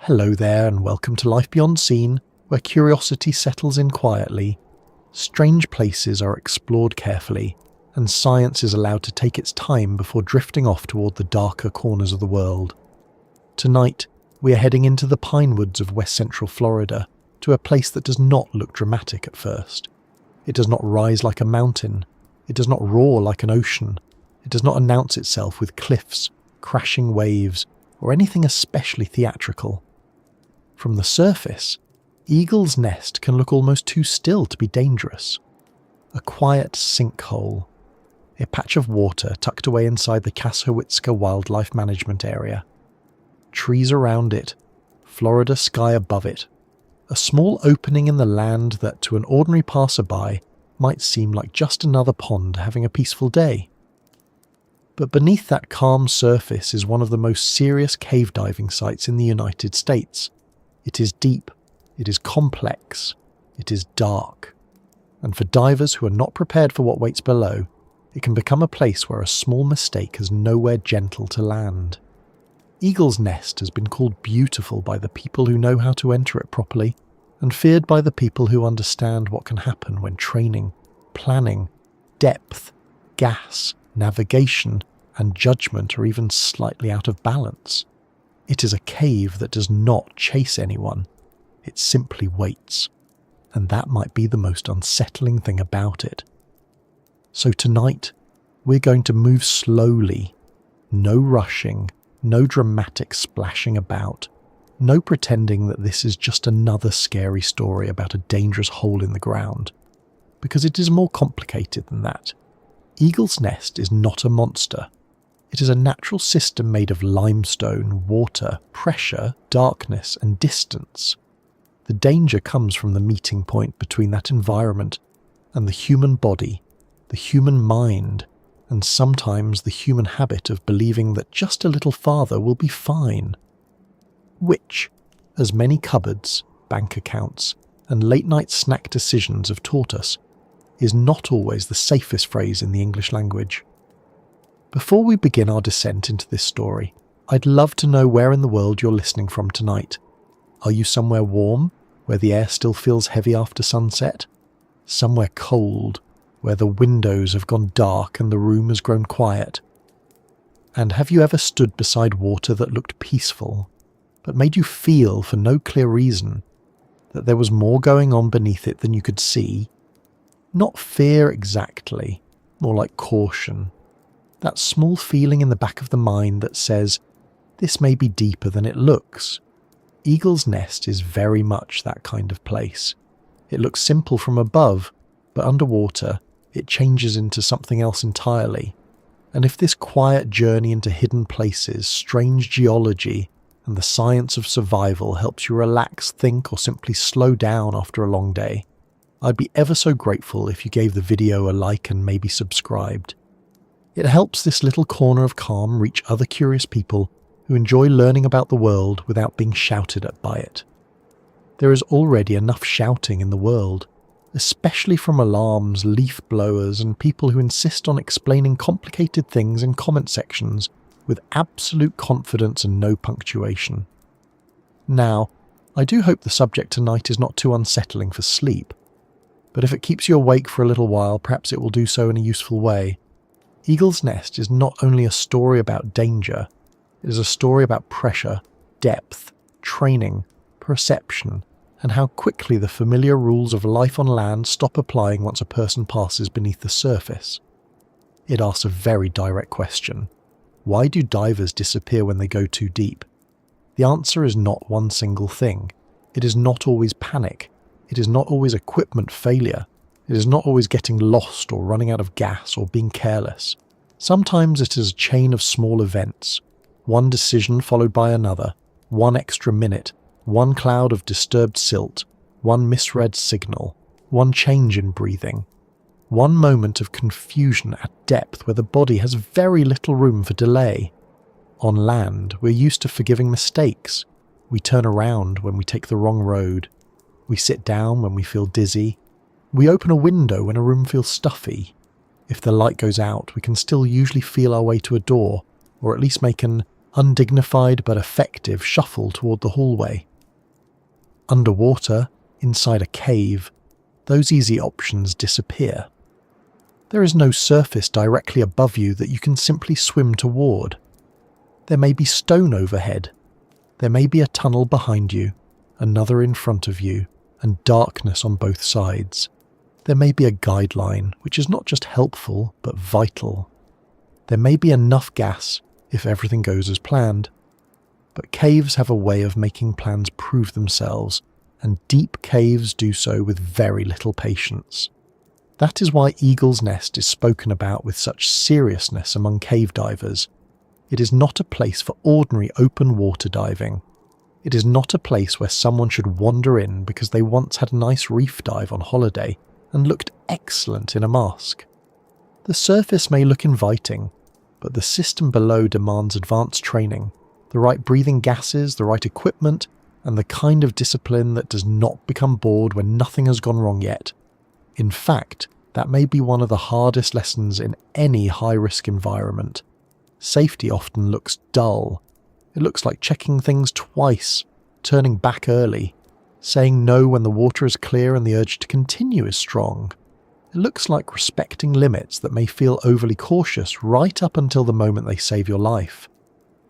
Hello there and welcome to Life Beyond Seen, where curiosity settles in quietly, strange places are explored carefully, and science is allowed to take its time before drifting off toward the darker corners of the world. Tonight, we are heading into the pine woods of west central Florida, to a place that does not look dramatic at first. It does not rise like a mountain, it does not roar like an ocean, it does not announce itself with cliffs, crashing waves, or anything especially theatrical. From the surface, Eagle's Nest can look almost too still to be dangerous. A quiet sinkhole, a patch of water tucked away inside the Kashowitzka Wildlife Management Area. Trees around it, Florida sky above it, a small opening in the land that to an ordinary passerby might seem like just another pond having a peaceful day. But beneath that calm surface is one of the most serious cave diving sites in the United States. It is deep, it is complex, it is dark. And for divers who are not prepared for what waits below, it can become a place where a small mistake has nowhere gentle to land. Eagle's Nest has been called beautiful by the people who know how to enter it properly, and feared by the people who understand what can happen when training, planning, depth, gas, navigation, and judgment are even slightly out of balance. It is a cave that does not chase anyone, it simply waits, and that might be the most unsettling thing about it. So tonight, we're going to move slowly, no rushing, no dramatic splashing about, no pretending that this is just another scary story about a dangerous hole in the ground, because it is more complicated than that. Eagle's Nest is not a monster. It is a natural system made of limestone, water, pressure, darkness, and distance. The danger comes from the meeting point between that environment and the human body, the human mind, and sometimes the human habit of believing that just a little farther will be fine. Which, as many cupboards, bank accounts, and late-night snack decisions have taught us, is not always the safest phrase in the English language. Before we begin our descent into this story, I'd love to know where in the world you're listening from tonight. Are you somewhere warm, where the air still feels heavy after sunset? Somewhere cold, where the windows have gone dark and the room has grown quiet? And have you ever stood beside water that looked peaceful, but made you feel, for no clear reason, that there was more going on beneath it than you could see? Not fear exactly, more like caution. That small feeling in the back of the mind that says, this may be deeper than it looks. Eagle's Nest is very much that kind of place. It looks simple from above, but underwater, it changes into something else entirely. And if this quiet journey into hidden places, strange geology, and the science of survival helps you relax, think, or simply slow down after a long day, I'd be ever so grateful if you gave the video a like and maybe subscribed. It helps this little corner of calm reach other curious people who enjoy learning about the world without being shouted at by it. There is already enough shouting in the world, especially from alarms, leaf blowers, and people who insist on explaining complicated things in comment sections with absolute confidence and no punctuation. Now, I do hope the subject tonight is not too unsettling for sleep, but if it keeps you awake for a little while, perhaps it will do so in a useful way. Eagle's Nest is not only a story about danger, it is a story about pressure, depth, training, perception, and how quickly the familiar rules of life on land stop applying once a person passes beneath the surface. It asks a very direct question. Why do divers disappear when they go too deep? The answer is not one single thing. It is not always panic. It is not always equipment failure. It is not always getting lost or running out of gas or being careless. Sometimes it is a chain of small events. One decision followed by another, one extra minute, one cloud of disturbed silt, one misread signal, one change in breathing, one moment of confusion at depth where the body has very little room for delay. On land, we're used to forgiving mistakes. We turn around when we take the wrong road. We sit down when we feel dizzy. We open a window when a room feels stuffy. If the light goes out, we can still usually feel our way to a door, or at least make an undignified but effective shuffle toward the hallway. Underwater, inside a cave, those easy options disappear. There is no surface directly above you that you can simply swim toward. There may be stone overhead. There may be a tunnel behind you, another in front of you, and darkness on both sides. There may be a guideline, which is not just helpful, but vital. There may be enough gas if everything goes as planned. But caves have a way of making plans prove themselves, and deep caves do so with very little patience. That is why Eagle's Nest is spoken about with such seriousness among cave divers. It is not a place for ordinary open water diving. It is not a place where someone should wander in because they once had a nice reef dive on holiday and looked excellent in a mask. The surface may look inviting, but the system below demands advanced training, the right breathing gases, the right equipment, and the kind of discipline that does not become bored when nothing has gone wrong yet. In fact, that may be one of the hardest lessons in any high-risk environment. Safety often looks dull. It looks like checking things twice, turning back early, saying no when the water is clear and the urge to continue is strong. It looks like respecting limits that may feel overly cautious right up until the moment they save your life.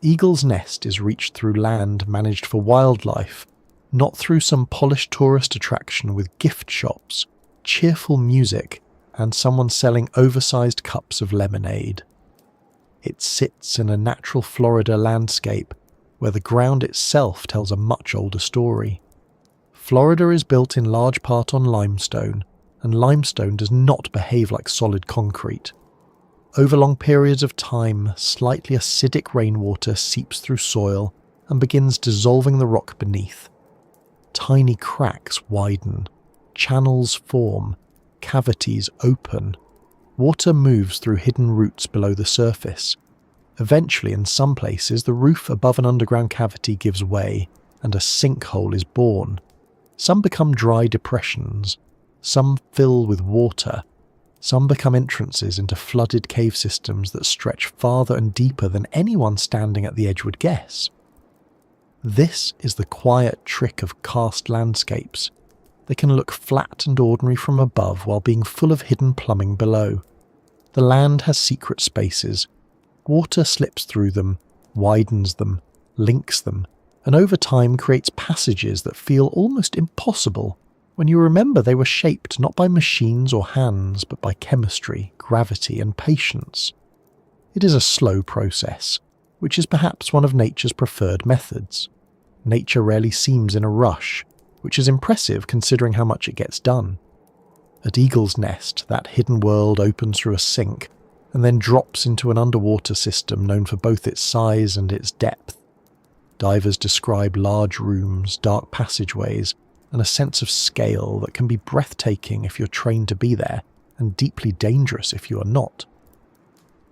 Eagle's Nest is reached through land managed for wildlife, not through some polished tourist attraction with gift shops, cheerful music, and someone selling oversized cups of lemonade. It sits in a natural Florida landscape where the ground itself tells a much older story. Florida is built in large part on limestone, and limestone does not behave like solid concrete. Over long periods of time, slightly acidic rainwater seeps through soil and begins dissolving the rock beneath. Tiny cracks widen, channels form, cavities open. Water moves through hidden roots below the surface. Eventually, in some places, the roof above an underground cavity gives way and a sinkhole is born. Some become dry depressions. Some fill with water. Some become entrances into flooded cave systems that stretch farther and deeper than anyone standing at the edge would guess. This is the quiet trick of karst landscapes. They can look flat and ordinary from above while being full of hidden plumbing below. The land has secret spaces. Water slips through them, widens them, links them, and over time creates passages that feel almost impossible when you remember they were shaped not by machines or hands, but by chemistry, gravity, and patience. It is a slow process, which is perhaps one of nature's preferred methods. Nature rarely seems in a rush, which is impressive considering how much it gets done. At Eagle's Nest, that hidden world opens through a sink and then drops into an underwater system known for both its size and its depth. Divers describe large rooms, dark passageways, and a sense of scale that can be breathtaking if you're trained to be there, and deeply dangerous if you are not.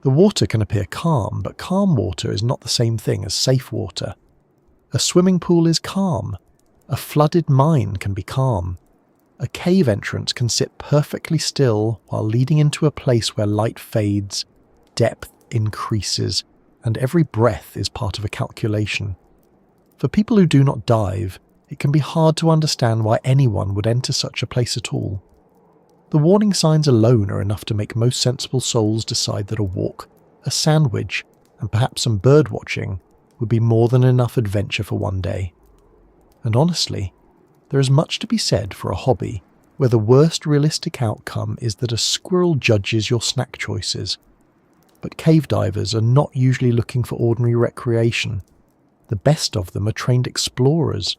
The water can appear calm, but calm water is not the same thing as safe water. A swimming pool is calm. A flooded mine can be calm. A cave entrance can sit perfectly still while leading into a place where light fades, depth increases, and every breath is part of a calculation. For people who do not dive, it can be hard to understand why anyone would enter such a place at all. The warning signs alone are enough to make most sensible souls decide that a walk, a sandwich, and perhaps some bird watching would be more than enough adventure for one day. And honestly, there is much to be said for a hobby where the worst realistic outcome is that a squirrel judges your snack choices. But cave divers are not usually looking for ordinary recreation. The best of them are trained explorers.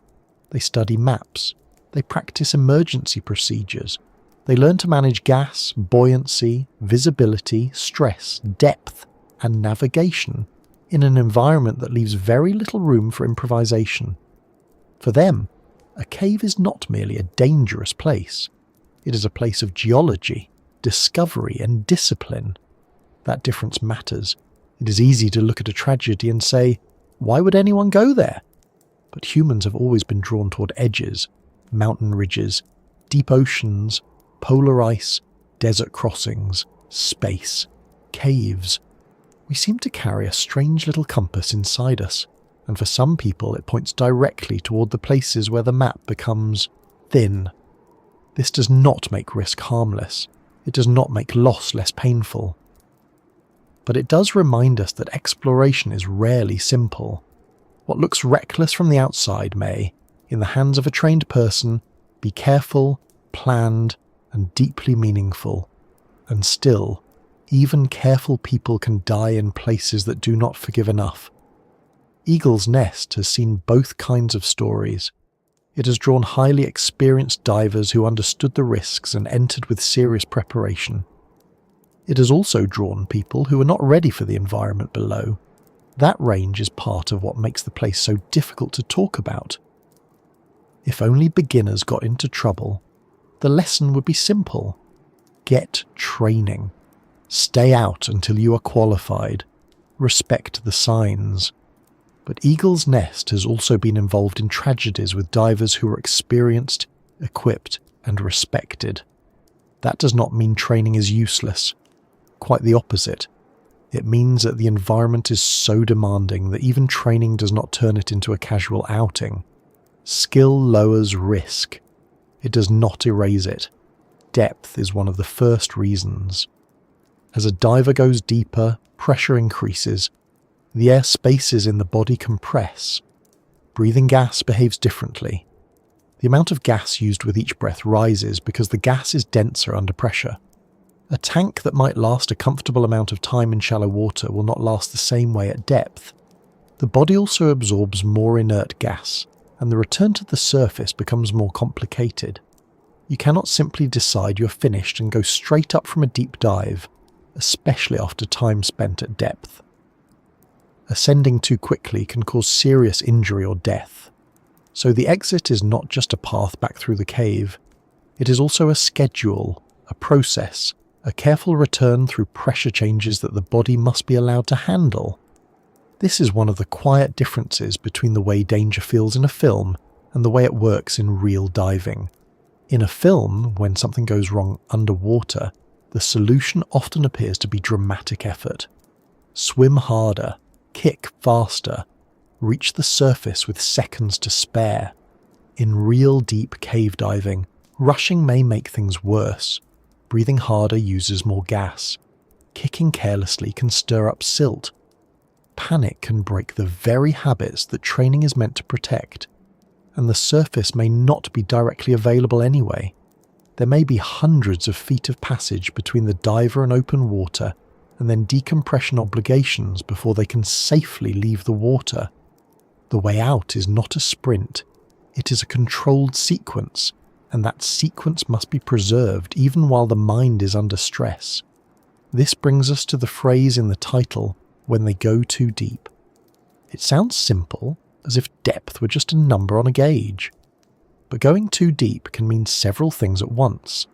They study maps. They practice emergency procedures. They learn to manage gas, buoyancy, visibility, stress, depth, and navigation in an environment that leaves very little room for improvisation. For them, a cave is not merely a dangerous place. It is a place of geology, discovery, and discipline. That difference matters. It is easy to look at a tragedy and say, why would anyone go there? But humans have always been drawn toward edges, mountain ridges, deep oceans, polar ice, desert crossings, space, caves. We seem to carry a strange little compass inside us, and for some people it points directly toward the places where the map becomes thin. This does not make risk harmless. It does not make loss less painful. But it does remind us that exploration is rarely simple. What looks reckless from the outside may, in the hands of a trained person, be careful, planned, and deeply meaningful. And still, even careful people can die in places that do not forgive enough. Eagle's Nest has seen both kinds of stories. It has drawn highly experienced divers who understood the risks and entered with serious preparation. It has also drawn people who are not ready for the environment below. That range is part of what makes the place so difficult to talk about. If only beginners got into trouble, the lesson would be simple. Get training. Stay out until you are qualified. Respect the signs. But Eagle's Nest has also been involved in tragedies with divers who are experienced, equipped, and respected. That does not mean training is useless. Quite the opposite. It means that the environment is so demanding that even training does not turn it into a casual outing. Skill lowers risk. It does not erase it. Depth is one of the first reasons. As a diver goes deeper, pressure increases. The air spaces in the body compress. Breathing gas behaves differently. The amount of gas used with each breath rises because the gas is denser under pressure. A tank that might last a comfortable amount of time in shallow water will not last the same way at depth. The body also absorbs more inert gas, and the return to the surface becomes more complicated. You cannot simply decide you're finished and go straight up from a deep dive, especially after time spent at depth. Ascending too quickly can cause serious injury or death. So the exit is not just a path back through the cave. It is also a schedule, a process, a careful return through pressure changes that the body must be allowed to handle. This is one of the quiet differences between the way danger feels in a film and the way it works in real diving. In a film, when something goes wrong underwater, the solution often appears to be dramatic effort. Swim harder, kick faster, reach the surface with seconds to spare. In real deep cave diving, rushing may make things worse. Breathing harder uses more gas. Kicking carelessly can stir up silt. Panic can break the very habits that training is meant to protect. And the surface may not be directly available anyway. There may be hundreds of feet of passage between the diver and open water, and then decompression obligations before they can safely leave the water. The way out is not a sprint. It is a controlled sequence, and that sequence must be preserved even while the mind is under stress. This brings us to the phrase in the title, when they go too deep. It sounds simple, as if depth were just a number on a gauge. But going too deep can mean several things at once.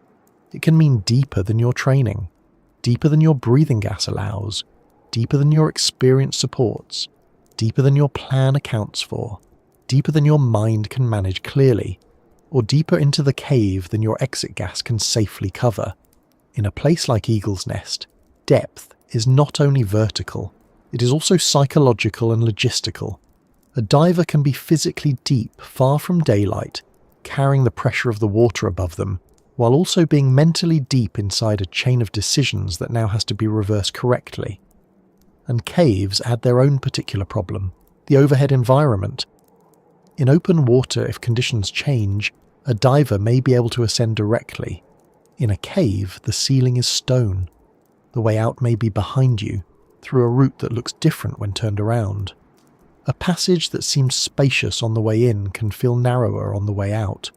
It can mean deeper than your training, deeper than your breathing gas allows, deeper than your experience supports, deeper than your plan accounts for, deeper than your mind can manage clearly, or deeper into the cave than your exit gas can safely cover. In a place like Eagle's Nest, depth is not only vertical, it is also psychological and logistical. A diver can be physically deep, far from daylight, carrying the pressure of the water above them, while also being mentally deep inside a chain of decisions that now has to be reversed correctly. And caves add their own particular problem, the overhead environment. In open water, if conditions change, a diver may be able to ascend directly. In a cave, the ceiling is stone. The way out may be behind you, through a route that looks different when turned around. A passage that seemed spacious on the way in can feel narrower on the way out.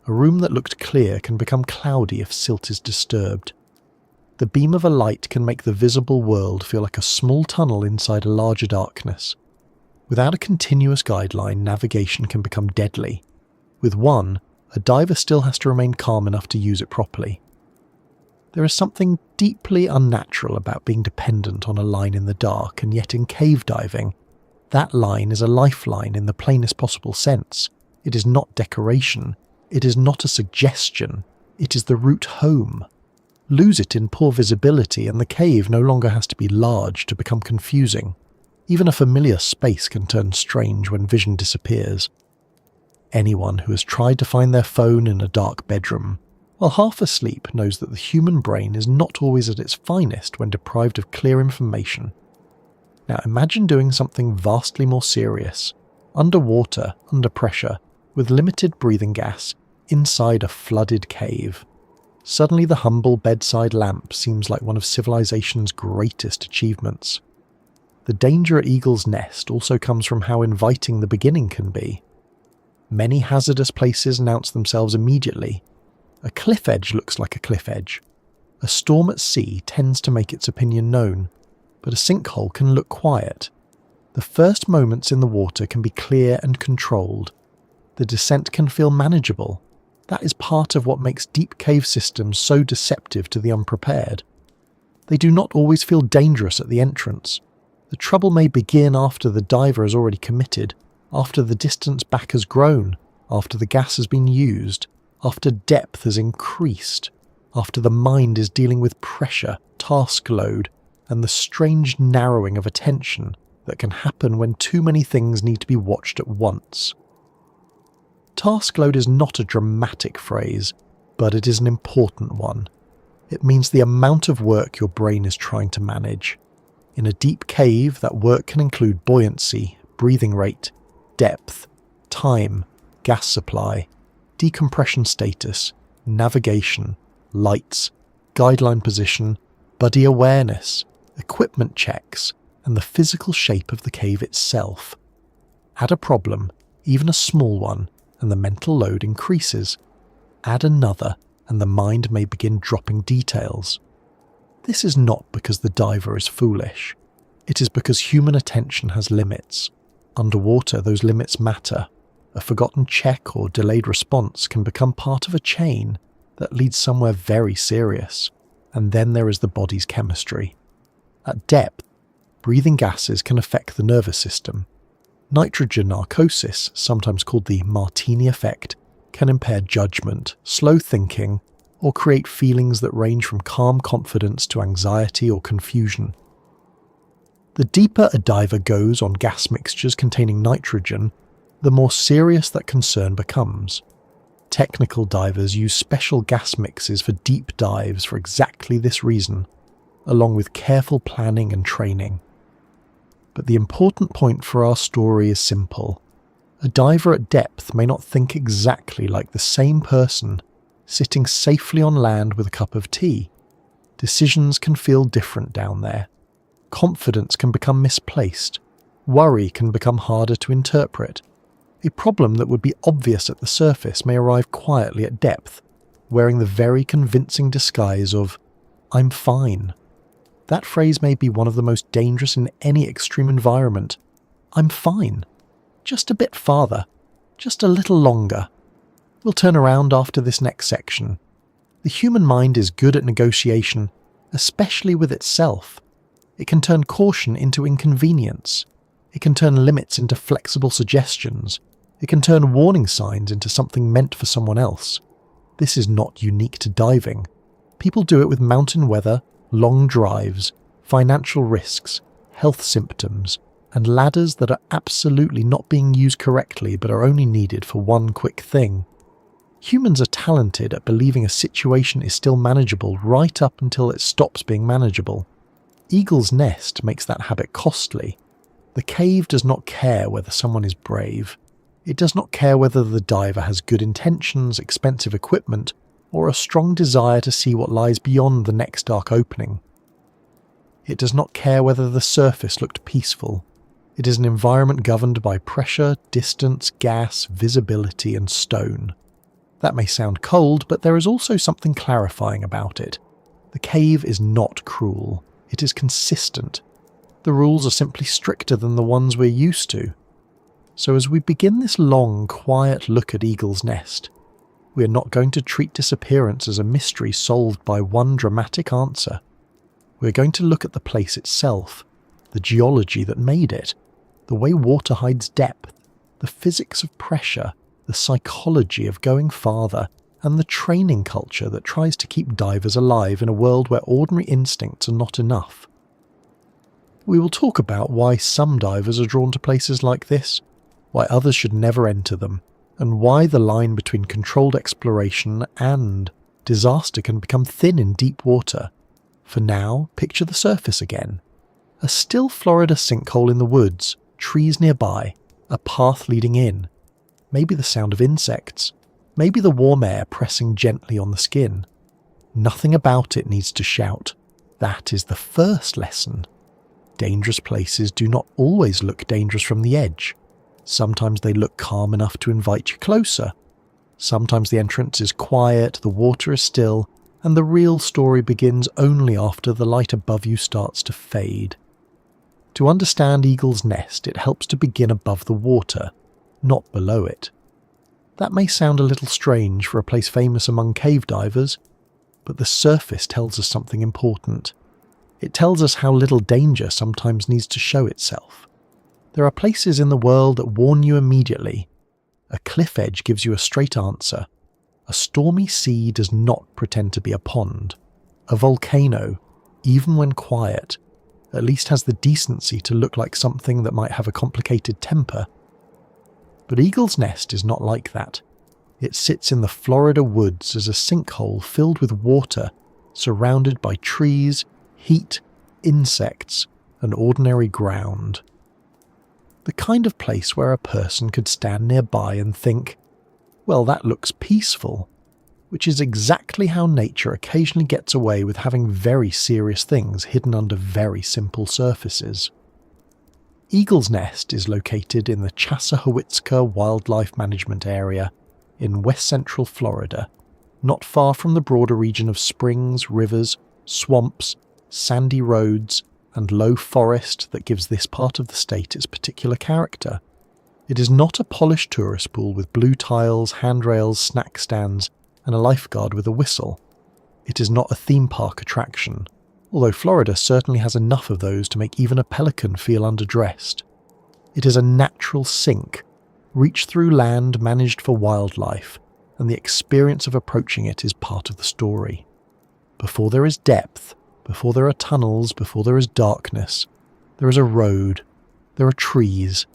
A room that looked clear can become cloudy if silt is disturbed. The beam of a light can make the visible world feel like a small tunnel inside a larger darkness. Without a continuous guideline, navigation can become deadly. With one, a diver still has to remain calm enough to use it properly. There is something deeply unnatural about being dependent on a line in the dark, and yet in cave diving, that line is a lifeline in the plainest possible sense. It is not decoration. It is not a suggestion. It is the route home. lose it in poor visibility, and the cave no longer has to be large to become confusing. Even a familiar space can turn strange when vision disappears. Anyone who has tried to find their phone in a dark bedroom, while half asleep, knows that the human brain is not always at its finest when deprived of clear information. Now imagine doing something vastly more serious, underwater, under pressure, with limited breathing gas, inside a flooded cave. Suddenly the humble bedside lamp seems like one of civilization's greatest achievements. The danger at Eagle's Nest also comes from how inviting the beginning can be. Many hazardous places announce themselves immediately. A cliff edge looks like a cliff edge. A storm at sea tends to make its opinion known, but a sinkhole can look quiet. The first moments in the water can be clear and controlled. The descent can feel manageable. That is part of what makes deep cave systems so deceptive to the unprepared. They do not always feel dangerous at the entrance. The trouble may begin after the diver has already committed, after the distance back has grown, after the gas has been used, after depth has increased, after the mind is dealing with pressure, task load, and the strange narrowing of attention that can happen when too many things need to be watched at once. Task load is not a dramatic phrase, but it is an important one. It means the amount of work your brain is trying to manage. In a deep cave, that work can include buoyancy, breathing rate, depth, time, gas supply, decompression status, navigation, lights, guideline position, buddy awareness, equipment checks, and the physical shape of the cave itself. Add a problem, even a small one, and the mental load increases. Add another, and the mind may begin dropping details. This is not because the diver is foolish. It is because human attention has limits. Underwater, those limits matter. A forgotten check or delayed response can become part of a chain that leads somewhere very serious. And then there is the body's chemistry. At depth, breathing gases can affect the nervous system. Nitrogen narcosis, sometimes called the martini effect, can impair judgment, slow thinking, or create feelings that range from calm confidence to anxiety or confusion. The deeper a diver goes on gas mixtures containing nitrogen, the more serious that concern becomes. Technical divers use special gas mixes for deep dives for exactly this reason, along with careful planning and training. But the important point for our story is simple. A diver at depth may not think exactly like the same person sitting safely on land with a cup of tea. Decisions can feel different down there. Confidence can become misplaced. Worry can become harder to interpret. A problem that would be obvious at the surface may arrive quietly at depth, wearing the very convincing disguise of, "I'm fine." That phrase may be one of the most dangerous in any extreme environment. "I'm fine. Just a bit farther. Just a little longer. We'll turn around after this next section." The human mind is good at negotiation, especially with itself. It can turn caution into inconvenience. It can turn limits into flexible suggestions. It can turn warning signs into something meant for someone else. This is not unique to diving. People do it with mountain weather, long drives, financial risks, health symptoms, and ladders that are absolutely not being used correctly but are only needed for one quick thing. Humans are talented at believing a situation is still manageable right up until it stops being manageable. Eagle's Nest makes that habit costly. The cave does not care whether someone is brave. It does not care whether the diver has good intentions, expensive equipment, or a strong desire to see what lies beyond the next dark opening. It does not care whether the surface looked peaceful. It is an environment governed by pressure, distance, gas, visibility, and stone. That may sound cold, but there is also something clarifying about it. The cave is not cruel. It is consistent. The rules are simply stricter than the ones we're used to. So as we begin this long, quiet look at Eagle's Nest, we are not going to treat disappearance as a mystery solved by one dramatic answer. We're going to look at the place itself, the geology that made it, the way water hides depth, the physics of pressure, the psychology of going farther, and the training culture that tries to keep divers alive in a world where ordinary instincts are not enough. We will talk about why some divers are drawn to places like this, why others should never enter them, and why the line between controlled exploration and disaster can become thin in deep water. For now, picture the surface again. A still Florida sinkhole in the woods, trees nearby, a path leading in. Maybe the sound of insects. Maybe the warm air pressing gently on the skin. Nothing about it needs to shout. That is the first lesson. Dangerous places do not always look dangerous from the edge. Sometimes they look calm enough to invite you closer. Sometimes the entrance is quiet, the water is still, and the real story begins only after the light above you starts to fade. To understand Eagle's Nest, it helps to begin above the water, not below it. That may sound a little strange for a place famous among cave divers, but the surface tells us something important. It tells us how little danger sometimes needs to show itself. There are places in the world that warn you immediately. A cliff edge gives you a straight answer. A stormy sea does not pretend to be a pond. A volcano, even when quiet, at least has the decency to look like something that might have a complicated temper. But Eagle's Nest is not like that. It sits in the Florida woods as a sinkhole filled with water, surrounded by trees, heat, insects, and ordinary ground. The kind of place where a person could stand nearby and think, well, that looks peaceful, which is exactly how nature occasionally gets away with having very serious things hidden under very simple surfaces. Eagle's Nest is located in the Chassahowitzka Wildlife Management Area in west-central Florida, not far from the broader region of springs, rivers, swamps, sandy roads, and low forest that gives this part of the state its particular character. It is not a polished tourist pool with blue tiles, handrails, snack stands, and a lifeguard with a whistle. It is not a theme park attraction, although Florida certainly has enough of those to make even a pelican feel underdressed. It is a natural sink, reached through land managed for wildlife, and the experience of approaching it is part of the story. Before there is depth, before there are tunnels, before there is darkness, there is a road, there are trees,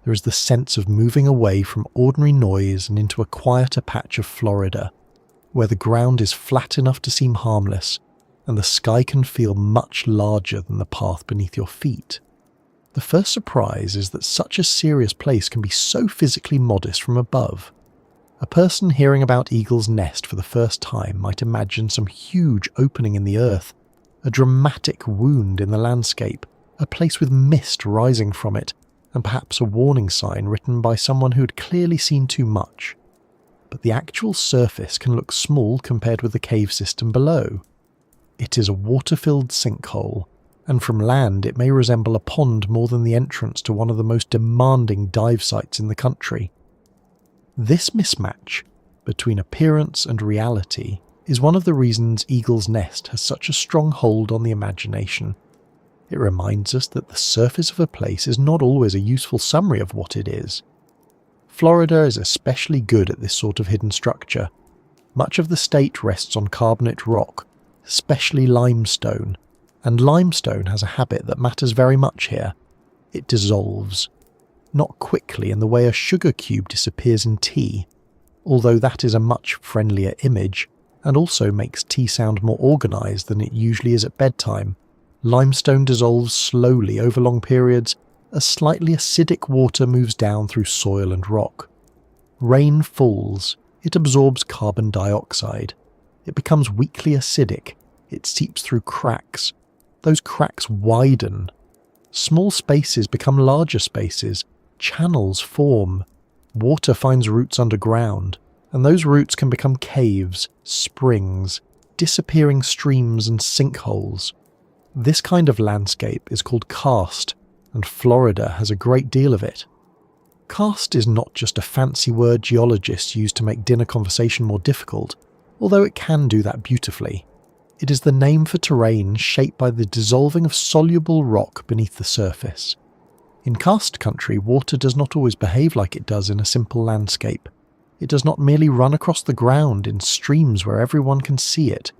there is the sense of moving away from ordinary noise and into a quieter patch of Florida, where the ground is flat enough to seem harmless, and the sky can feel much larger than the path beneath your feet. The first surprise is that such a serious place can be so physically modest from above. A person hearing about Eagle's Nest for the first time might imagine some huge opening in the earth, a dramatic wound in the landscape, a place with mist rising from it, and perhaps a warning sign written by someone who had clearly seen too much. But the actual surface can look small compared with the cave system below. It is a water-filled sinkhole, and from land it may resemble a pond more than the entrance to one of the most demanding dive sites in the country. This mismatch between appearance and reality is one of the reasons Eagle's Nest has such a strong hold on the imagination. It reminds us that the surface of a place is not always a useful summary of what it is. Florida is especially good at this sort of hidden structure. Much of the state rests on carbonate rock, especially limestone, and limestone has a habit that matters very much here. It dissolves. Not quickly in the way a sugar cube disappears in tea, although that is a much friendlier image, and also makes tea sound more organised than it usually is at bedtime. Limestone dissolves slowly over long periods as slightly acidic water moves down through soil and rock. Rain falls, it absorbs carbon dioxide. It becomes weakly acidic, it seeps through cracks. Those cracks widen. Small spaces become larger spaces, channels form, water finds roots underground, and those roots can become caves, springs, disappearing streams and sinkholes. This kind of landscape is called karst, and Florida has a great deal of it. Karst is not just a fancy word geologists use to make dinner conversation more difficult, although it can do that beautifully. It is the name for terrain shaped by the dissolving of soluble rock beneath the surface. In karst country, water does not always behave like it does in a simple landscape. It does not merely run across the ground in streams where everyone can see it.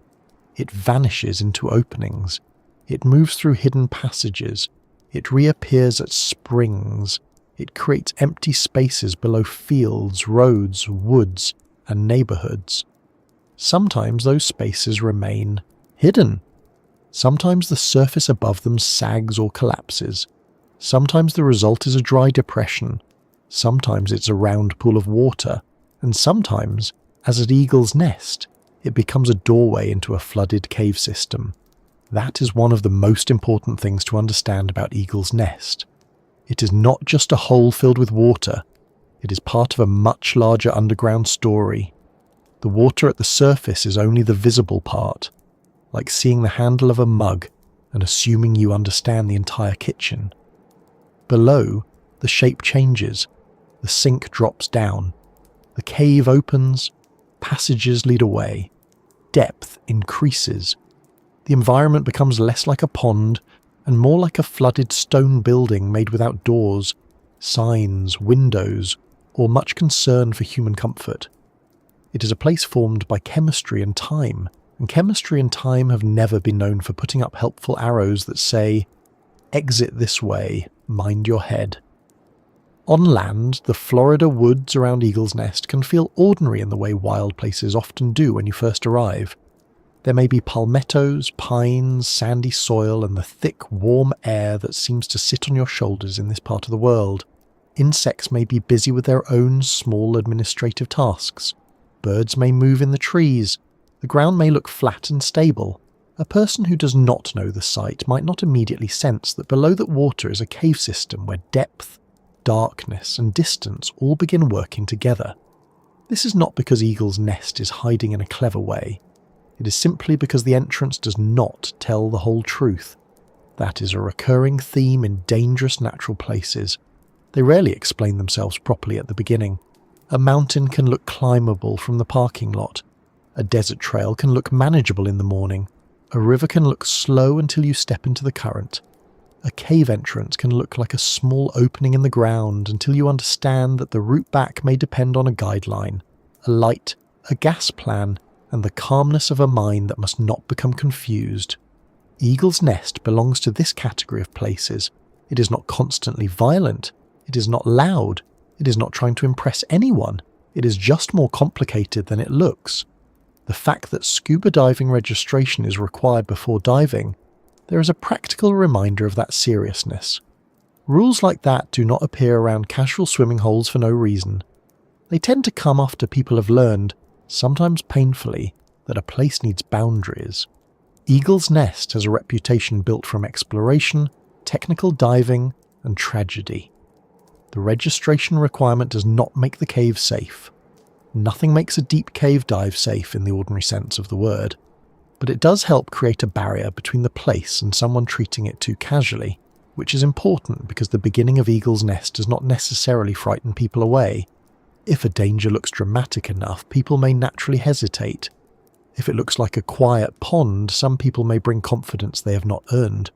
It vanishes into openings. It moves through hidden passages. It reappears at springs. It creates empty spaces below fields, roads, woods, and neighborhoods. Sometimes those spaces remain hidden. Sometimes the surface above them sags or collapses. Sometimes the result is a dry depression. Sometimes it's a round pool of water. And sometimes, as at Eagle's Nest, it becomes a doorway into a flooded cave system. That is one of the most important things to understand about Eagle's Nest. It is not just a hole filled with water. It is part of a much larger underground story. The water at the surface is only the visible part, like seeing the handle of a mug and assuming you understand the entire kitchen. Below, the shape changes. The sink drops down. The cave opens. Passages lead away. Depth increases. The environment becomes less like a pond and more like a flooded stone building made without doors, signs, windows, or much concern for human comfort. It is a place formed by chemistry and time have never been known for putting up helpful arrows that say, "Exit this way, mind your head." On land, the Florida woods around Eagle's Nest can feel ordinary in the way wild places often do when you first arrive. There may be palmettos, pines, sandy soil, and the thick, warm air that seems to sit on your shoulders in this part of the world. Insects may be busy with their own small administrative tasks. Birds may move in the trees. The ground may look flat and stable. A person who does not know the site might not immediately sense that below that water is a cave system where depth, darkness, and distance all begin working together. This is not because Eagle's Nest is hiding in a clever way. It is simply because the entrance does not tell the whole truth. That is a recurring theme in dangerous natural places. They rarely explain themselves properly at the beginning. A mountain can look climbable from the parking lot. A desert trail can look manageable in the morning. A river can look slow until you step into the current. A cave entrance can look like a small opening in the ground until you understand that the route back may depend on a guideline, a light, a gas plan, and the calmness of a mind that must not become confused. Eagle's Nest belongs to this category of places. It is not constantly violent. It is not loud. It is not trying to impress anyone. It is just more complicated than it looks. The fact that scuba diving registration is required before diving, there is a practical reminder of that seriousness. Rules like that do not appear around casual swimming holes for no reason. They tend to come after people have learned, sometimes painfully, that a place needs boundaries. Eagle's Nest has a reputation built from exploration, technical diving, and tragedy. The registration requirement does not make the cave safe. Nothing makes a deep cave dive safe in the ordinary sense of the word, but it does help create a barrier between the place and someone treating it too casually, which is important because the beginning of Eagle's Nest does not necessarily frighten people away. If a danger looks dramatic enough, people may naturally hesitate. If it looks like a quiet pond, some people may bring confidence they have not earned.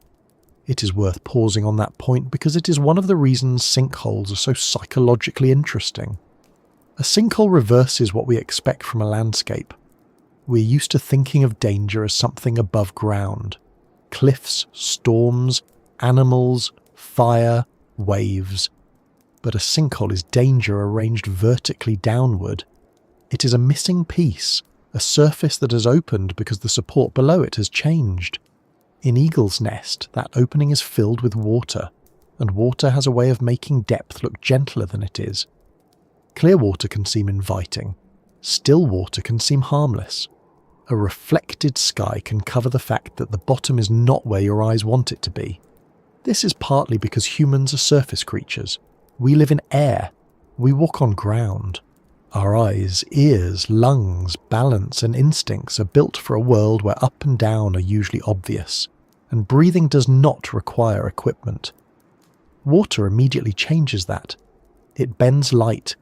It is worth pausing on that point because it is one of the reasons sinkholes are so psychologically interesting. A sinkhole reverses what we expect from a landscape. We're used to thinking of danger as something above ground. Cliffs, storms, animals, fire, waves. But a sinkhole is danger arranged vertically downward. It is a missing piece, a surface that has opened because the support below it has changed. In Eagle's Nest, that opening is filled with water, and water has a way of making depth look gentler than it is. Clear water can seem inviting. Still water can seem harmless. A reflected sky can cover the fact that the bottom is not where your eyes want it to be. This is partly because humans are surface creatures. We live in air. We walk on ground. Our eyes, ears, lungs, balance and instincts are built for a world where up and down are usually obvious, and breathing does not require equipment. Water immediately changes that. It bends light.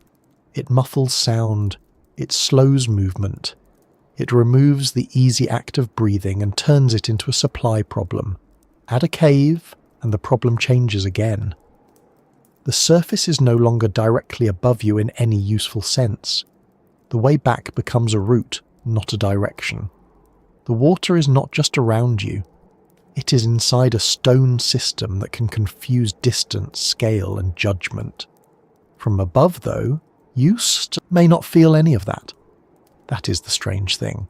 It muffles sound. It slows movement. It removes the easy act of breathing and turns it into a supply problem. Add a cave, and the problem changes again. The surface is no longer directly above you in any useful sense. The way back becomes a route, not a direction. The water is not just around you. It is inside a stone system that can confuse distance, scale, and judgment. From above, though, you may not feel any of that. That is the strange thing.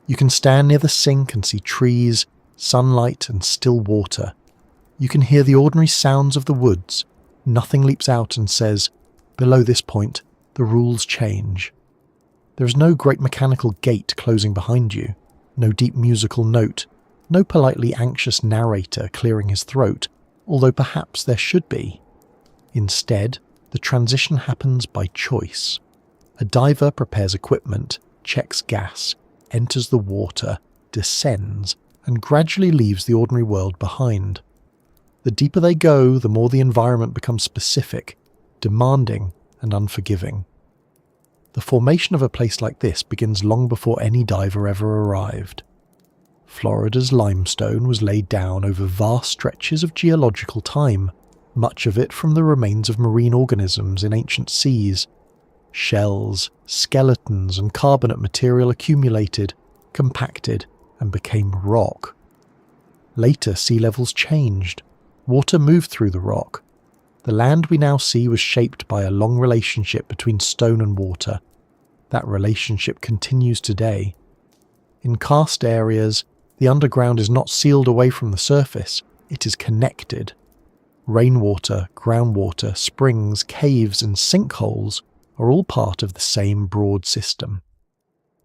You can stand near the sink and see trees, sunlight, and still water. You can hear the ordinary sounds of the woods. Nothing leaps out and says, below this point, the rules change. There is no great mechanical gate closing behind you, no deep musical note, no politely anxious narrator clearing his throat, although perhaps there should be. Instead, the transition happens by choice. A diver prepares equipment, checks gas, enters the water, descends, and gradually leaves the ordinary world behind. The deeper they go, the more the environment becomes specific, demanding, and unforgiving. The formation of a place like this begins long before any diver ever arrived. Florida's limestone was laid down over vast stretches of geological time, much of it from the remains of marine organisms in ancient seas. Shells, skeletons, and carbonate material accumulated, compacted, and became rock. Later, sea levels changed. Water moved through the rock. The land we now see was shaped by a long relationship between stone and water. That relationship continues today. In karst areas, the underground is not sealed away from the surface, it is connected. Rainwater, groundwater, springs, caves, and sinkholes are all part of the same broad system.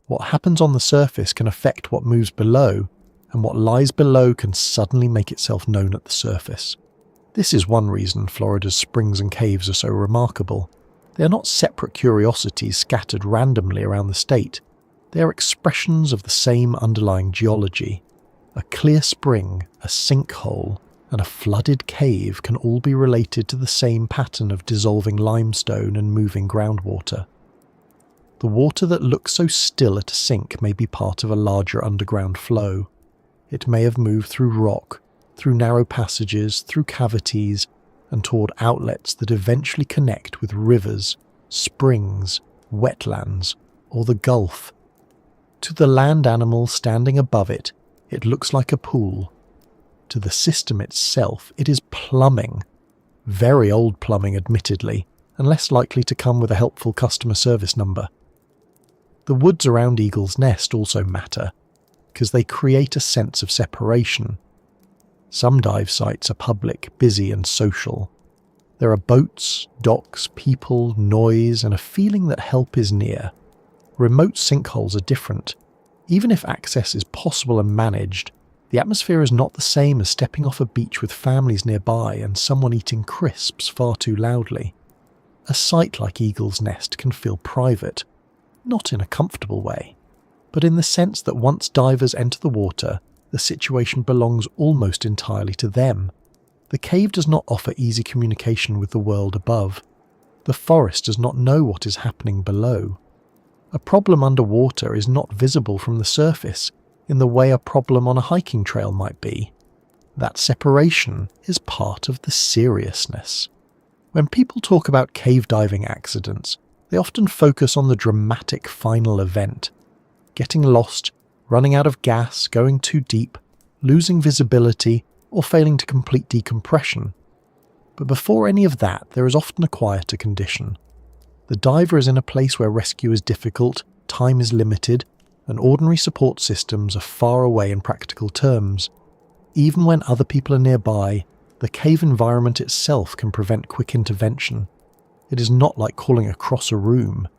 What happens on the surface can affect what moves below, and what lies below can suddenly make itself known at the surface. This is one reason Florida's springs and caves are so remarkable. They are not separate curiosities scattered randomly around the state. They are expressions of the same underlying geology. A clear spring, a sinkhole, and a flooded cave can all be related to the same pattern of dissolving limestone and moving groundwater. The water that looks so still at a sink may be part of a larger underground flow. It may have moved through rock, through narrow passages, through cavities, and toward outlets that eventually connect with rivers, springs, wetlands, or the Gulf. To the land animal standing above it, it looks like a pool. To the system itself, it is plumbing. Very old plumbing, admittedly, and less likely to come with a helpful customer service number. The woods around Eagle's Nest also matter, because they create a sense of separation. Some dive sites are public, busy, and social. There are boats, docks, people, noise, and a feeling that help is near. Remote sinkholes are different. Even if access is possible and managed, the atmosphere is not the same as stepping off a beach with families nearby and someone eating crisps far too loudly. A site like Eagle's Nest can feel private, not in a comfortable way, but in the sense that once divers enter the water, the situation belongs almost entirely to them. The cave does not offer easy communication with the world above. The forest does not know what is happening below. A problem underwater is not visible from the surface in the way a problem on a hiking trail might be. That separation is part of the seriousness. When people talk about cave diving accidents, they often focus on the dramatic final event. Getting lost, running out of gas, going too deep, losing visibility, or failing to complete decompression. But before any of that, there is often a quieter condition. The diver is in a place where rescue is difficult, time is limited, and ordinary support systems are far away in practical terms. Even when other people are nearby, the cave environment itself can prevent quick intervention. It is not like crawling across a room.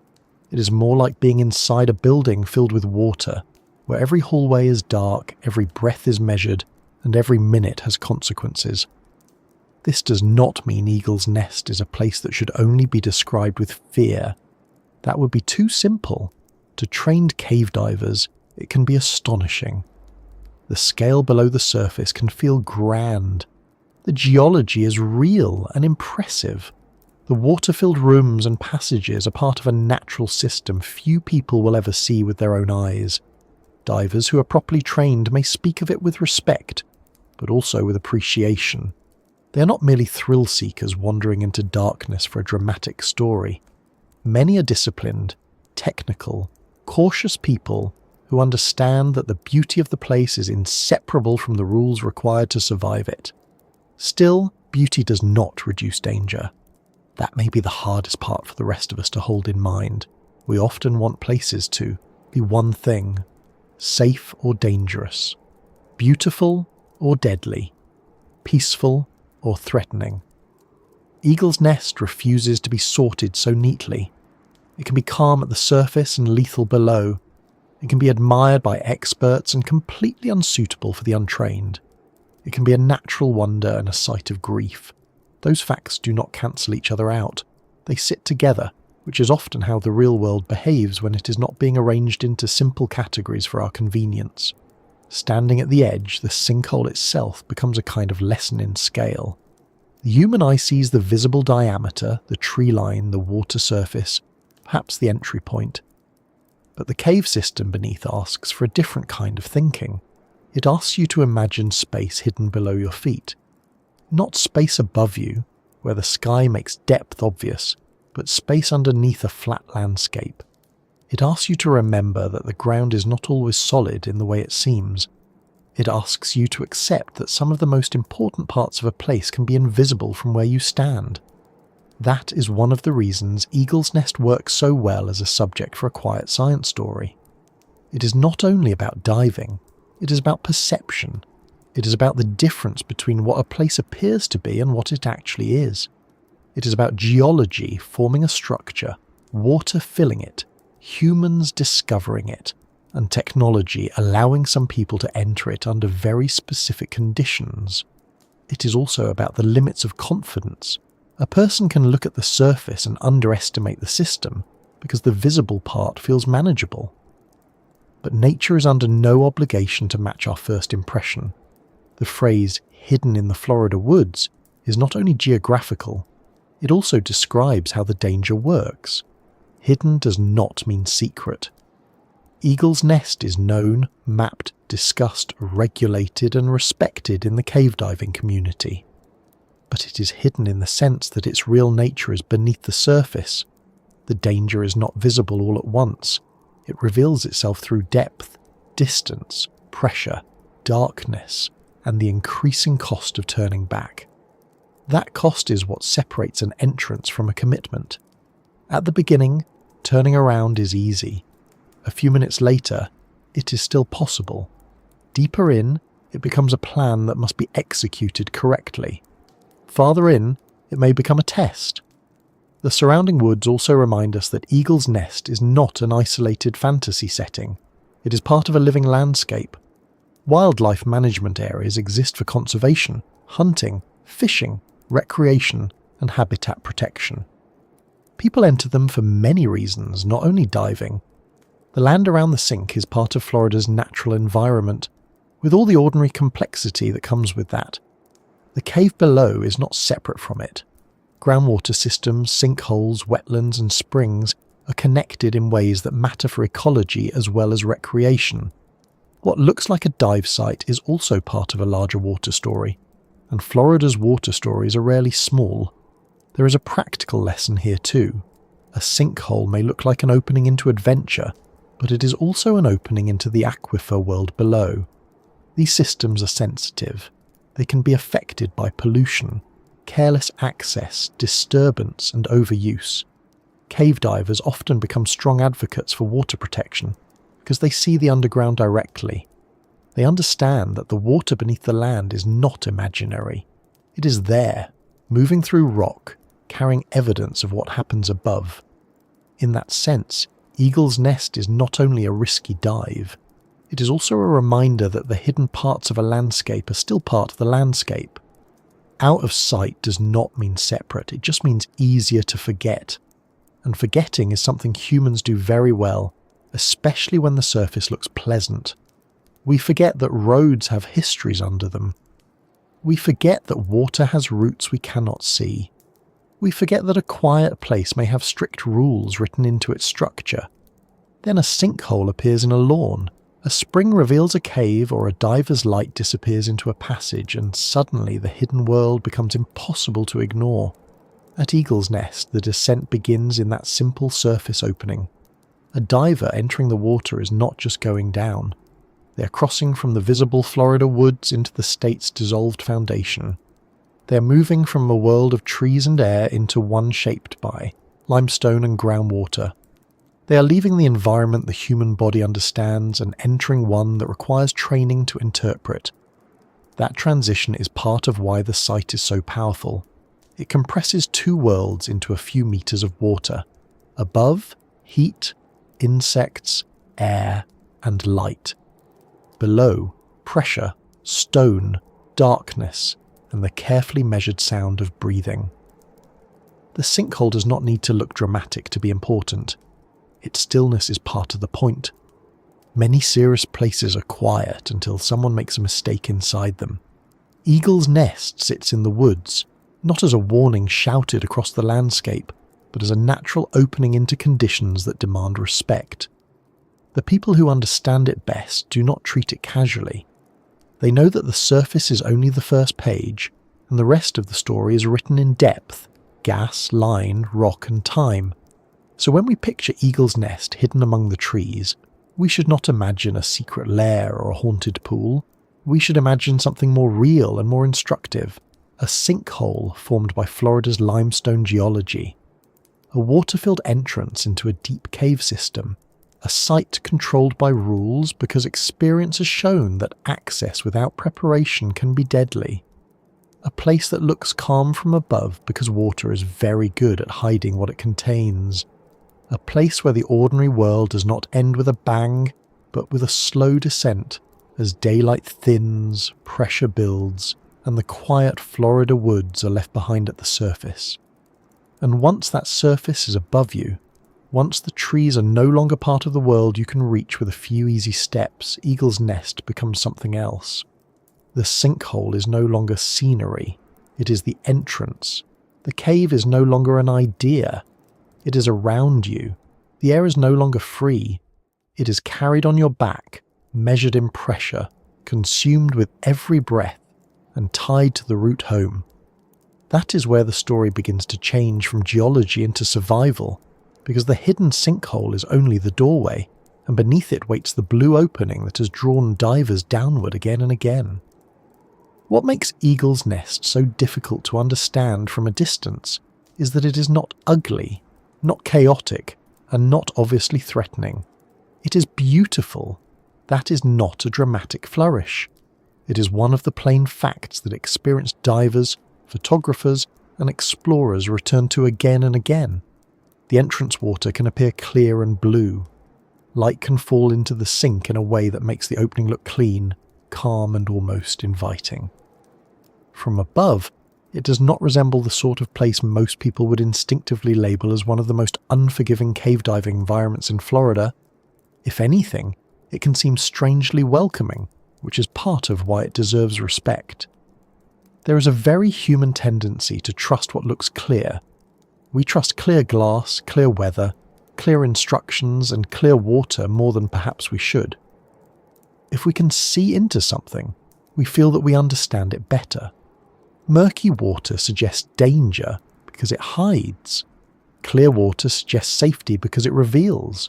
It is more like being inside a building filled with water, where every hallway is dark, every breath is measured, and every minute has consequences. This does not mean Eagle's Nest is a place that should only be described with fear. That would be too simple. To trained cave divers, it can be astonishing. The scale below the surface can feel grand. The geology is real and impressive. The water-filled rooms and passages are part of a natural system few people will ever see with their own eyes. Divers who are properly trained may speak of it with respect, but also with appreciation. They are not merely thrill-seekers wandering into darkness for a dramatic story. Many are disciplined, technical, cautious people who understand that the beauty of the place is inseparable from the rules required to survive it. Still, beauty does not reduce danger. That may be the hardest part for the rest of us to hold in mind. We often want places to be one thing, safe or dangerous, beautiful or deadly, peaceful or threatening. Eagle's Nest refuses to be sorted so neatly. It can be calm at the surface and lethal below. It can be admired by experts and completely unsuitable for the untrained. It can be a natural wonder and a site of grief. Those facts do not cancel each other out. They sit together, which is often how the real world behaves when it is not being arranged into simple categories for our convenience. Standing at the edge, the sinkhole itself becomes a kind of lesson in scale. The human eye sees the visible diameter, the tree line, the water surface, perhaps the entry point. But the cave system beneath asks for a different kind of thinking. It asks you to imagine space hidden below your feet. Not space above you, where the sky makes depth obvious, but space underneath a flat landscape. It asks you to remember that the ground is not always solid in the way it seems. It asks you to accept that some of the most important parts of a place can be invisible from where you stand. That is one of the reasons Eagle's Nest works so well as a subject for a quiet science story. It is not only about diving, it is about perception. It is about the difference between what a place appears to be and what it actually is. It is about geology forming a structure, water filling it, humans discovering it, and technology allowing some people to enter it under very specific conditions. It is also about the limits of confidence. A person can look at the surface and underestimate the system because the visible part feels manageable. But nature is under no obligation to match our first impression. The phrase hidden in the Florida woods is not only geographical, it also describes how the danger works. Hidden does not mean secret. Eagle's Nest is known, mapped, discussed, regulated and respected in the cave diving community. But it is hidden in the sense that its real nature is beneath the surface. The danger is not visible all at once. It reveals itself through depth, distance, pressure, darkness, and the increasing cost of turning back. That cost is what separates an entrance from a commitment. At the beginning, turning around is easy. A few minutes later, it is still possible. Deeper in, it becomes a plan that must be executed correctly. Farther in, it may become a test. The surrounding woods also remind us that Eagle's Nest is not an isolated fantasy setting. It is part of a living landscape. Wildlife management areas exist for conservation, hunting, fishing, recreation, and habitat protection. People enter them for many reasons, not only diving. The land around the sink is part of Florida's natural environment, with all the ordinary complexity that comes with that. The cave below is not separate from it. Groundwater systems, sinkholes, wetlands, and springs are connected in ways that matter for ecology as well as recreation. What looks like a dive site is also part of a larger water story, and Florida's water stories are rarely small. There is a practical lesson here too. A sinkhole may look like an opening into adventure, but it is also an opening into the aquifer world below. These systems are sensitive. They can be affected by pollution, careless access, disturbance, and overuse. Cave divers often become strong advocates for water protection because they see the underground directly. They understand that the water beneath the land is not imaginary. It is there, moving through rock, carrying evidence of what happens above. In that sense, Eagle's Nest is not only a risky dive, it is also a reminder that the hidden parts of a landscape are still part of the landscape. Out of sight does not mean separate, it just means easier to forget. And forgetting is something humans do very well, especially when the surface looks pleasant. We forget that roads have histories under them. We forget that water has roots we cannot see. We forget that a quiet place may have strict rules written into its structure. Then a sinkhole appears in a lawn, a spring reveals a cave, or a diver's light disappears into a passage, and suddenly the hidden world becomes impossible to ignore. At Eagle's Nest, the descent begins in that simple surface opening. A diver entering the water is not just going down. They are crossing from the visible Florida woods into the state's dissolved foundation. They are moving from a world of trees and air into one shaped by limestone and groundwater. They are leaving the environment the human body understands and entering one that requires training to interpret. That transition is part of why the sight is so powerful. It compresses two worlds into a few meters of water. Above, heat, insects, air, and light. Below, pressure, stone, darkness, and the carefully measured sound of breathing. The sinkhole does not need to look dramatic to be important. Its stillness is part of the point. Many serious places are quiet until someone makes a mistake inside them. Eagle's Nest sits in the woods, not as a warning shouted across the landscape, but as a natural opening into conditions that demand respect. The people who understand it best do not treat it casually. They know that the surface is only the first page, and the rest of the story is written in depth: gas, line, rock, and time. So when we picture Eagle's Nest hidden among the trees, we should not imagine a secret lair or a haunted pool. We should imagine something more real and more instructive: a sinkhole formed by Florida's limestone geology. A water-filled entrance into a deep cave system. A site controlled by rules because experience has shown that access without preparation can be deadly. A place that looks calm from above because water is very good at hiding what it contains. A place where the ordinary world does not end with a bang, but with a slow descent as daylight thins, pressure builds, and the quiet Florida woods are left behind at the surface. And once that surface is above you, once the trees are no longer part of the world you can reach with a few easy steps, Eagle's Nest becomes something else. The sinkhole is no longer scenery, it is the entrance. The cave is no longer an idea, it is around you. The air is no longer free, it is carried on your back, measured in pressure, consumed with every breath, and tied to the route home. That is where the story begins to change from geology into survival, because the hidden sinkhole is only the doorway, and beneath it waits the blue opening that has drawn divers downward again and again. What makes Eagle's Nest so difficult to understand from a distance is that it is not ugly, not chaotic, and not obviously threatening. It is beautiful. That is not a dramatic flourish. It is one of the plain facts that experienced divers, photographers, and explorers return to again and again. The entrance water can appear clear and blue. Light can fall into the sink in a way that makes the opening look clean, calm, and almost inviting. From above, it does not resemble the sort of place most people would instinctively label as one of the most unforgiving cave diving environments in Florida. If anything, it can seem strangely welcoming, which is part of why it deserves respect. There is a very human tendency to trust what looks clear. We trust clear glass, clear weather, clear instructions, and clear water more than perhaps we should. If we can see into something, we feel that we understand it better. Murky water suggests danger because it hides. Clear water suggests safety because it reveals.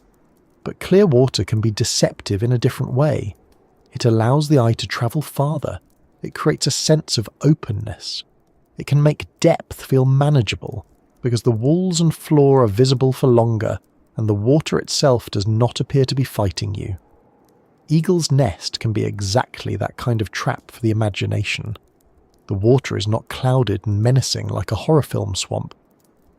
But clear water can be deceptive in a different way. It allows the eye to travel farther. It creates a sense of openness. It can make depth feel manageable because the walls and floor are visible for longer and the water itself does not appear to be fighting you. Eagle's Nest can be exactly that kind of trap for the imagination. The water is not clouded and menacing like a horror film swamp.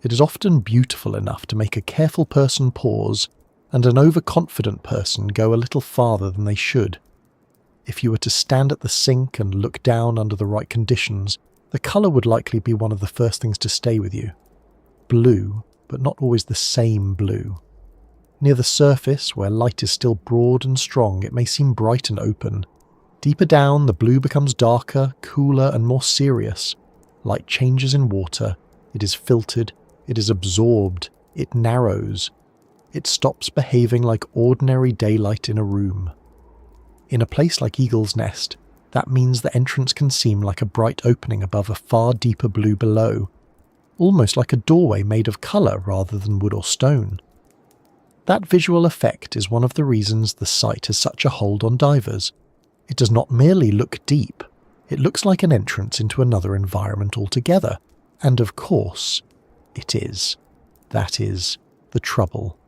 It is often beautiful enough to make a careful person pause and an overconfident person go a little farther than they should. If you were to stand at the sink and look down under the right conditions, the colour would likely be one of the first things to stay with you. Blue, but not always the same blue. Near the surface, where light is still broad and strong, it may seem bright and open. Deeper down, the blue becomes darker, cooler, and more serious. Light changes in water. It is filtered. It is absorbed. It narrows. It stops behaving like ordinary daylight in a room. In a place like Eagle's Nest, that means the entrance can seem like a bright opening above a far deeper blue below, almost like a doorway made of colour rather than wood or stone. That visual effect is one of the reasons the site has such a hold on divers. It does not merely look deep, it looks like an entrance into another environment altogether. And of course, it is. That is the trouble.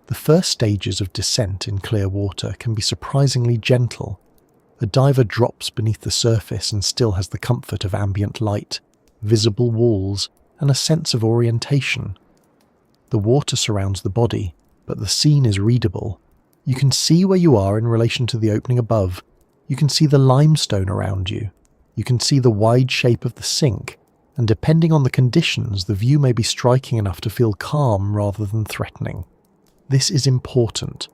The first stages of descent in clear water can be surprisingly gentle. A diver drops beneath the surface and still has the comfort of ambient light, visible walls, and a sense of orientation. The water surrounds the body, but the scene is readable. You can see where you are in relation to the opening above. You can see the limestone around you. You can see the wide shape of the sink, and depending on the conditions, the view may be striking enough to feel calm rather than threatening. This is important,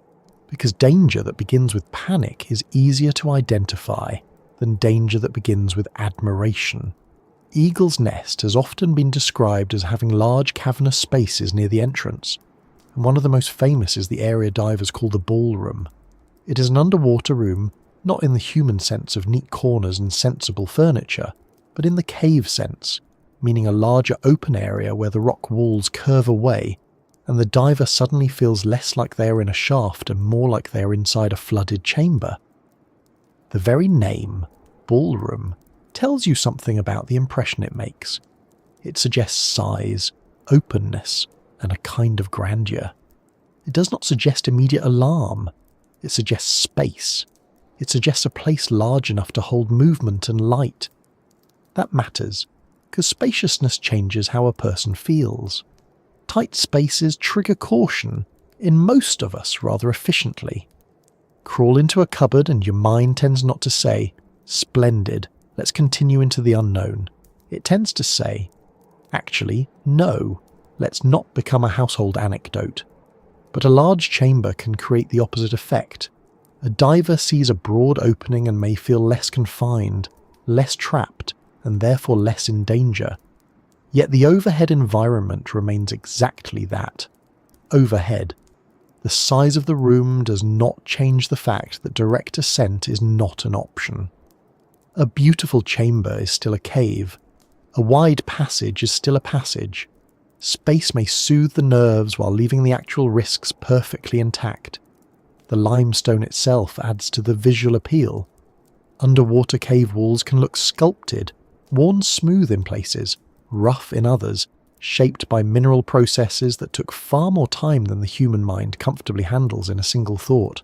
because danger that begins with panic is easier to identify than danger that begins with admiration. Eagle's Nest has often been described as having large cavernous spaces near the entrance, and one of the most famous is the area divers call the ballroom. It is an underwater room, not in the human sense of neat corners and sensible furniture, but in the cave sense, meaning a larger open area where the rock walls curve away, and the diver suddenly feels less like they are in a shaft and more like they are inside a flooded chamber. The very name, ballroom, tells you something about the impression it makes. It suggests size, openness, and a kind of grandeur. It does not suggest immediate alarm. It suggests space. It suggests a place large enough to hold movement and light. That matters, because spaciousness changes how a person feels. Tight spaces trigger caution, in most of us rather efficiently. Crawl into a cupboard and your mind tends not to say, "Splendid, let's continue into the unknown." It tends to say, "Actually, no, let's not become a household anecdote." But a large chamber can create the opposite effect. A diver sees a broad opening and may feel less confined, less trapped, and therefore less in danger. Yet the overhead environment remains exactly that. Overhead. The size of the room does not change the fact that direct ascent is not an option. A beautiful chamber is still a cave. A wide passage is still a passage. Space may soothe the nerves while leaving the actual risks perfectly intact. The limestone itself adds to the visual appeal. Underwater cave walls can look sculpted, worn smooth in places, rough in others, shaped by mineral processes that took far more time than the human mind comfortably handles in a single thought.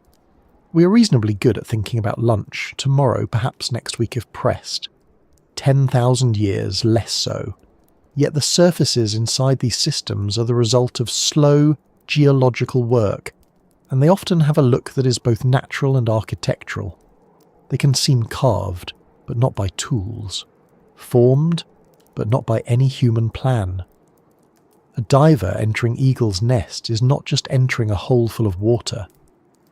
We are reasonably good at thinking about lunch, tomorrow, perhaps next week if pressed. 10,000 years less so. Yet the surfaces inside these systems are the result of slow, geological work, and they often have a look that is both natural and architectural. They can seem carved, but not by tools. Formed, but not by any human plan. A diver entering Eagle's Nest is not just entering a hole full of water.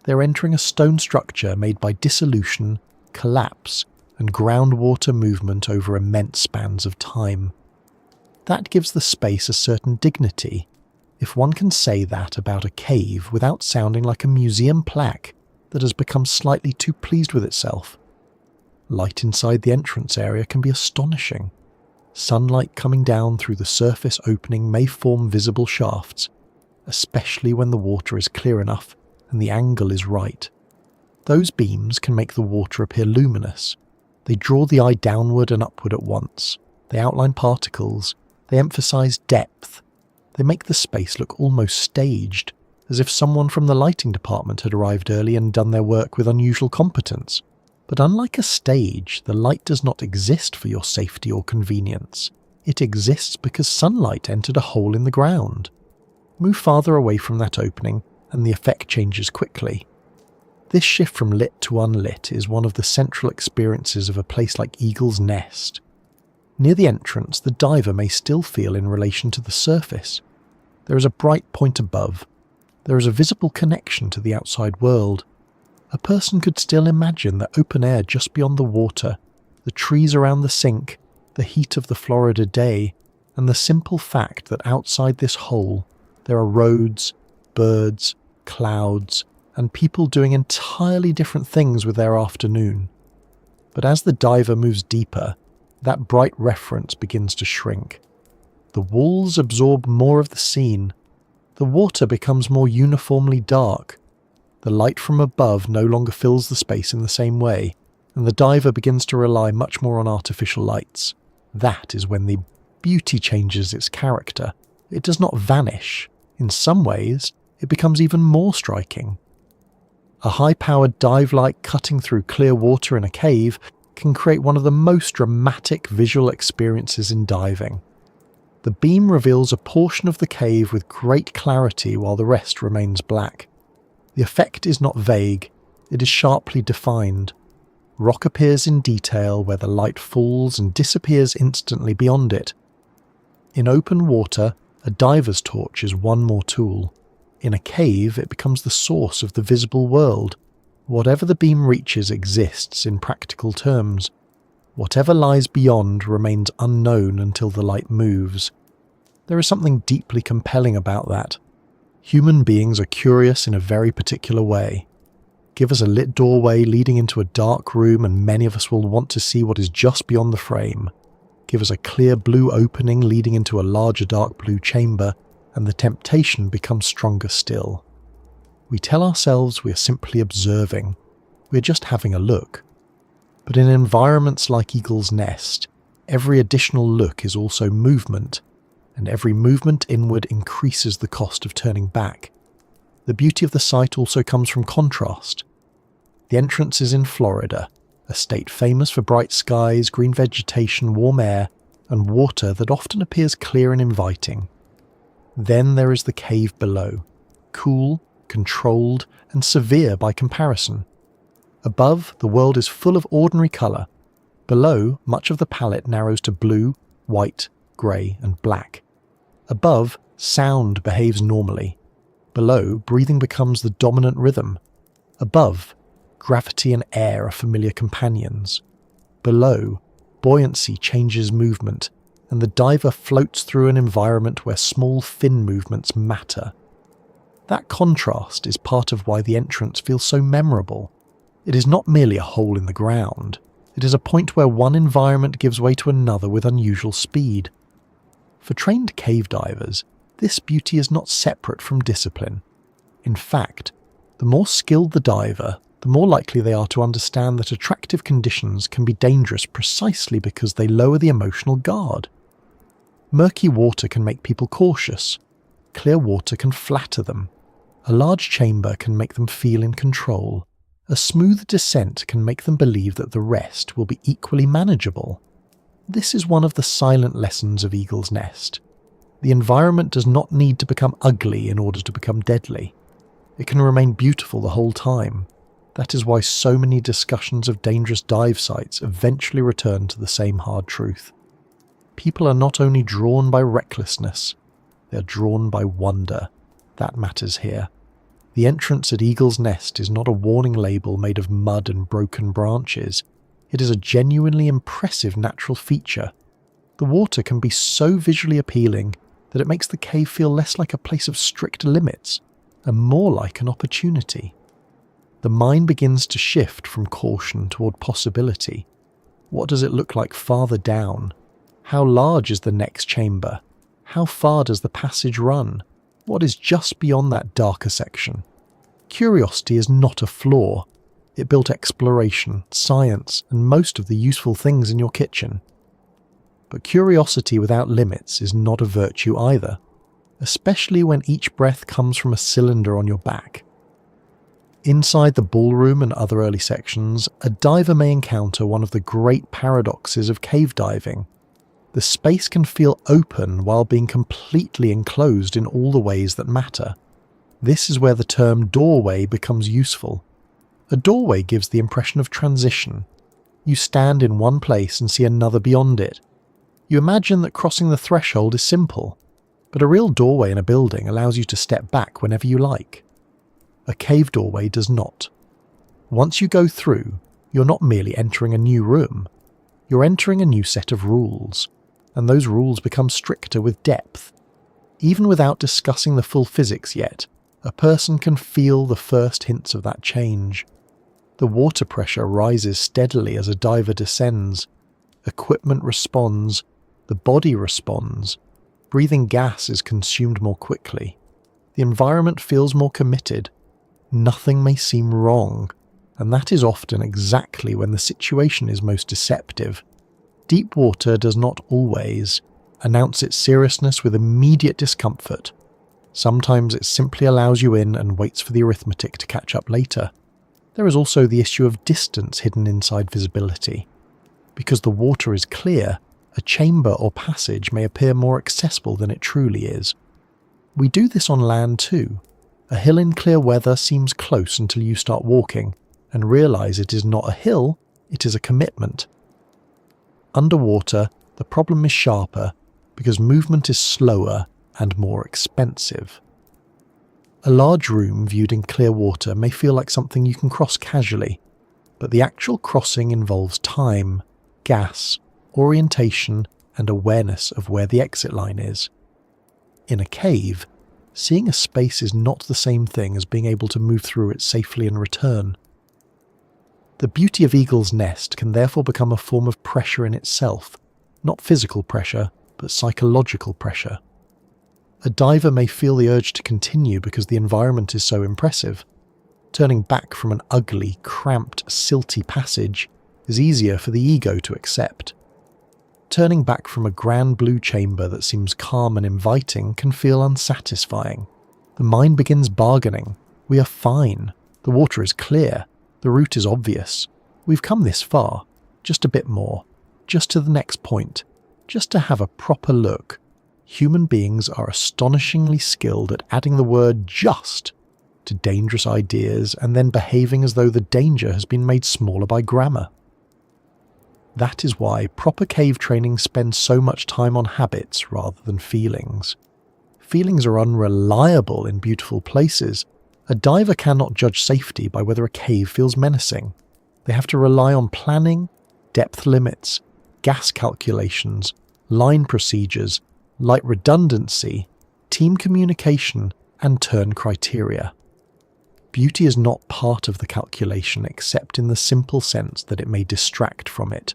They're entering a stone structure made by dissolution, collapse, and groundwater movement over immense spans of time. That gives the space a certain dignity, if one can say that about a cave without sounding like a museum plaque that has become slightly too pleased with itself. Light inside the entrance area can be astonishing. Sunlight coming down through the surface opening may form visible shafts, especially when the water is clear enough and the angle is right. Those beams can make the water appear luminous. They draw the eye downward and upward at once. They outline particles. They emphasize depth. They make the space look almost staged, as if someone from the lighting department had arrived early and done their work with unusual competence. But unlike a stage, the light does not exist for your safety or convenience. It exists because sunlight entered a hole in the ground. Move farther away from that opening, and the effect changes quickly. This shift from lit to unlit is one of the central experiences of a place like Eagle's Nest. Near the entrance, the diver may still feel in relation to the surface. There is a bright point above. There is a visible connection to the outside world. A person could still imagine the open air just beyond the water, the trees around the sink, the heat of the Florida day, and the simple fact that outside this hole there are roads, birds, clouds, and people doing entirely different things with their afternoon. But as the diver moves deeper, that bright reference begins to shrink. The walls absorb more of the scene. the water becomes more uniformly dark. The light from above no longer fills the space in the same way, and the diver begins to rely much more on artificial lights. That is when the beauty changes its character. It does not vanish. In some ways, it becomes even more striking. A high-powered dive light cutting through clear water in a cave can create one of the most dramatic visual experiences in diving. The beam reveals a portion of the cave with great clarity while the rest remains black. The effect is not vague, it is sharply defined. Rock appears in detail where the light falls and disappears instantly beyond it. In open water, a diver's torch is one more tool. In a cave, it becomes the source of the visible world. Whatever the beam reaches exists in practical terms. Whatever lies beyond remains unknown until the light moves. There is something deeply compelling about that. Human beings are curious in a very particular way. Give us a lit doorway leading into a dark room and many of us will want to see what is just beyond the frame. Give us a clear blue opening leading into a larger dark blue chamber, and the temptation becomes stronger still. We tell ourselves we are simply observing. We are just having a look. But in environments like Eagle's Nest, every additional look is also movement, and every movement inward increases the cost of turning back. The beauty of the site also comes from contrast. The entrance is in Florida, a state famous for bright skies, green vegetation, warm air, and water that often appears clear and inviting. Then there is the cave below, cool, controlled, and severe by comparison. Above, the world is full of ordinary colour. Below, much of the palette narrows to blue, white, grey, and black. Above, sound behaves normally. Below, breathing becomes the dominant rhythm. Above, gravity and air are familiar companions. Below, buoyancy changes movement, and the diver floats through an environment where small fin movements matter. That contrast is part of why the entrance feels so memorable. It is not merely a hole in the ground. It is a point where one environment gives way to another with unusual speed. For trained cave divers, this beauty is not separate from discipline. In fact, the more skilled the diver, the more likely they are to understand that attractive conditions can be dangerous precisely because they lower the emotional guard. Murky water can make people cautious. Clear water can flatter them. A large chamber can make them feel in control. A smooth descent can make them believe that the rest will be equally manageable. This is one of the silent lessons of Eagle's Nest. The environment does not need to become ugly in order to become deadly. It can remain beautiful the whole time. That is why so many discussions of dangerous dive sites eventually return to the same hard truth. People are not only drawn by recklessness, they are drawn by wonder. That matters here. The entrance at Eagle's Nest is not a warning label made of mud and broken branches. It is a genuinely impressive natural feature. The water can be so visually appealing that it makes the cave feel less like a place of strict limits and more like an opportunity. The mind begins to shift from caution toward possibility. What does it look like farther down? How large is the next chamber? How far does the passage run? What is just beyond that darker section? Curiosity is not a flaw. It built exploration, science, and most of the useful things in your kitchen. But curiosity without limits is not a virtue either, especially when each breath comes from a cylinder on your back. Inside the ballroom and other early sections, a diver may encounter one of the great paradoxes of cave diving. The space can feel open while being completely enclosed in all the ways that matter. This is where the term doorway becomes useful. A doorway gives the impression of transition. You stand in one place and see another beyond it. You imagine that crossing the threshold is simple, but a real doorway in a building allows you to step back whenever you like. A cave doorway does not. Once you go through, you're not merely entering a new room. You're entering a new set of rules, and those rules become stricter with depth. Even without discussing the full physics yet, a person can feel the first hints of that change. The water pressure rises steadily as a diver descends. Equipment responds. The body responds. Breathing gas is consumed more quickly. The The environment feels more committed. Nothing may seem wrong, and that is often exactly when the situation is most deceptive. Deep water does not always announce its seriousness with immediate discomfort. Sometimes it simply allows you in and waits for the arithmetic to catch up later. There is also the issue of distance hidden inside visibility. Because the water is clear, a chamber or passage may appear more accessible than it truly is. We do this on land too. A hill in clear weather seems close until you start walking and realize it is not a hill, it is a commitment. Underwater, the problem is sharper because movement is slower and more expensive. A large room viewed in clear water may feel like something you can cross casually, but the actual crossing involves time, gas, orientation, and awareness of where the exit line is. In a cave, seeing a space is not the same thing as being able to move through it safely and return. The beauty of Eagle's Nest can therefore become a form of pressure in itself, not physical pressure, but psychological pressure. A diver may feel the urge to continue because the environment is so impressive. Turning back from an ugly, cramped, silty passage is easier for the ego to accept. Turning back from a grand blue chamber that seems calm and inviting can feel unsatisfying. The mind begins bargaining. We are fine. The water is clear. The route is obvious. We've come this far. Just a bit more. Just to the next point. Just to have a proper look. Human beings are astonishingly skilled at adding the word just to dangerous ideas and then behaving as though the danger has been made smaller by grammar. That is why proper cave training spends so much time on habits rather than feelings. Feelings are unreliable in beautiful places. A diver cannot judge safety by whether a cave feels menacing. They have to rely on planning, depth limits, gas calculations, line procedures, light redundancy, team communication, and turn criteria. Beauty is not part of the calculation except in the simple sense that it may distract from it.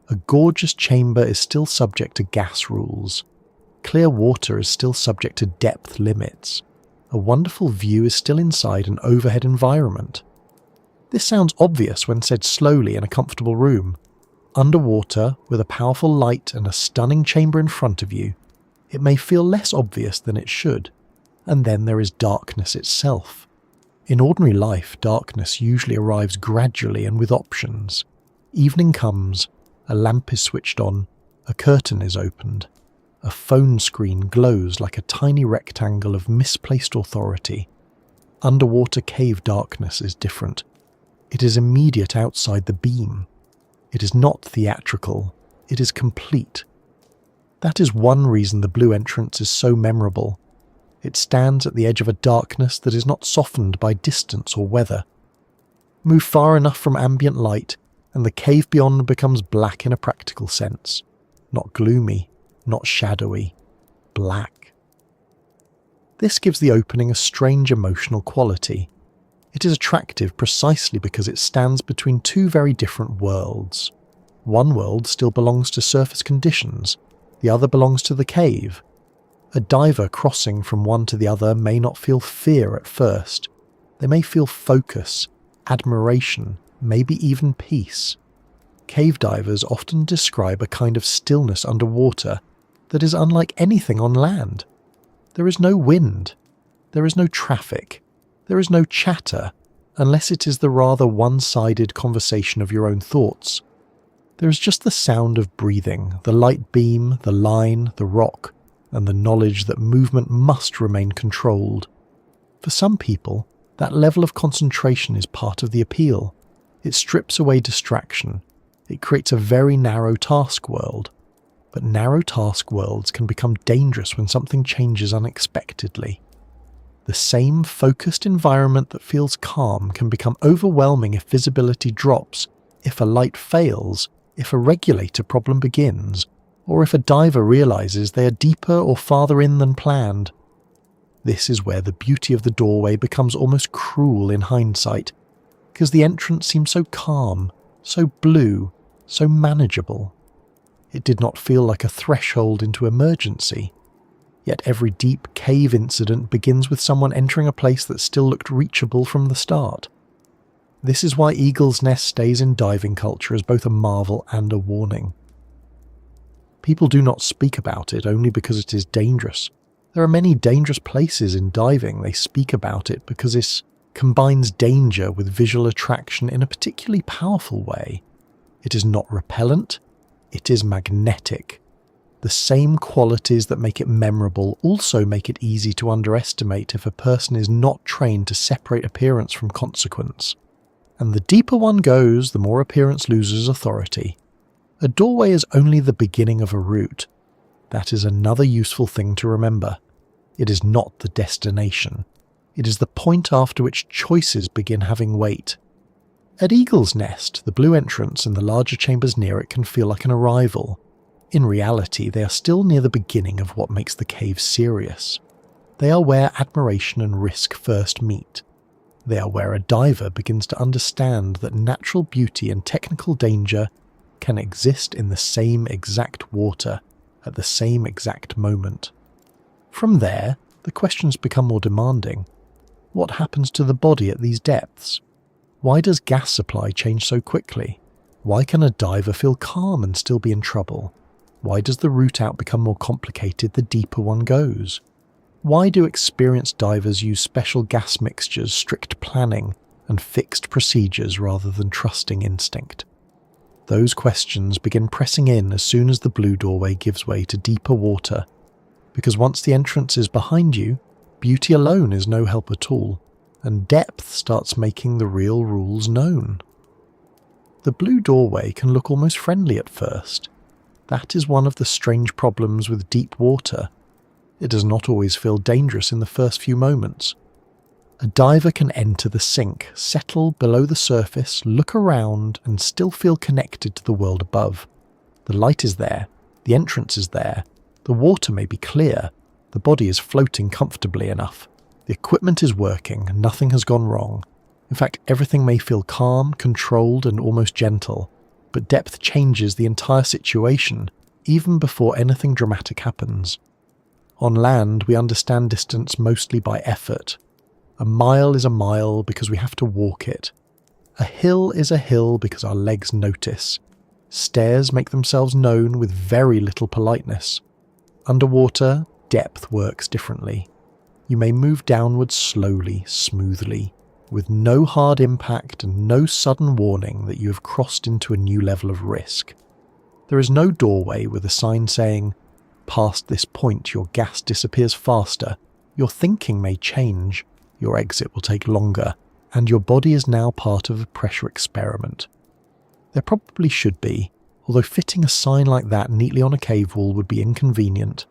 A gorgeous chamber is still subject to gas rules. Clear water is still subject to depth limits. A wonderful view is still inside an overhead environment. This sounds obvious when said slowly in a comfortable room. Underwater, with a powerful light and a stunning chamber in front of you, it may feel less obvious than it should. And then there is darkness itself. In ordinary life, darkness usually arrives gradually and with options. Evening comes, a lamp is switched on, a curtain is opened. A phone screen glows like a tiny rectangle of misplaced authority. Underwater cave darkness is different. It is immediate outside the beam. It is not theatrical. It is complete. That is one reason the blue entrance is so memorable. It stands at the edge of a darkness that is not softened by distance or weather. Move far enough from ambient light, and the cave beyond becomes black in a practical sense. Not gloomy, not shadowy, black. This gives the opening a strange emotional quality. It is attractive precisely because it stands between two very different worlds. One world still belongs to surface conditions, the other belongs to the cave. A diver crossing from one to the other may not feel fear at first. They may feel focus, admiration, maybe even peace. Cave divers often describe a kind of stillness underwater that is unlike anything on land. There is no wind. There is no traffic. There is no chatter, unless it is the rather one-sided conversation of your own thoughts. There is just the sound of breathing, the light beam, the line, the rock, and the knowledge that movement must remain controlled. For some people, that level of concentration is part of the appeal. It strips away distraction. It creates a very narrow task world. But narrow task worlds can become dangerous when something changes unexpectedly. The same focused environment that feels calm can become overwhelming if visibility drops, if a light fails, if a regulator problem begins, or if a diver realizes they are deeper or farther in than planned. This is where the beauty of the doorway becomes almost cruel in hindsight, because the entrance seemed so calm, so blue, so manageable. It did not feel like a threshold into emergency. Yet every deep cave incident begins with someone entering a place that still looked reachable from the start. This is why Eagle's Nest stays in diving culture as both a marvel and a warning. People do not speak about it only because it is dangerous. There are many dangerous places in diving. They speak about it because it combines danger with visual attraction in a particularly powerful way. It is not repellent, it is magnetic. The same qualities that make it memorable also make it easy to underestimate if a person is not trained to separate appearance from consequence. And the deeper one goes, the more appearance loses authority. A doorway is only the beginning of a route. That is another useful thing to remember. It is not the destination. It is the point after which choices begin having weight. At Eagle's Nest, the blue entrance and the larger chambers near it can feel like an arrival. In reality, they are still near the beginning of what makes the cave serious. They are where admiration and risk first meet. They are where a diver begins to understand that natural beauty and technical danger can exist in the same exact water at the same exact moment. From there, the questions become more demanding. What happens to the body at these depths? Why does gas supply change so quickly? Why can a diver feel calm and still be in trouble? Why does the route out become more complicated the deeper one goes? Why do experienced divers use special gas mixtures, strict planning, and fixed procedures rather than trusting instinct? Those questions begin pressing in as soon as the blue doorway gives way to deeper water, because once the entrance is behind you, beauty alone is no help at all, and depth starts making the real rules known. The blue doorway can look almost friendly at first. That is one of the strange problems with deep water. It does not always feel dangerous in the first few moments. A diver can enter the sink, settle below the surface, look around, and still feel connected to the world above. The light is there, the entrance is there, the water may be clear, the body is floating comfortably enough, the equipment is working, and nothing has gone wrong. In fact, everything may feel calm, controlled, and almost gentle, but depth changes the entire situation, even before anything dramatic happens. On land, we understand distance mostly by effort. A mile is a mile because we have to walk it. A hill is a hill because our legs notice. Stairs make themselves known with very little politeness. Underwater, depth works differently. You may move downwards slowly, smoothly, with no hard impact and no sudden warning that you have crossed into a new level of risk. There is no doorway with a sign saying, "Past this point your gas disappears faster, your thinking may change, your exit will take longer, and your body is now part of a pressure experiment." There probably should be, although fitting a sign like that neatly on a cave wall would be inconvenient.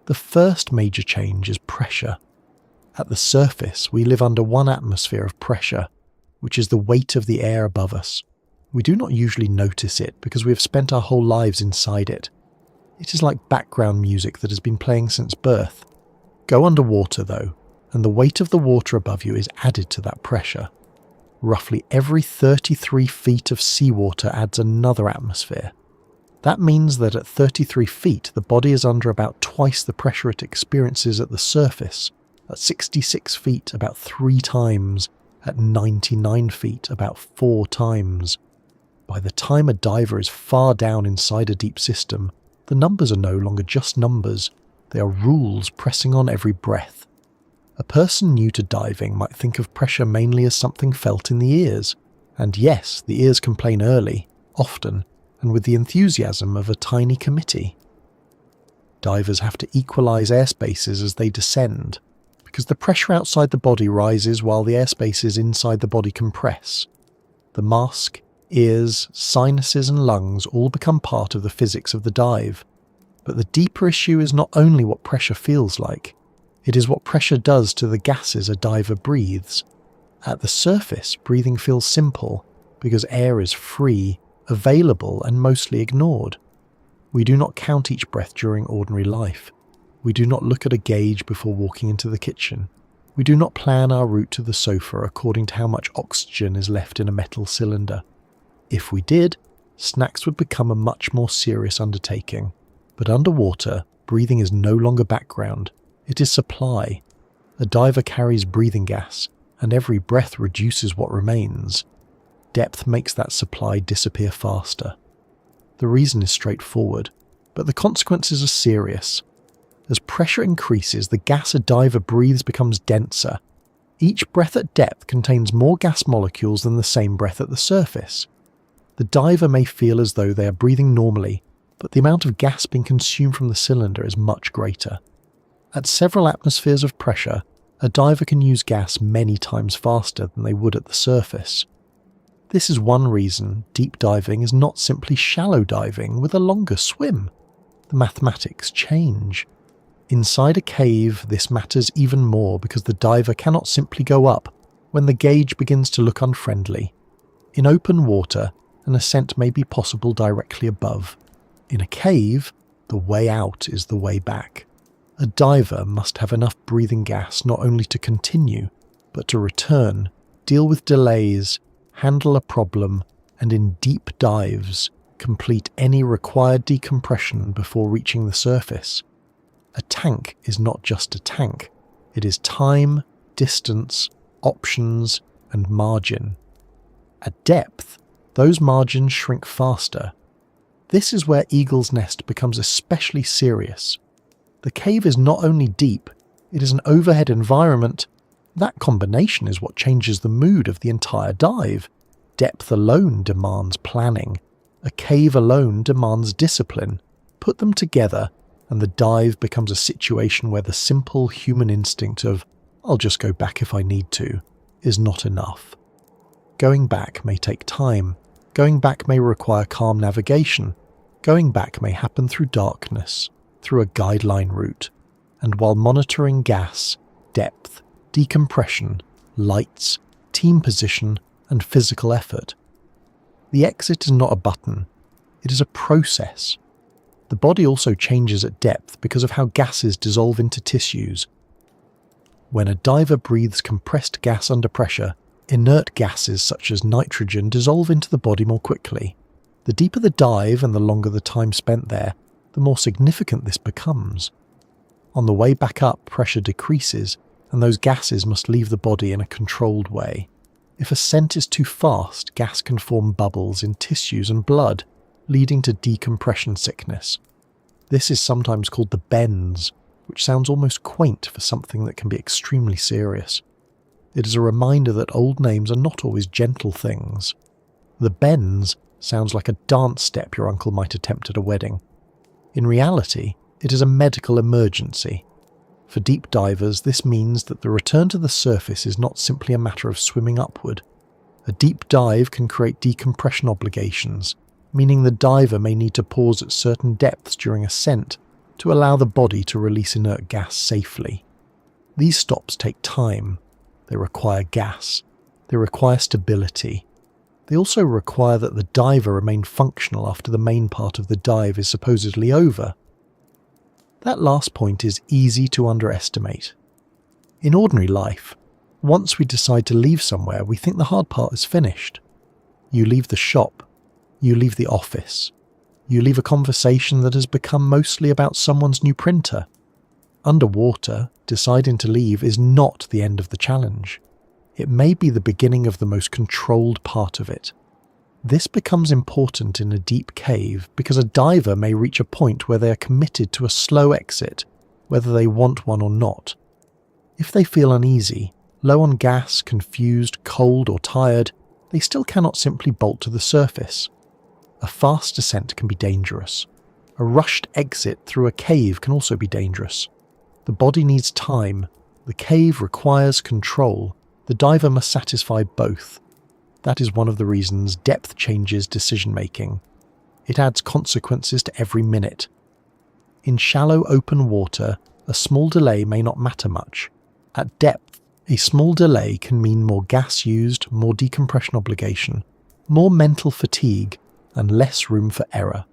The first major change is pressure. At the surface, we live under one atmosphere of pressure, which is the weight of the air above us. We do not usually notice it because we have spent our whole lives inside it. It is like background music that has been playing since birth. Go underwater though, and the weight of the water above you is added to that pressure. Roughly every 33 feet of seawater adds another atmosphere. That means that at 33 feet, the body is under about twice the pressure it experiences at the surface. At 66 feet, about 3 times. At 99 feet, about 4 times. By the time a diver is far down inside a deep system, the numbers are no longer just numbers. They are rules pressing on every breath. A person new to diving might think of pressure mainly as something felt in the ears. And yes, the ears complain early, often, and with the enthusiasm of a tiny committee. Divers have to equalize airspaces as they descend, because the pressure outside the body rises while the airspaces inside the body compress. The mask, ears, sinuses and lungs all become part of the physics of the dive. But the deeper issue is not only what pressure feels like, it is what pressure does to the gases a diver breathes. At the surface, breathing feels simple because air is free, available and mostly ignored. We do not count each breath during ordinary life. We do not look at a gauge before walking into the kitchen. We do not plan our route to the sofa according to how much oxygen is left in a metal cylinder. If we did, snacks would become a much more serious undertaking. But underwater, breathing is no longer background, it is supply. A diver carries breathing gas, and every breath reduces what remains. Depth makes that supply disappear faster. The reason is straightforward, but the consequences are serious. As pressure increases, the gas a diver breathes becomes denser. Each breath at depth contains more gas molecules than the same breath at the surface. The diver may feel as though they are breathing normally, but the amount of gas being consumed from the cylinder is much greater. At several atmospheres of pressure, a diver can use gas many times faster than they would at the surface. This is one reason deep diving is not simply shallow diving with a longer swim. The mathematics change. Inside a cave, this matters even more because the diver cannot simply go up when the gauge begins to look unfriendly. In open water, an ascent may be possible directly above. In a cave, the way out is the way back. A diver must have enough breathing gas not only to continue, but to return, deal with delays, handle a problem, and in deep dives, complete any required decompression before reaching the surface. A tank is not just a tank. It is time, distance, options, and margin. At depth, those margins shrink faster. This is where Eagle's Nest becomes especially serious. The cave is not only deep, it is an overhead environment. That combination is what changes the mood of the entire dive. Depth alone demands planning. A cave alone demands discipline. Put them together, and the dive becomes a situation where the simple human instinct of, "I'll just go back if I need to," is not enough. Going back may take time. Going back may require calm navigation. Going back may happen through darkness, through a guideline route, and while monitoring gas, depth, decompression, lights, team position, and physical effort. The exit is not a button, it is a process. The body also changes at depth because of how gases dissolve into tissues. When a diver breathes compressed gas under pressure, inert gases such as nitrogen dissolve into the body more quickly. The deeper the dive and the longer the time spent there, the more significant this becomes. On the way back up, pressure decreases, and those gases must leave the body in a controlled way. If ascent is too fast, gas can form bubbles in tissues and blood, leading to decompression sickness. This is sometimes called the bends, which sounds almost quaint for something that can be extremely serious. It is a reminder that old names are not always gentle things. The bends sounds like a dance step your uncle might attempt at a wedding. In reality, it is a medical emergency. For deep divers, this means that the return to the surface is not simply a matter of swimming upward. A deep dive can create decompression obligations, meaning the diver may need to pause at certain depths during ascent to allow the body to release inert gas safely. These stops take time. They require gas. They require stability. They also require that the diver remain functional after the main part of the dive is supposedly over. That last point is easy to underestimate. In ordinary life, once we decide to leave somewhere, we think the hard part is finished. You leave the shop. You leave the office. You leave a conversation that has become mostly about someone's new printer. Underwater, deciding to leave is not the end of the challenge. It may be the beginning of the most controlled part of it. This becomes important in a deep cave because a diver may reach a point where they are committed to a slow exit, whether they want one or not. If they feel uneasy, low on gas, confused, cold or tired, they still cannot simply bolt to the surface. A fast descent can be dangerous. A rushed exit through a cave can also be dangerous. The body needs time. The cave requires control. The diver must satisfy both. That is one of the reasons depth changes decision-making. It adds consequences to every minute. In shallow open water, a small delay may not matter much. At depth, a small delay can mean more gas used, more decompression obligation, more mental fatigue, and less room for error.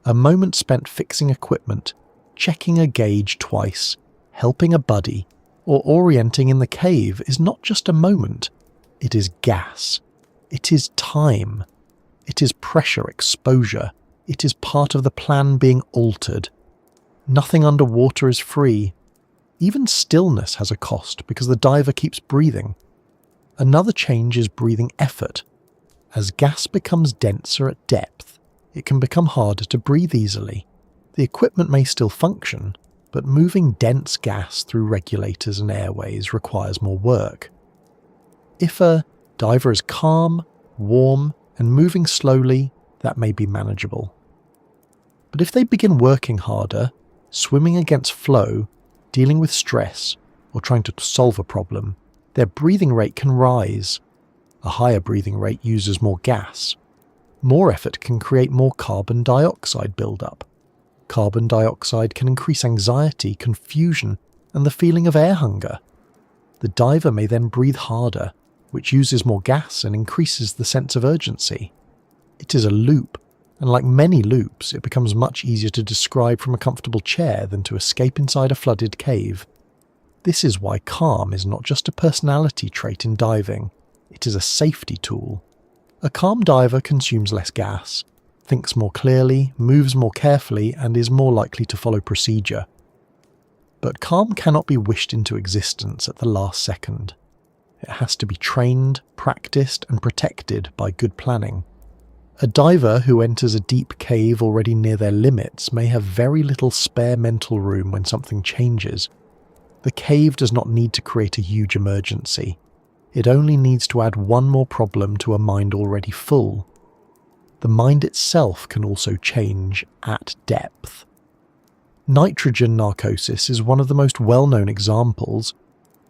A moment spent fixing equipment, checking a gauge twice, helping a buddy, or orienting in the cave is not just a moment. It is gas. It is time. It is pressure exposure. It is part of the plan being altered. Nothing underwater is free. Even stillness has a cost because the diver keeps breathing. Another change is breathing effort. As gas becomes denser at depth, it can become harder to breathe easily. The equipment may still function, but moving dense gas through regulators and airways requires more work. If a diver is calm, warm, and moving slowly, that may be manageable. But if they begin working harder, swimming against flow, dealing with stress, or trying to solve a problem, their breathing rate can rise. A higher breathing rate uses more gas. More effort can create more carbon dioxide buildup. Carbon dioxide can increase anxiety, confusion, and the feeling of air hunger. The diver may then breathe harder, which uses more gas and increases the sense of urgency. It is a loop, and like many loops, it becomes much easier to describe from a comfortable chair than to escape inside a flooded cave. This is why calm is not just a personality trait in diving, it is a safety tool. A calm diver consumes less gas, thinks more clearly, moves more carefully, and is more likely to follow procedure. But calm cannot be wished into existence at the last second. It has to be trained, practiced, and protected by good planning. A diver who enters a deep cave already near their limits may have very little spare mental room when something changes. The cave does not need to create a huge emergency. It only needs to add one more problem to a mind already full. The mind itself can also change at depth. Nitrogen narcosis is one of the most well-known examples.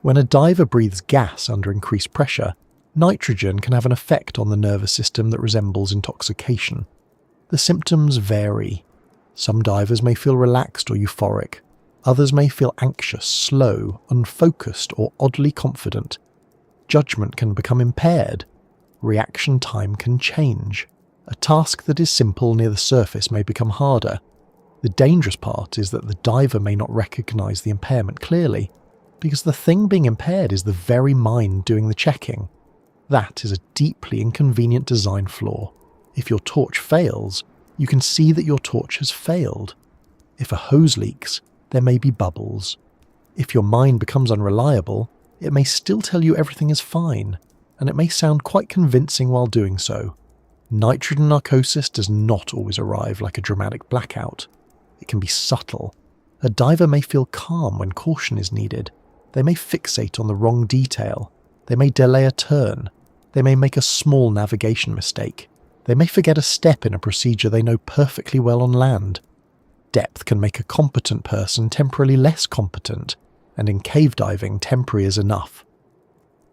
When a diver breathes gas under increased pressure, nitrogen can have an effect on the nervous system that resembles intoxication. The symptoms vary. Some divers may feel relaxed or euphoric. Others may feel anxious, slow, unfocused, or oddly confident. Judgment can become impaired. Reaction time can change. A task that is simple near the surface may become harder. The dangerous part is that the diver may not recognize the impairment clearly, because the thing being impaired is the very mind doing the checking. That is a deeply inconvenient design flaw. If your torch fails, you can see that your torch has failed. If a hose leaks, there may be bubbles. If your mind becomes unreliable, it may still tell you everything is fine, and it may sound quite convincing while doing so. Nitrogen narcosis does not always arrive like a dramatic blackout. It can be subtle. A diver may feel calm when caution is needed. They may fixate on the wrong detail. They may delay a turn. They may make a small navigation mistake. They may forget a step in a procedure they know perfectly well on land. Depth can make a competent person temporarily less competent, and in cave diving, temporary is enough.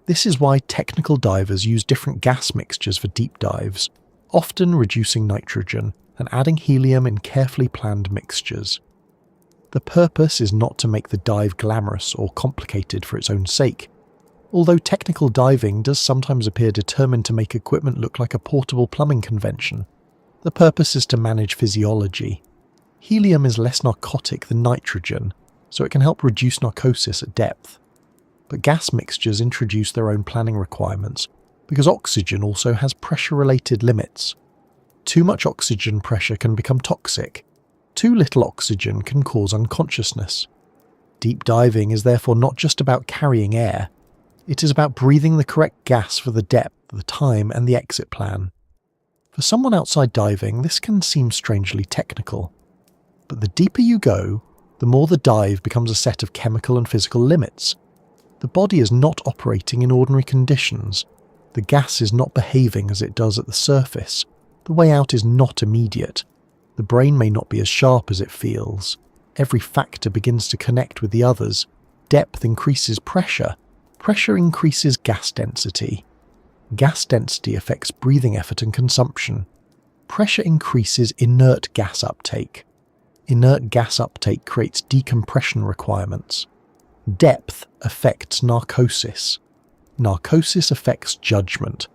This is why technical divers use different gas mixtures for deep dives, often reducing nitrogen and adding helium in carefully planned mixtures. The purpose is not to make the dive glamorous or complicated for its own sake. Although technical diving does sometimes appear determined to make equipment look like a portable plumbing convention, the purpose is to manage physiology. Helium is less narcotic than nitrogen, so it can help reduce narcosis at depth. But gas mixtures introduce their own planning requirements, because oxygen also has pressure-related limits. Too much oxygen pressure can become toxic. Too little oxygen can cause unconsciousness. Deep diving is therefore not just about carrying air. It is about breathing the correct gas for the depth, the time, and the exit plan. For someone outside diving, this can seem strangely technical. But the deeper you go, the more the dive becomes a set of chemical and physical limits. The body is not operating in ordinary conditions. The gas is not behaving as it does at the surface. The way out is not immediate. The brain may not be as sharp as it feels. Every factor begins to connect with the others. Depth increases pressure. Pressure increases gas density. Gas density affects breathing effort and consumption. Pressure increases inert gas uptake. Inert gas uptake creates decompression requirements. Depth affects narcosis. Narcosis affects judgment.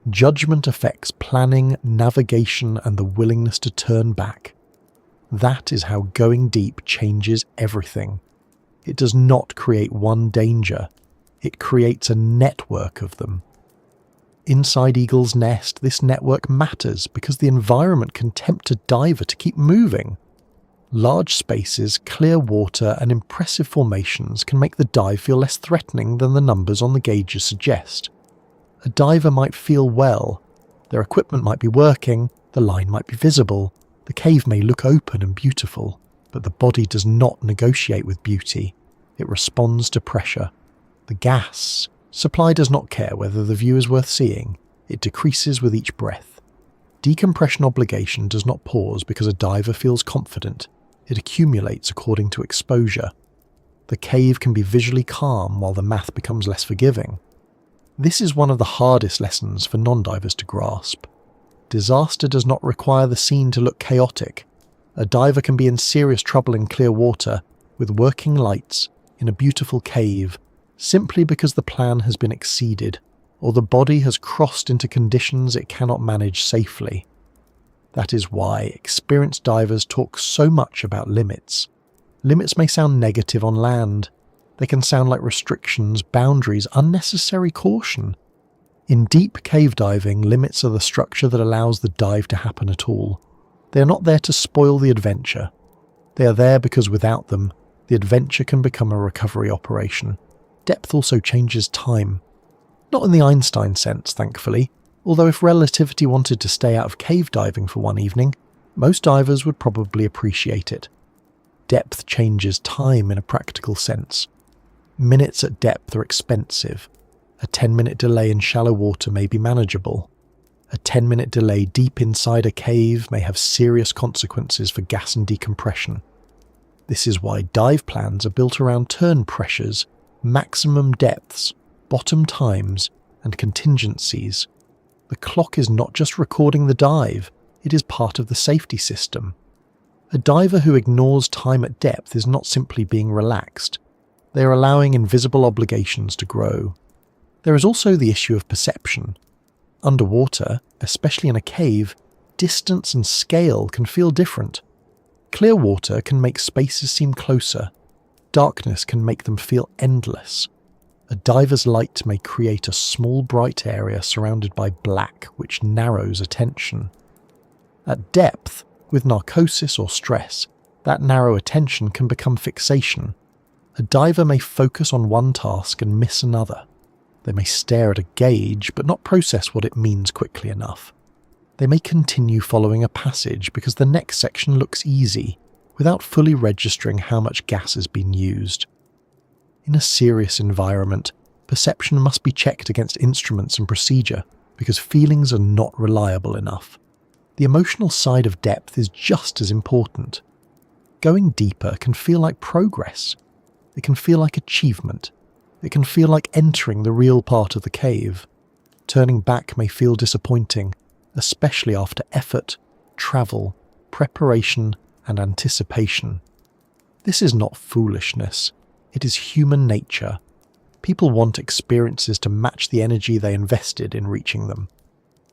Judgment affects planning, navigation, and the willingness to turn back. That is how going deep changes everything. It does not create one danger. It creates a network of them. Inside Eagle's Nest, this network matters because the environment can tempt a diver to keep moving. Large spaces, clear water, and impressive formations can make the dive feel less threatening than the numbers on the gauges suggest. A diver might feel well, their equipment might be working, the line might be visible, the cave may look open and beautiful, but the body does not negotiate with beauty. It responds to pressure. The gas supply does not care whether the view is worth seeing. It decreases with each breath. Decompression obligation does not pause because a diver feels confident. It accumulates according to exposure. The cave can be visually calm while the math becomes less forgiving. This is one of the hardest lessons for non-divers to grasp. Disaster does not require the scene to look chaotic. A diver can be in serious trouble in clear water, with working lights, in a beautiful cave, simply because the plan has been exceeded, or the body has crossed into conditions it cannot manage safely. That is why experienced divers talk so much about limits. Limits may sound negative on land. They can sound like restrictions, boundaries, unnecessary caution. In deep cave diving, limits are the structure that allows the dive to happen at all. They are not there to spoil the adventure. They are there because without them, the adventure can become a recovery operation. Depth also changes time. Not in the Einstein sense, thankfully, although if relativity wanted to stay out of cave diving for one evening, most divers would probably appreciate it. Depth changes time in a practical sense. Minutes at depth are expensive. A 10-minute delay in shallow water may be manageable. A 10-minute delay deep inside a cave may have serious consequences for gas and decompression. This is why dive plans are built around turn pressures, maximum depths, bottom times, and contingencies. The clock is not just recording the dive, it is part of the safety system. A diver who ignores time at depth is not simply being relaxed. They are allowing invisible obligations to grow. There is also the issue of perception. Underwater, especially in a cave, distance and scale can feel different. Clear water can make spaces seem closer. Darkness can make them feel endless. A diver's light may create a small bright area surrounded by black which narrows attention. At depth, with narcosis or stress, that narrow attention can become fixation. A diver may focus on one task and miss another. They may stare at a gauge but not process what it means quickly enough. They may continue following a passage because the next section looks easy, without fully registering how much gas has been used. In a serious environment, perception must be checked against instruments and procedure because feelings are not reliable enough. The emotional side of depth is just as important. Going deeper can feel like progress. It can feel like achievement. It can feel like entering the real part of the cave. Turning back may feel disappointing, especially after effort, travel, preparation, and anticipation. This is not foolishness. It is human nature. People want experiences to match the energy they invested in reaching them.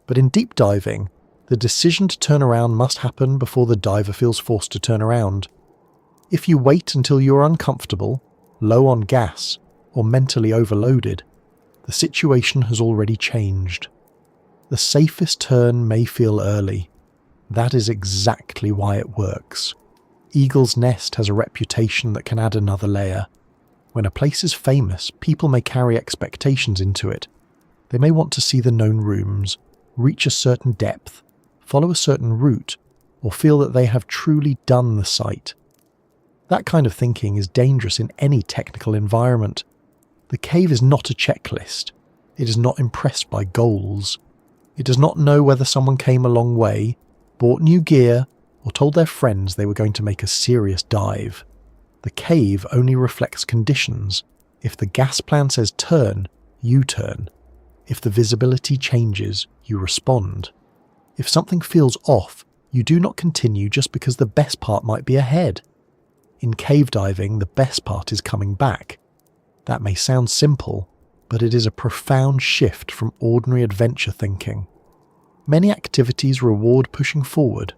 But in deep diving, the decision to turn around must happen before the diver feels forced to turn around. If you wait until you are uncomfortable, low on gas, or mentally overloaded, the situation has already changed. The safest turn may feel early. That is exactly why it works. Eagle's Nest has a reputation that can add another layer. When a place is famous, people may carry expectations into it. They may want to see the known rooms, reach a certain depth, follow a certain route, or feel that they have truly done the site. That kind of thinking is dangerous in any technical environment. The cave is not a checklist. It is not impressed by goals. It does not know whether someone came a long way, bought new gear, or told their friends they were going to make a serious dive. The cave only reflects conditions. If the gas plan says turn, you turn. If the visibility changes, you respond. If something feels off, you do not continue just because the best part might be ahead. In cave diving, the best part is coming back. That may sound simple, but it is a profound shift from ordinary adventure thinking. Many activities reward pushing forward.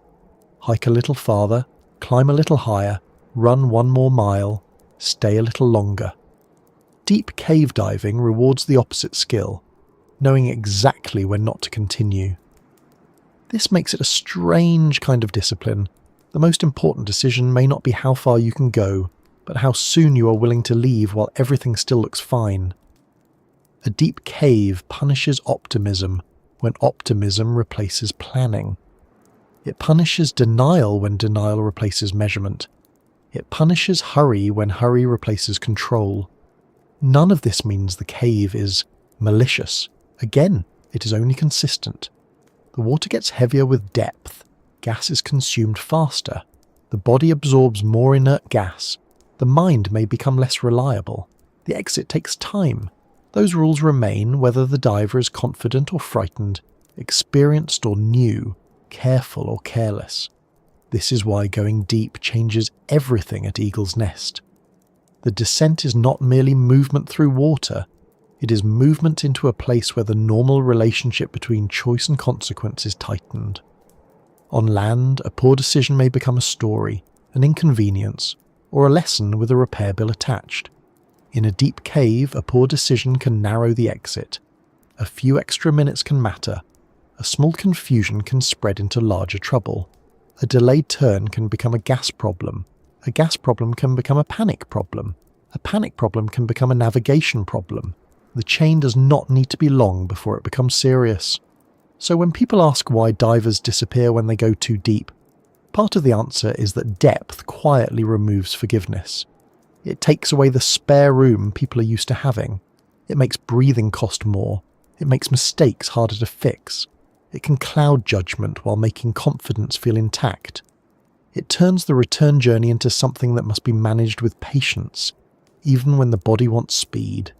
Hike a little farther, climb a little higher, run one more mile, stay a little longer. Deep cave diving rewards the opposite skill, knowing exactly when not to continue. This makes it a strange kind of discipline. The most important decision may not be how far you can go, but how soon you are willing to leave while everything still looks fine. A deep cave punishes optimism when optimism replaces planning. It punishes denial when denial replaces measurement. It punishes hurry when hurry replaces control. None of this means the cave is malicious. Again, it is only consistent. The water gets heavier with depth. Gas is consumed faster. The body absorbs more inert gas. The mind may become less reliable. The exit takes time. Those rules remain whether the diver is confident or frightened, experienced or new, careful or careless. This is why going deep changes everything at Eagle's Nest. The descent is not merely movement through water, it is movement into a place where the normal relationship between choice and consequence is tightened. On land, a poor decision may become a story, an inconvenience, or a lesson with a repair bill attached. In a deep cave, a poor decision can narrow the exit. A few extra minutes can matter. A small confusion can spread into larger trouble. A delayed turn can become a gas problem. A gas problem can become a panic problem. A panic problem can become a navigation problem. The chain does not need to be long before it becomes serious. So when people ask why divers disappear when they go too deep, part of the answer is that depth quietly removes forgiveness. It takes away the spare room people are used to having. It makes breathing cost more. It makes mistakes harder to fix. It can cloud judgment while making confidence feel intact. It turns the return journey into something that must be managed with patience, even when the body wants speed.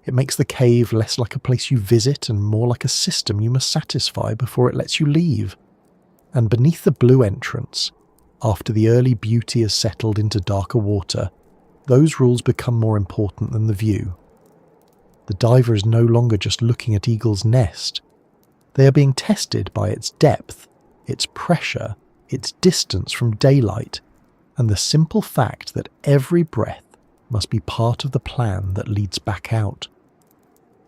It makes the cave less like a place you visit and more like a system you must satisfy before it lets you leave. And beneath the blue entrance, after the early beauty has settled into darker water, those rules become more important than the view. The diver is no longer just looking at Eagle's Nest. They are being tested by its depth, its pressure, its distance from daylight, and the simple fact that every breath must be part of the plan that leads back out.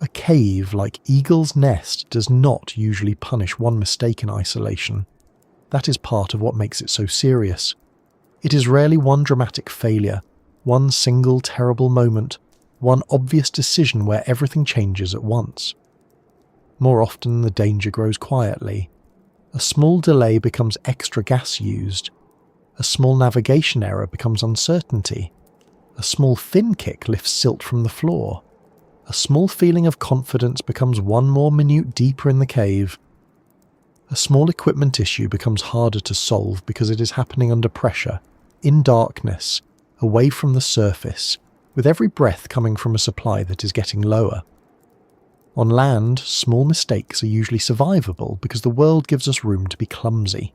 A cave like Eagle's Nest does not usually punish one mistake in isolation. That is part of what makes it so serious. It is rarely one dramatic failure, one single terrible moment, one obvious decision where everything changes at once. More often, the danger grows quietly. A small delay becomes extra gas used. A small navigation error becomes uncertainty. A small fin kick lifts silt from the floor. A small feeling of confidence becomes one more minute deeper in the cave. A small equipment issue becomes harder to solve because it is happening under pressure, in darkness, away from the surface, with every breath coming from a supply that is getting lower. On land, small mistakes are usually survivable because the world gives us room to be clumsy.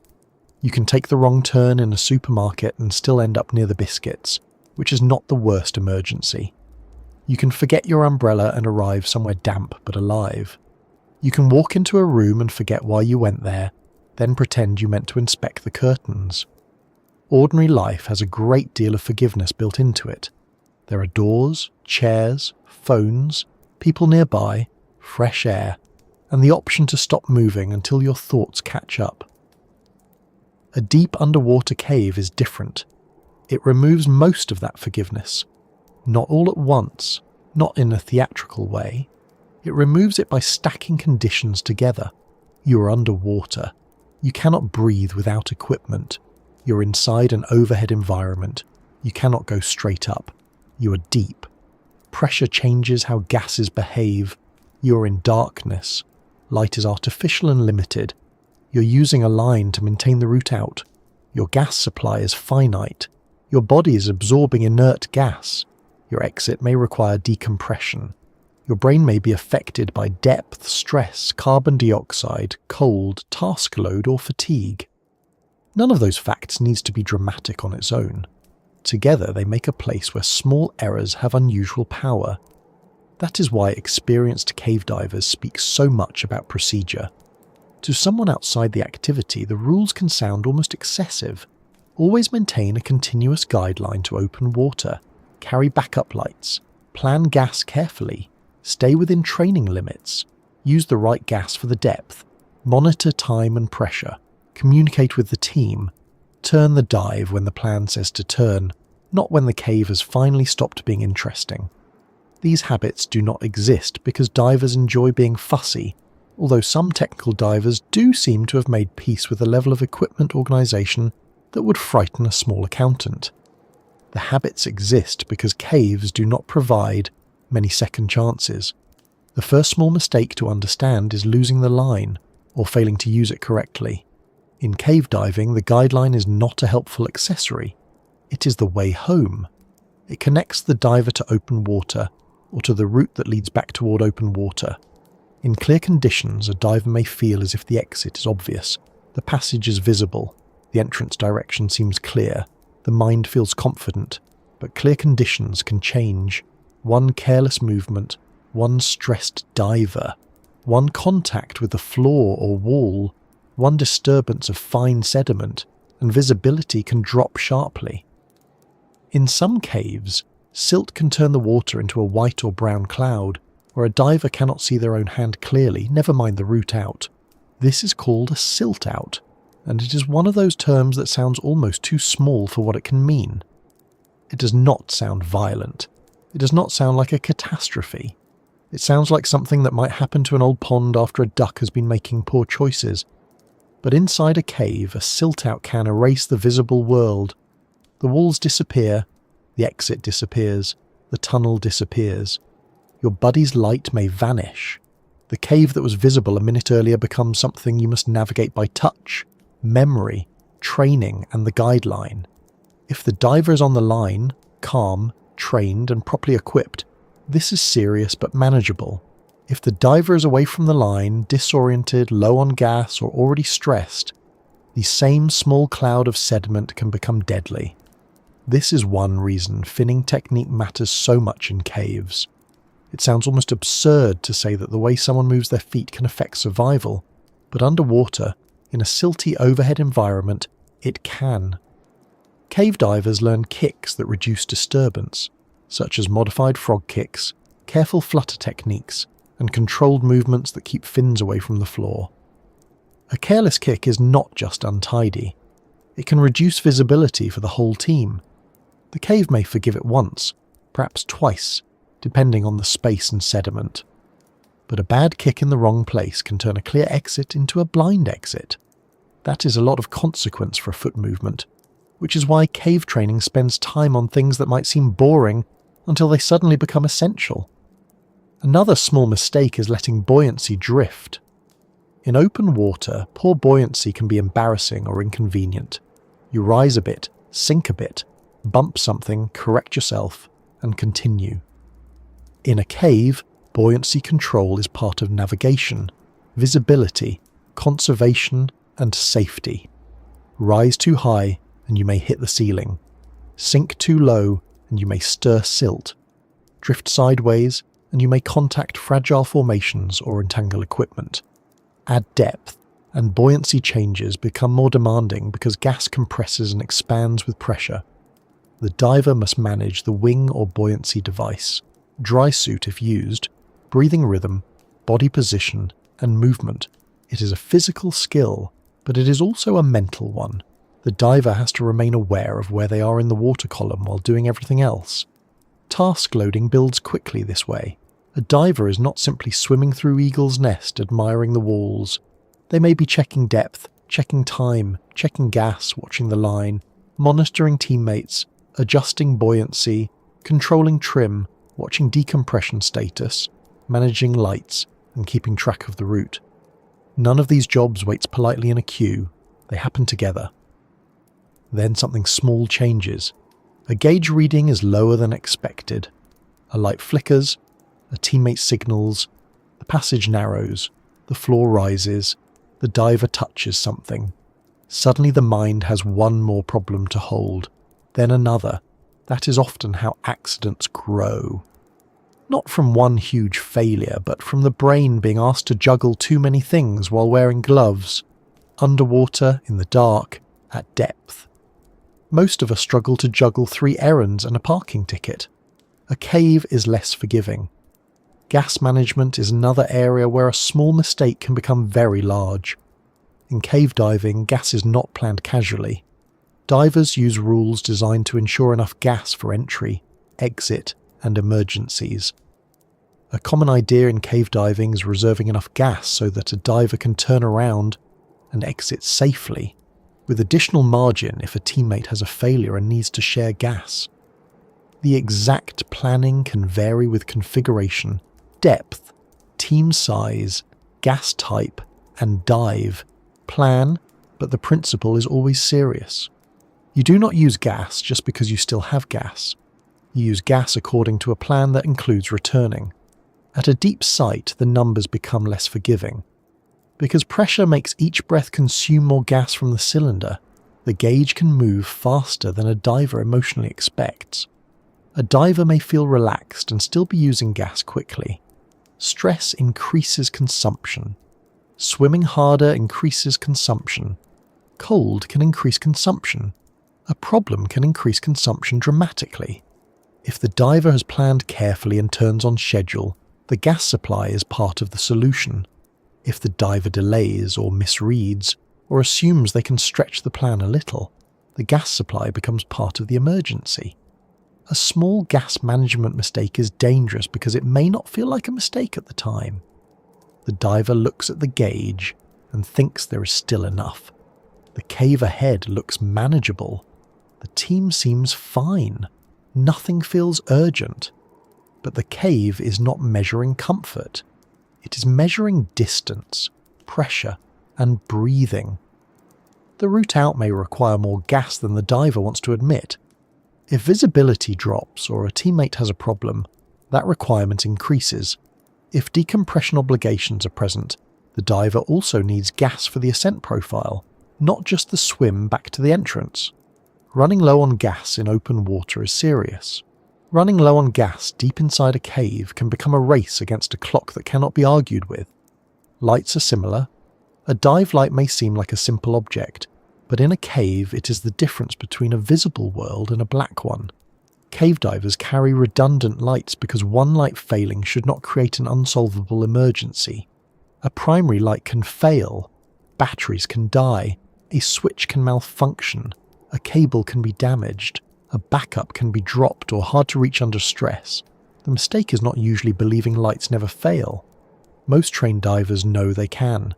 You can take the wrong turn in a supermarket and still end up near the biscuits, which is not the worst emergency. You can forget your umbrella and arrive somewhere damp but alive. You can walk into a room and forget why you went there, then pretend you meant to inspect the curtains. Ordinary life has a great deal of forgiveness built into it. There are doors, chairs, phones, people nearby, fresh air, and the option to stop moving until your thoughts catch up. A deep underwater cave is different. It removes most of that forgiveness. Not all at once, not in a theatrical way. It removes it by stacking conditions together. You are underwater. You cannot breathe without equipment. You're inside an overhead environment. You cannot go straight up. You are deep. Pressure changes how gases behave. You're in darkness. Light is artificial and limited. You're using a line to maintain the route out. Your gas supply is finite. Your body is absorbing inert gas. Your exit may require decompression. Your brain may be affected by depth, stress, carbon dioxide, cold, task load, or fatigue. None of those facts needs to be dramatic on its own. Together they make a place where small errors have unusual power. That is why experienced cave divers speak so much about procedure. To someone outside the activity, the rules can sound almost excessive. Always maintain a continuous guideline to open water, carry backup lights, plan gas carefully, stay within training limits, use the right gas for the depth, monitor time and pressure, communicate with the team. Turn the dive when the plan says to turn, not when the cave has finally stopped being interesting. These habits do not exist because divers enjoy being fussy, although some technical divers do seem to have made peace with a level of equipment organisation that would frighten a small accountant. The habits exist because caves do not provide many second chances. The first small mistake to understand is losing the line or failing to use it correctly. In cave diving, the guideline is not a helpful accessory. It is the way home. It connects the diver to open water or to the route that leads back toward open water. In clear conditions, a diver may feel as if the exit is obvious, the passage is visible, the entrance direction seems clear, the mind feels confident, but clear conditions can change. One careless movement, one stressed diver, one contact with the floor or wall, one disturbance of fine sediment, and visibility can drop sharply. In some caves, silt can turn the water into a white or brown cloud, where a diver cannot see their own hand clearly, never mind the route out. This is called a silt out, and it is one of those terms that sounds almost too small for what it can mean. It does not sound violent. It does not sound like a catastrophe. It sounds like something that might happen to an old pond after a duck has been making poor choices. But inside a cave, a silt out can erase the visible world. The walls disappear, the exit disappears, the tunnel disappears. Your buddy's light may vanish. The cave that was visible a minute earlier becomes something you must navigate by touch, memory, training, and the guideline. If the diver is on the line, calm, trained, and properly equipped, this is serious but manageable. If the diver is away from the line, disoriented, low on gas, or already stressed, the same small cloud of sediment can become deadly. This is one reason finning technique matters so much in caves. It sounds almost absurd to say that the way someone moves their feet can affect survival, but underwater, in a silty overhead environment, it can. Cave divers learn kicks that reduce disturbance, such as modified frog kicks, careful flutter techniques, and controlled movements that keep fins away from the floor. A careless kick is not just untidy. It can reduce visibility for the whole team. The cave may forgive it once, perhaps twice, depending on the space and sediment. But a bad kick in the wrong place can turn a clear exit into a blind exit. That is a lot of consequence for a foot movement, which is why cave training spends time on things that might seem boring until they suddenly become essential. Another small mistake is letting buoyancy drift. In open water, poor buoyancy can be embarrassing or inconvenient. You rise a bit, sink a bit, bump something, correct yourself, and continue. In a cave, buoyancy control is part of navigation, visibility, conservation, and safety. Rise too high, and you may hit the ceiling. Sink too low, and you may stir silt. Drift sideways, and you may contact fragile formations or entangle equipment. Add depth, and buoyancy changes become more demanding because gas compresses and expands with pressure. The diver must manage the wing or buoyancy device, dry suit if used, breathing rhythm, body position, and movement. It is a physical skill, but it is also a mental one. The diver has to remain aware of where they are in the water column while doing everything else. Task loading builds quickly this way. A diver is not simply swimming through Eagle's Nest admiring the walls. They may be checking depth, checking time, checking gas, watching the line, monitoring teammates, adjusting buoyancy, controlling trim, watching decompression status, managing lights, and keeping track of the route. None of these jobs waits politely in a queue. They happen together. Then something small changes. A gauge reading is lower than expected. A light flickers, a teammate signals, the passage narrows, the floor rises, the diver touches something. Suddenly the mind has one more problem to hold, then another. That is often how accidents grow. Not from one huge failure, but from the brain being asked to juggle too many things while wearing gloves, underwater, in the dark, at depth. Most of us struggle to juggle 3 errands and a parking ticket. A cave is less forgiving. Gas management is another area where a small mistake can become very large. In cave diving, gas is not planned casually. Divers use rules designed to ensure enough gas for entry, exit, and emergencies. A common idea in cave diving is reserving enough gas so that a diver can turn around and exit safely, with additional margin if a teammate has a failure and needs to share gas. The exact planning can vary with configuration, depth, team size, gas type, and dive. Plan, but the principle is always serious. You do not use gas just because you still have gas. You use gas according to a plan that includes returning. At a deep site, the numbers become less forgiving. Because pressure makes each breath consume more gas from the cylinder, the gauge can move faster than a diver emotionally expects. A diver may feel relaxed and still be using gas quickly. Stress increases consumption. Swimming harder increases consumption. Cold can increase consumption. A problem can increase consumption dramatically. If the diver has planned carefully and turns on schedule, the gas supply is part of the solution. If the diver delays or misreads, or assumes they can stretch the plan a little, the gas supply becomes part of the emergency. A small gas management mistake is dangerous because it may not feel like a mistake at the time. The diver looks at the gauge and thinks there is still enough. The cave ahead looks manageable. The team seems fine. Nothing feels urgent. But the cave is not measuring comfort. It is measuring distance, pressure, and breathing. The route out may require more gas than the diver wants to admit. If visibility drops or a teammate has a problem, that requirement increases. If decompression obligations are present, the diver also needs gas for the ascent profile, not just the swim back to the entrance. Running low on gas in open water is serious. Running low on gas deep inside a cave can become a race against a clock that cannot be argued with. Lights are similar. A dive light may seem like a simple object, but in a cave it is the difference between a visible world and a black one. Cave divers carry redundant lights because one light failing should not create an unsolvable emergency. A primary light can fail, batteries can die, a switch can malfunction, a cable can be damaged, a backup can be dropped or hard to reach under stress. The mistake is not usually believing lights never fail. Most trained divers know they can.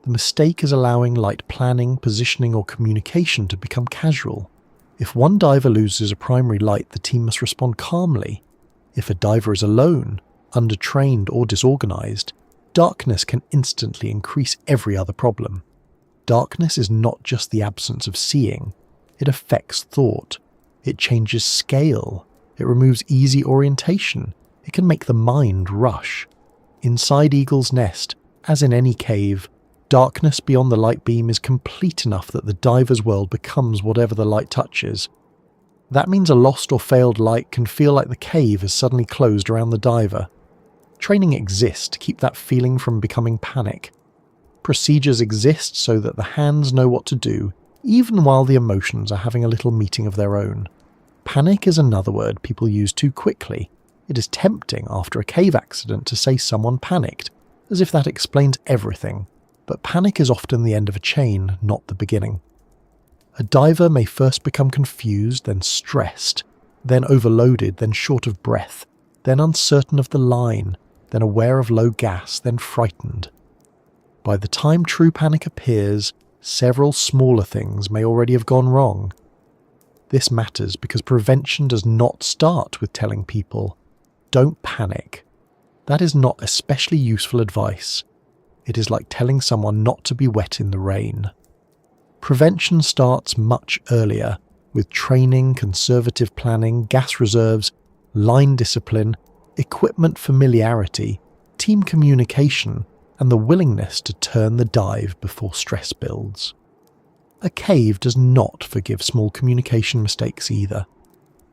The mistake is allowing light planning, positioning or communication to become casual. If one diver loses a primary light, the team must respond calmly. If a diver is alone, undertrained or disorganized, darkness can instantly increase every other problem. Darkness is not just the absence of seeing. It affects thought. It changes scale. It removes easy orientation. It can make the mind rush. Inside Eagle's Nest, as in any cave, darkness beyond the light beam is complete enough that the diver's world becomes whatever the light touches. That means a lost or failed light can feel like the cave has suddenly closed around the diver. Training exists to keep that feeling from becoming panic. Procedures exist so that the hands know what to do, even while the emotions are having a little meeting of their own. Panic is another word people use too quickly. It is tempting after a cave accident to say someone panicked, as if that explains everything. But panic is often the end of a chain, not the beginning. A diver may first become confused, then stressed, then overloaded, then short of breath, then uncertain of the line, then aware of low gas, then frightened. By the time true panic appears, several smaller things may already have gone wrong. This matters because prevention does not start with telling people, "Don't panic." That is not especially useful advice. It is like telling someone not to be wet in the rain. Prevention starts much earlier, with training, conservative planning, gas reserves, line discipline, equipment familiarity, team communication, and the willingness to turn the dive before stress builds. A cave does not forgive small communication mistakes either.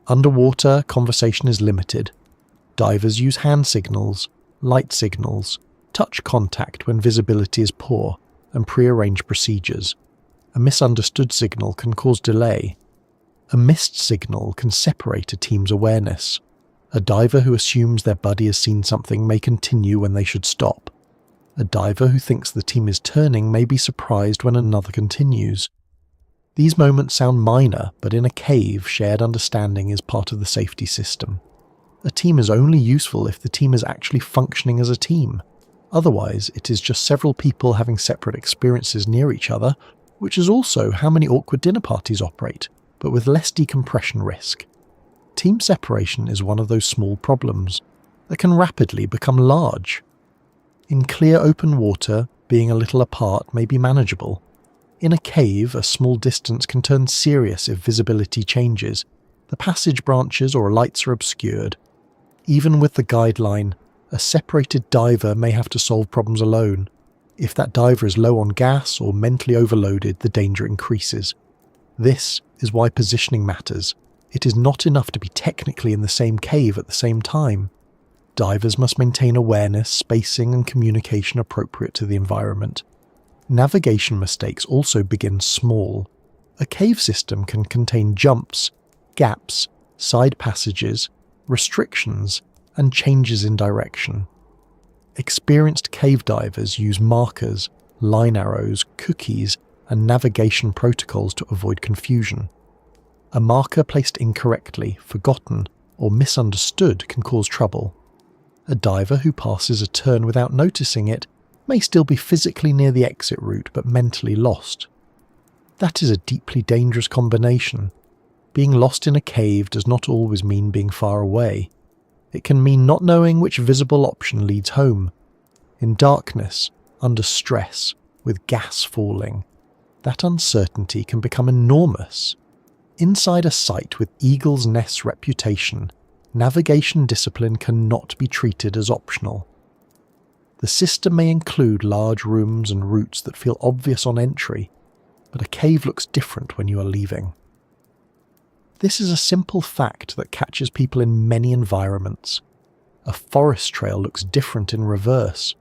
Underwater, conversation is limited. Divers use hand signals, light signals, touch contact when visibility is poor, and pre-arranged procedures. A misunderstood signal can cause delay. A missed signal can separate a team's awareness. A diver who assumes their buddy has seen something may continue when they should stop. A diver who thinks the team is turning may be surprised when another continues. These moments sound minor, but in a cave, shared understanding is part of the safety system. A team is only useful if the team is actually functioning as a team. Otherwise, it is just several people having separate experiences near each other, which is also how many awkward dinner parties operate, but with less decompression risk. Team separation is one of those small problems that can rapidly become large. In clear open water, being a little apart may be manageable. In a cave, a small distance can turn serious if visibility changes, the passage branches or lights are obscured. Even with the guideline, a separated diver may have to solve problems alone. If that diver is low on gas or mentally overloaded, the danger increases. This is why positioning matters. It is not enough to be technically in the same cave at the same time. Divers must maintain awareness, spacing, and communication appropriate to the environment. Navigation mistakes also begin small. A cave system can contain jumps, gaps, side passages, restrictions, and changes in direction. Experienced cave divers use markers, line arrows, cookies, and navigation protocols to avoid confusion. A marker placed incorrectly, forgotten, or misunderstood can cause trouble. A diver who passes a turn without noticing it may still be physically near the exit route but mentally lost. That is a deeply dangerous combination. Being lost in a cave does not always mean being far away. It can mean not knowing which visible option leads home. In darkness, under stress, with gas falling, that uncertainty can become enormous. Inside a site with Eagle's Nest's reputation, navigation discipline cannot be treated as optional. The system may include large rooms and routes that feel obvious on entry, but a cave looks different when you are leaving. This is a simple fact that catches people in many environments. A forest trail looks different in reverse.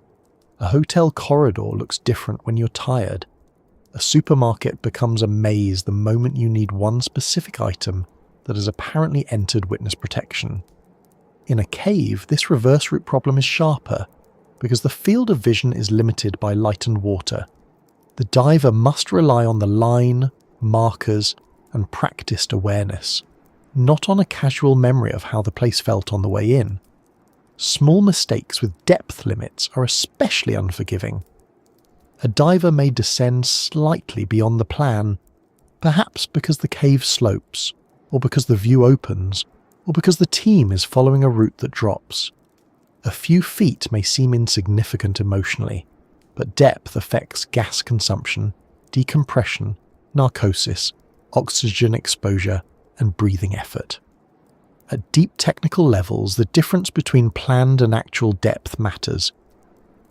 A hotel corridor looks different when you're tired. A supermarket becomes a maze the moment you need one specific item that has apparently entered witness protection. In a cave, this reverse route problem is sharper, because the field of vision is limited by light and water. The diver must rely on the line, markers, and practiced awareness, not on a casual memory of how the place felt on the way in. Small mistakes with depth limits are especially unforgiving. A diver may descend slightly beyond the plan, perhaps because the cave slopes, or because the view opens, or because the team is following a route that drops. A few feet may seem insignificant emotionally, but depth affects gas consumption, decompression, narcosis, oxygen exposure, and breathing effort. At deep technical levels, the difference between planned and actual depth matters.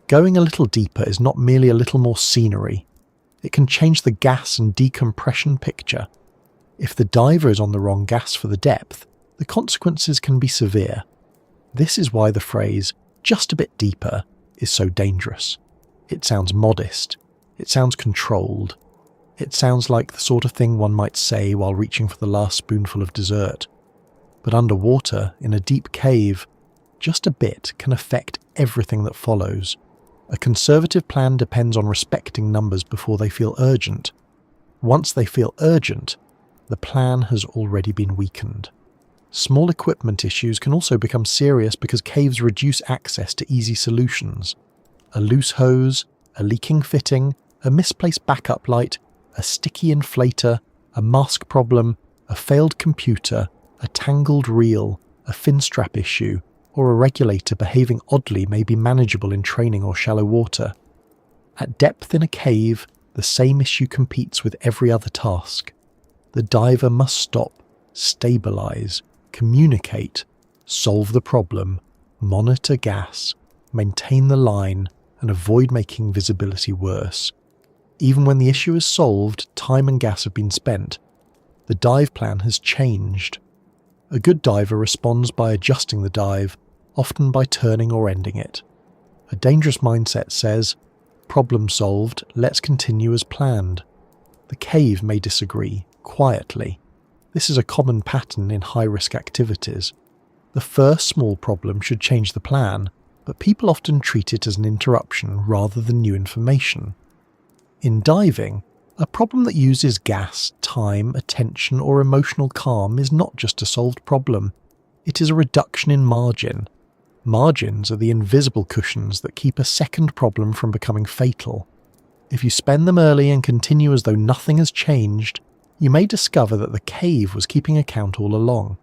Going a little deeper is not merely a little more scenery. It can change the gas and decompression picture. If the diver is on the wrong gas for the depth, the consequences can be severe. This is why the phrase, "just a bit deeper," is so dangerous. It sounds modest. It sounds controlled. It sounds like the sort of thing one might say while reaching for the last spoonful of dessert. But underwater, in a deep cave, just a bit can affect everything that follows. A conservative plan depends on respecting numbers before they feel urgent. Once they feel urgent, the plan has already been weakened. Small equipment issues can also become serious because caves reduce access to easy solutions. A loose hose, a leaking fitting, a misplaced backup light, a sticky inflator, a mask problem, a failed computer, a tangled reel, a fin strap issue, or a regulator behaving oddly may be manageable in training or shallow water. At depth in a cave, the same issue competes with every other task. The diver must stop, stabilize, communicate, solve the problem, monitor gas, maintain the line, and avoid making visibility worse. Even when the issue is solved, time and gas have been spent. The dive plan has changed. A good diver responds by adjusting the dive, often by turning or ending it. A dangerous mindset says, "Problem solved, let's continue as planned." The cave may disagree, quietly. This is a common pattern in high-risk activities. The first small problem should change the plan, but people often treat it as an interruption rather than new information. In diving, A problem that uses gas, time, attention, or emotional calm is not just a solved problem. It is a reduction in margin. Margins are the invisible cushions that keep a second problem from becoming fatal. If you spend them early and continue as though nothing has changed, you may discover that the cave was keeping account all along.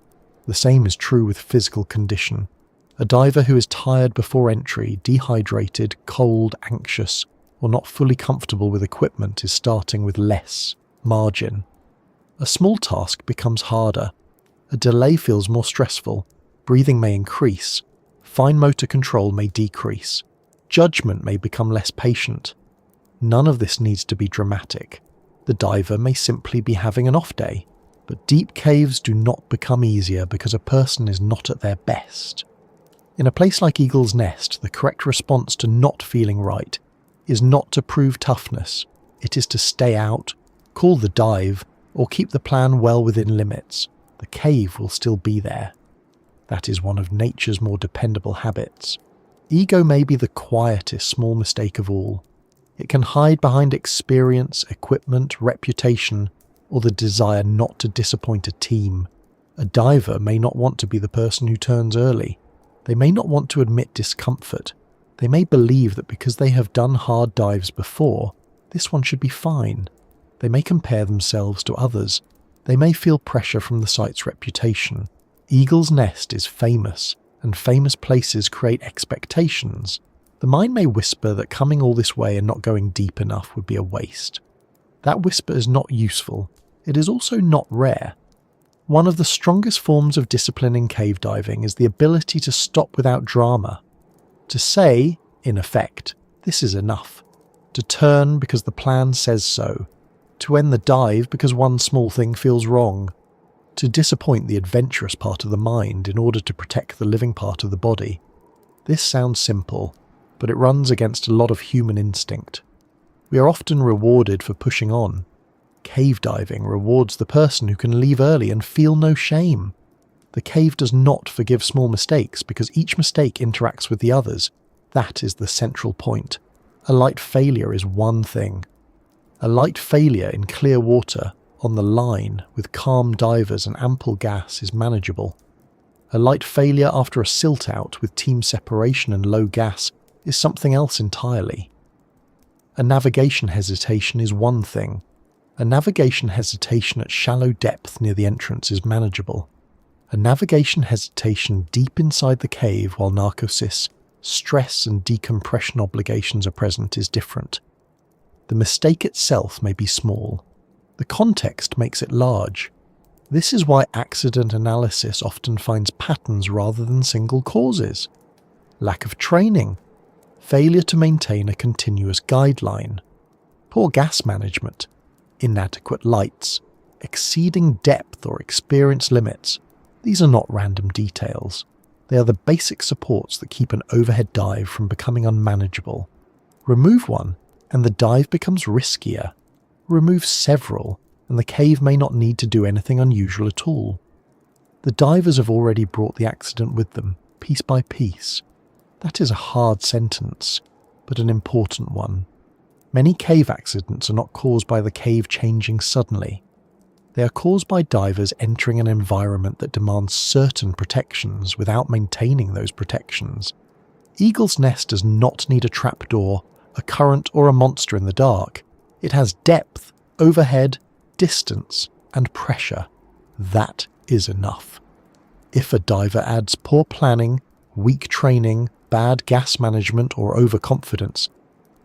The same is true with physical condition. A diver who is tired before entry, dehydrated, cold, anxious, or not fully comfortable with equipment is starting with less margin. A small task becomes harder. A delay feels more stressful. Breathing may increase. Fine motor control may decrease. Judgment may become less patient. None of this needs to be dramatic. The diver may simply be having an off day. But deep caves do not become easier because a person is not at their best. In a place like Eagle's Nest, the correct response to not feeling right is not to prove toughness. It is to stay out, call the dive, or keep the plan well within limits. The cave will still be there. That is one of nature's more dependable habits. Ego may be the quietest small mistake of all. It can hide behind experience, equipment, reputation, or the desire not to disappoint a team. A diver may not want to be the person who turns early. They may not want to admit discomfort. They may believe that because they have done hard dives before, this one should be fine. They may compare themselves to others. They may feel pressure from the site's reputation. Eagle's Nest is famous, and famous places create expectations. The mind may whisper that coming all this way and not going deep enough would be a waste. That whisper is not useful. It is also not rare. One of the strongest forms of discipline in cave diving is the ability to stop without drama. To say, in effect, this is enough. To turn because the plan says so. To end the dive because one small thing feels wrong. To disappoint the adventurous part of the mind in order to protect the living part of the body. This sounds simple, but it runs against a lot of human instinct. We are often rewarded for pushing on. Cave diving rewards the person who can leave early and feel no shame. The cave does not forgive small mistakes because each mistake interacts with the others. That is the central point. A light failure is one thing. A light failure in clear water, on the line, with calm divers and ample gas is manageable. A light failure after a silt out with team separation and low gas is something else entirely. A navigation hesitation is one thing. A navigation hesitation at shallow depth near the entrance is manageable. A navigation hesitation deep inside the cave while narcosis, stress and decompression obligations are present is different. The mistake itself may be small. The context makes it large. This is why accident analysis often finds patterns rather than single causes. Lack of training, failure to maintain a continuous guideline, poor gas management, inadequate lights, exceeding depth or experience limits. These are not random details. They are the basic supports that keep an overhead dive from becoming unmanageable. Remove one, and the dive becomes riskier. Remove several, and the cave may not need to do anything unusual at all. The divers have already brought the accident with them, piece by piece. That is a hard sentence, but an important one. Many cave accidents are not caused by the cave changing suddenly. They are caused by divers entering an environment that demands certain protections without maintaining those protections. Eagle's Nest does not need a trapdoor, a current, or a monster in the dark. It has depth, overhead, distance, and pressure. That is enough. If a diver adds poor planning, weak training, bad gas management, or overconfidence,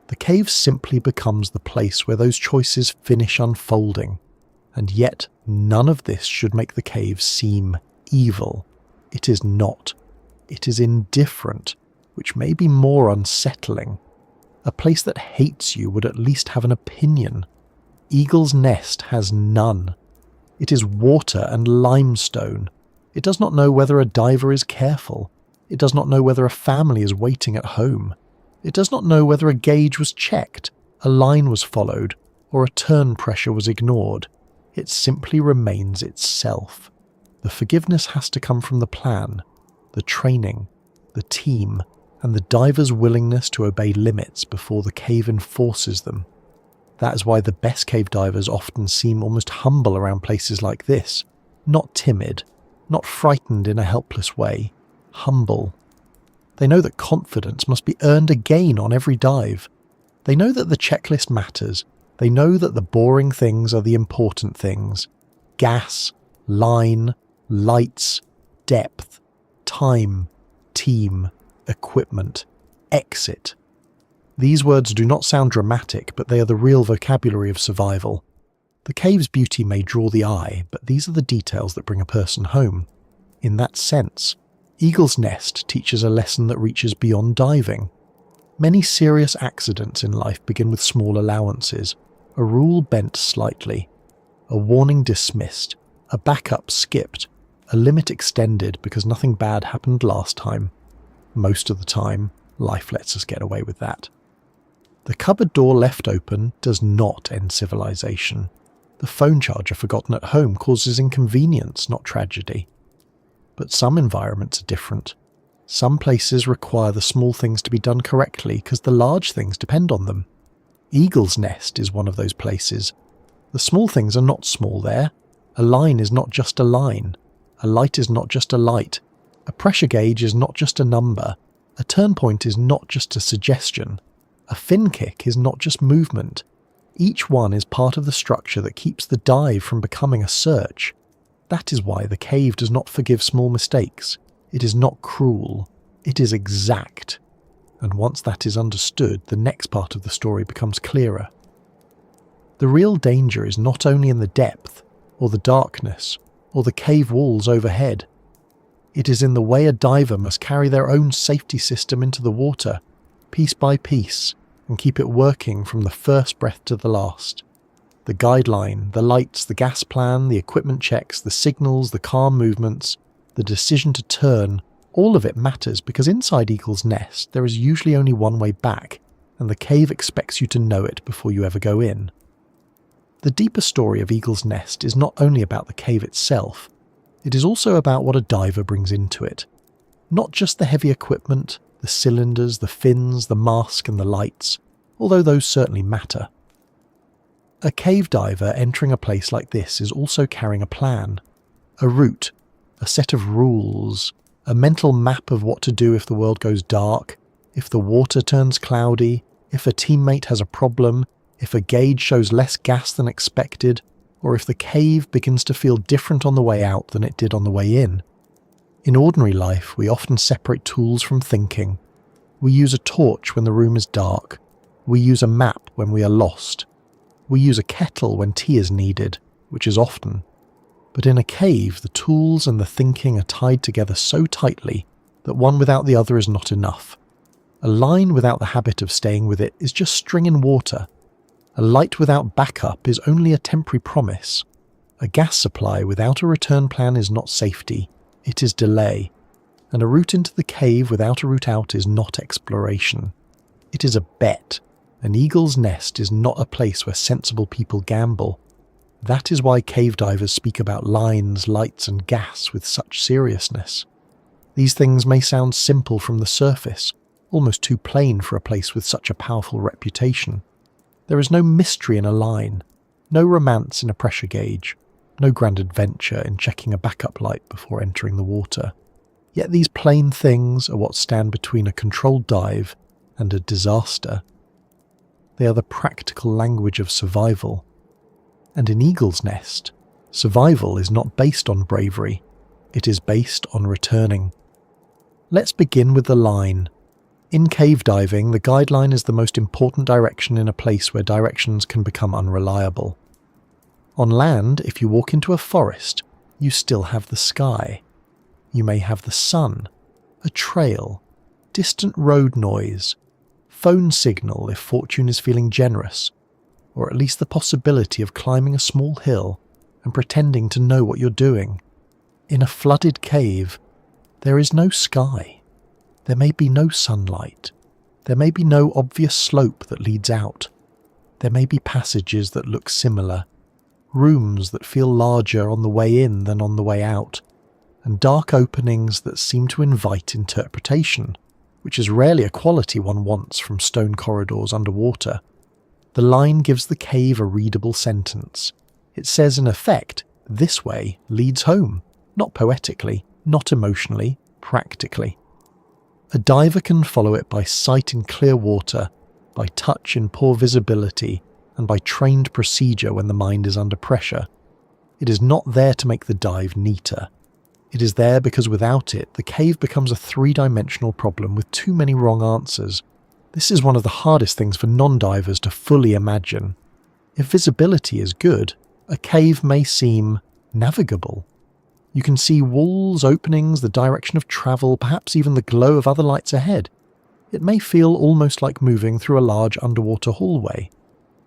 the cave simply becomes the place where those choices finish unfolding. And yet, none of this should make the cave seem evil. It is not. It is indifferent, which may be more unsettling. A place that hates you would at least have an opinion. Eagle's Nest has none. It is water and limestone. It does not know whether a diver is careful. It does not know whether a family is waiting at home. It does not know whether a gauge was checked, a line was followed, or a turn pressure was ignored. It simply remains itself. The forgiveness has to come from the plan, the training, the team, and the diver's willingness to obey limits before the cave enforces them. That is why the best cave divers often seem almost humble around places like this. Not timid, not frightened in a helpless way, humble. They know that confidence must be earned again on every dive. They know that the checklist matters. They know that the boring things are the important things. Gas, line, lights, depth, time, team, equipment, exit. These words do not sound dramatic, but they are the real vocabulary of survival. The cave's beauty may draw the eye, but these are the details that bring a person home. In that sense, Eagle's Nest teaches a lesson that reaches beyond diving. Many serious accidents in life begin with small allowances, a rule bent slightly, a warning dismissed, a backup skipped, a limit extended because nothing bad happened last time. Most of the time, life lets us get away with that. The cupboard door left open does not end civilization. The phone charger forgotten at home causes inconvenience, not tragedy. But some environments are different. Some places require the small things to be done correctly because the large things depend on them. Eagle's Nest is one of those places. The small things are not small there. A line is not just a line. A light is not just a light. A pressure gauge is not just a number. A turn point is not just a suggestion. A fin kick is not just movement. Each one is part of the structure that keeps the dive from becoming a search. That is why the cave does not forgive small mistakes. It is not cruel. It is exact. And once that is understood, the next part of the story becomes clearer. The real danger is not only in the depth, or the darkness, or the cave walls overhead. It is in the way a diver must carry their own safety system into the water, piece by piece, and keep it working from the first breath to the last. The guideline, the lights, the gas plan, the equipment checks, the signals, the calm movements, the decision to turn, all of it matters because inside Eagle's Nest there is usually only one way back, and the cave expects you to know it before you ever go in. The deeper story of Eagle's Nest is not only about the cave itself, it is also about what a diver brings into it. Not just the heavy equipment, the cylinders, the fins, the mask and the lights, although those certainly matter. A cave diver entering a place like this is also carrying a plan, a route, a set of rules, a mental map of what to do if the world goes dark, if the water turns cloudy, if a teammate has a problem, if a gauge shows less gas than expected, or if the cave begins to feel different on the way out than it did on the way in. In ordinary life, we often separate tools from thinking. We use a torch when the room is dark. We use a map when we are lost. We use a kettle when tea is needed, which is often. But in a cave, the tools and the thinking are tied together so tightly that one without the other is not enough. A line without the habit of staying with it is just string in water. A light without backup is only a temporary promise. A gas supply without a return plan is not safety, it is delay. And a route into the cave without a route out is not exploration. It is a bet. An Eagle's Nest is not a place where sensible people gamble. That is why cave divers speak about lines, lights and gas with such seriousness. These things may sound simple from the surface, almost too plain for a place with such a powerful reputation. There is no mystery in a line, no romance in a pressure gauge, no grand adventure in checking a backup light before entering the water. Yet these plain things are what stand between a controlled dive and a disaster. They are the practical language of survival. And in Eagle's Nest, survival is not based on bravery, it is based on returning. Let's begin with the line. In cave diving, the guideline is the most important direction in a place where directions can become unreliable. On land, if you walk into a forest, you still have the sky. You may have the sun, a trail, distant road noise, phone signal if fortune is feeling generous, or at least the possibility of climbing a small hill and pretending to know what you're doing. In a flooded cave, there is no sky. There may be no sunlight. There may be no obvious slope that leads out. There may be passages that look similar, rooms that feel larger on the way in than on the way out, and dark openings that seem to invite interpretation, which is rarely a quality one wants from stone corridors underwater. The line gives the cave a readable sentence. It says in effect, this way leads home, not poetically, not emotionally, practically. A diver can follow it by sight in clear water, by touch in poor visibility, and by trained procedure when the mind is under pressure. It is not there to make the dive neater. It is there because without it, the cave becomes a three-dimensional problem with too many wrong answers. This is one of the hardest things for non-divers to fully imagine. If visibility is good, a cave may seem navigable. You can see walls, openings, the direction of travel, perhaps even the glow of other lights ahead. It may feel almost like moving through a large underwater hallway.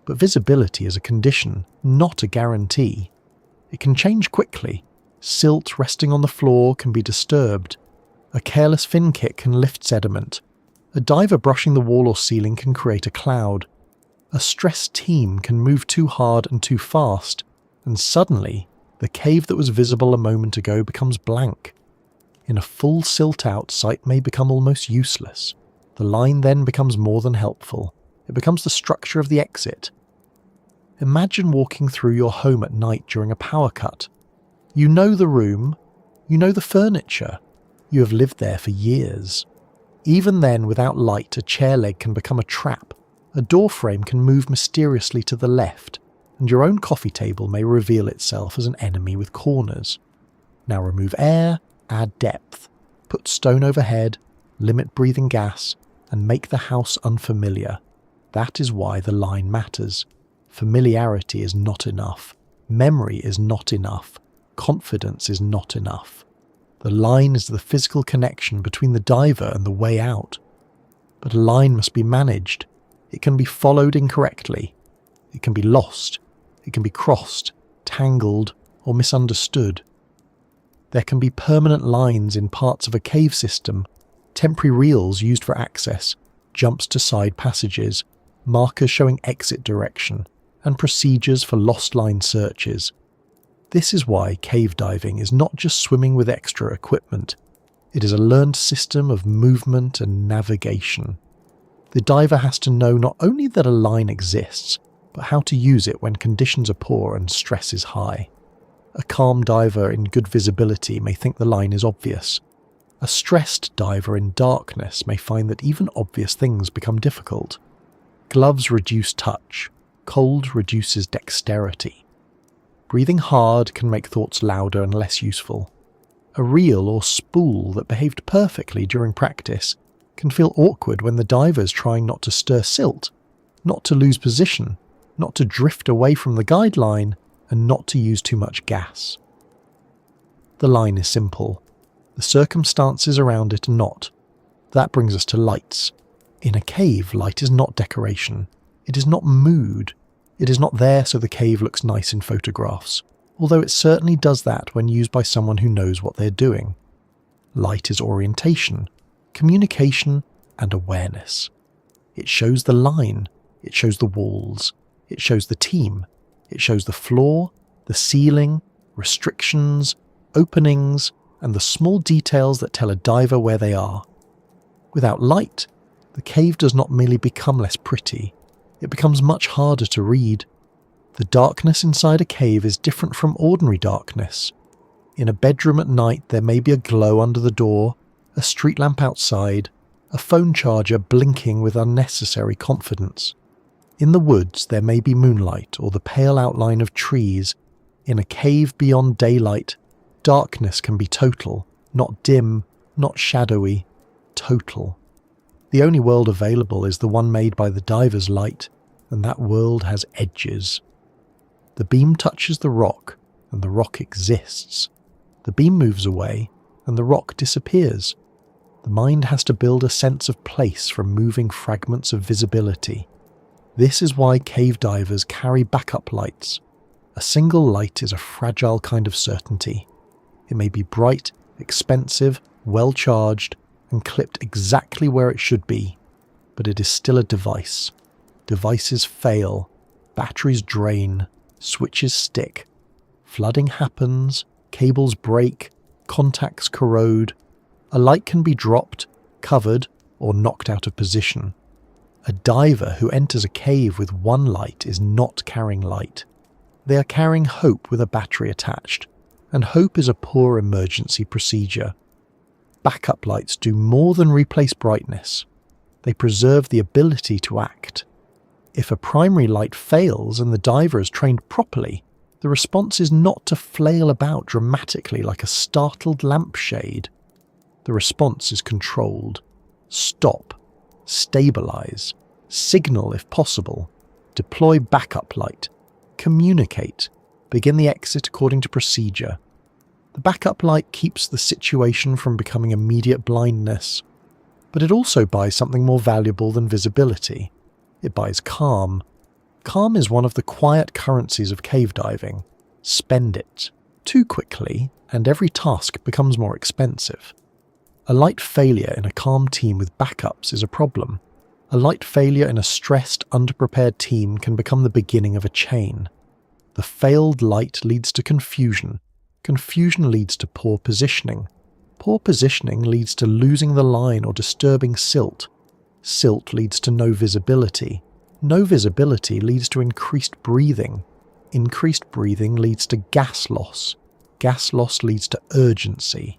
But visibility is a condition, not a guarantee. It can change quickly. Silt resting on the floor can be disturbed. A careless fin kick can lift sediment. A diver brushing the wall or ceiling can create a cloud. A stressed team can move too hard and too fast, and suddenly, the cave that was visible a moment ago becomes blank. In a full silt-out, sight may become almost useless. The line then becomes more than helpful. It becomes the structure of the exit. Imagine walking through your home at night during a power cut. You know the room, you know the furniture, you have lived there for years. Even then, without light, a chair leg can become a trap, a door frame can move mysteriously to the left, and your own coffee table may reveal itself as an enemy with corners. Now remove air, add depth, put stone overhead, limit breathing gas, and make the house unfamiliar. That is why the line matters. Familiarity is not enough. Memory is not enough. Confidence is not enough. The line is the physical connection between the diver and the way out. But a line must be managed. It can be followed incorrectly. It can be lost. It can be crossed, tangled, or misunderstood. There can be permanent lines in parts of a cave system, temporary reels used for access, jumps to side passages, markers showing exit direction, and procedures for lost line searches. This is why cave diving is not just swimming with extra equipment. It is a learned system of movement and navigation. The diver has to know not only that a line exists, but how to use it when conditions are poor and stress is high. A calm diver in good visibility may think the line is obvious. A stressed diver in darkness may find that even obvious things become difficult. Gloves reduce touch. Cold reduces dexterity. Breathing hard can make thoughts louder and less useful. A reel or spool that behaved perfectly during practice can feel awkward when the diver's trying not to stir silt, not to lose position, not to drift away from the guideline, and not to use too much gas. The line is simple. The circumstances around it are not. That brings us to lights. In a cave, light is not decoration. It is not mood. It is not there so the cave looks nice in photographs, although it certainly does that when used by someone who knows what they're doing. Light is orientation, communication, and awareness. It shows the line, it shows the walls, it shows the team, it shows the floor, the ceiling, restrictions, openings, and the small details that tell a diver where they are. Without light, the cave does not merely become less pretty, it becomes much harder to read. The darkness inside a cave is different from ordinary darkness. In a bedroom at night there may be a glow under the door, a street lamp outside, a phone charger blinking with unnecessary confidence. In the woods there may be moonlight or the pale outline of trees. In a cave beyond daylight, darkness can be total, not dim, not shadowy, total. The only world available is the one made by the diver's light, and that world has edges. The beam touches the rock, and the rock exists. The beam moves away, and the rock disappears. The mind has to build a sense of place from moving fragments of visibility. This is why cave divers carry backup lights. A single light is a fragile kind of certainty. It may be bright, expensive, well-charged, and clipped exactly where it should be, but it is still a device. Devices fail, batteries drain, switches stick, flooding happens, cables break, contacts corrode. A light can be dropped, covered, or knocked out of position. A diver who enters a cave with one light is not carrying light. They are carrying hope with a battery attached, and hope is a poor emergency procedure. Backup lights do more than replace brightness. They preserve the ability to act. If a primary light fails and the diver is trained properly, the response is not to flail about dramatically like a startled lampshade. The response is controlled. Stop. Stabilize. Signal if possible. Deploy backup light. Communicate. Begin the exit according to procedure. The backup light keeps the situation from becoming immediate blindness, but it also buys something more valuable than visibility. It buys calm. Calm is one of the quiet currencies of cave diving. Spend it too quickly, and every task becomes more expensive. A light failure in a calm team with backups is a problem. A light failure in a stressed, underprepared team can become the beginning of a chain. The failed light leads to confusion. Confusion leads to poor positioning. Poor positioning leads to losing the line or disturbing silt. Silt leads to no visibility. No visibility leads to increased breathing. Increased breathing leads to gas loss. Gas loss leads to urgency.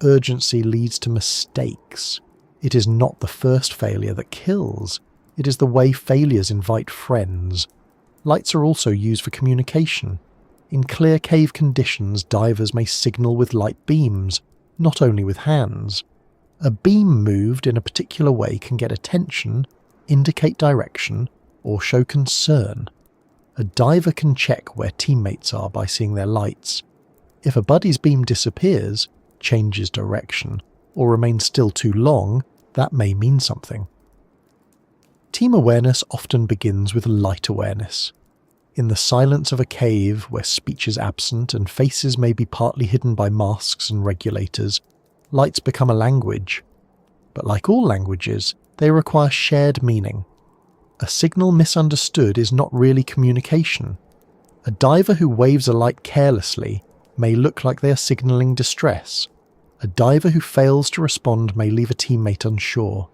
Urgency leads to mistakes. It is not the first failure that kills. It is the way failures invite friends. Lights are also used for communication. In clear cave conditions, divers may signal with light beams, not only with hands. A beam moved in a particular way can get attention, indicate direction, or show concern. A diver can check where teammates are by seeing their lights. If a buddy's beam disappears, changes direction, or remains still too long, that may mean something. Team awareness often begins with light awareness. In the silence of a cave where speech is absent and faces may be partly hidden by masks and regulators, lights become a language. But like all languages, they require shared meaning. A signal misunderstood is not really communication. A diver who waves a light carelessly may look like they are signalling distress. A diver who fails to respond may leave a teammate unsure.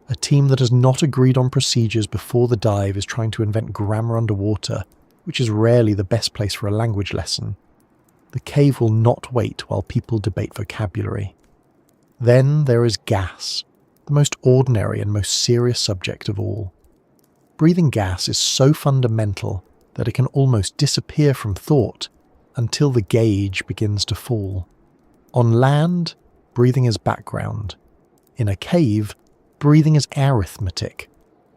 A team that has not agreed on procedures before the dive is trying to invent grammar underwater, which is rarely the best place for a language lesson. The cave will not wait while people debate vocabulary. Then there is gas, the most ordinary and most serious subject of all. Breathing gas is so fundamental that it can almost disappear from thought until the gauge begins to fall. On land, breathing is background. In a cave, breathing is arithmetic.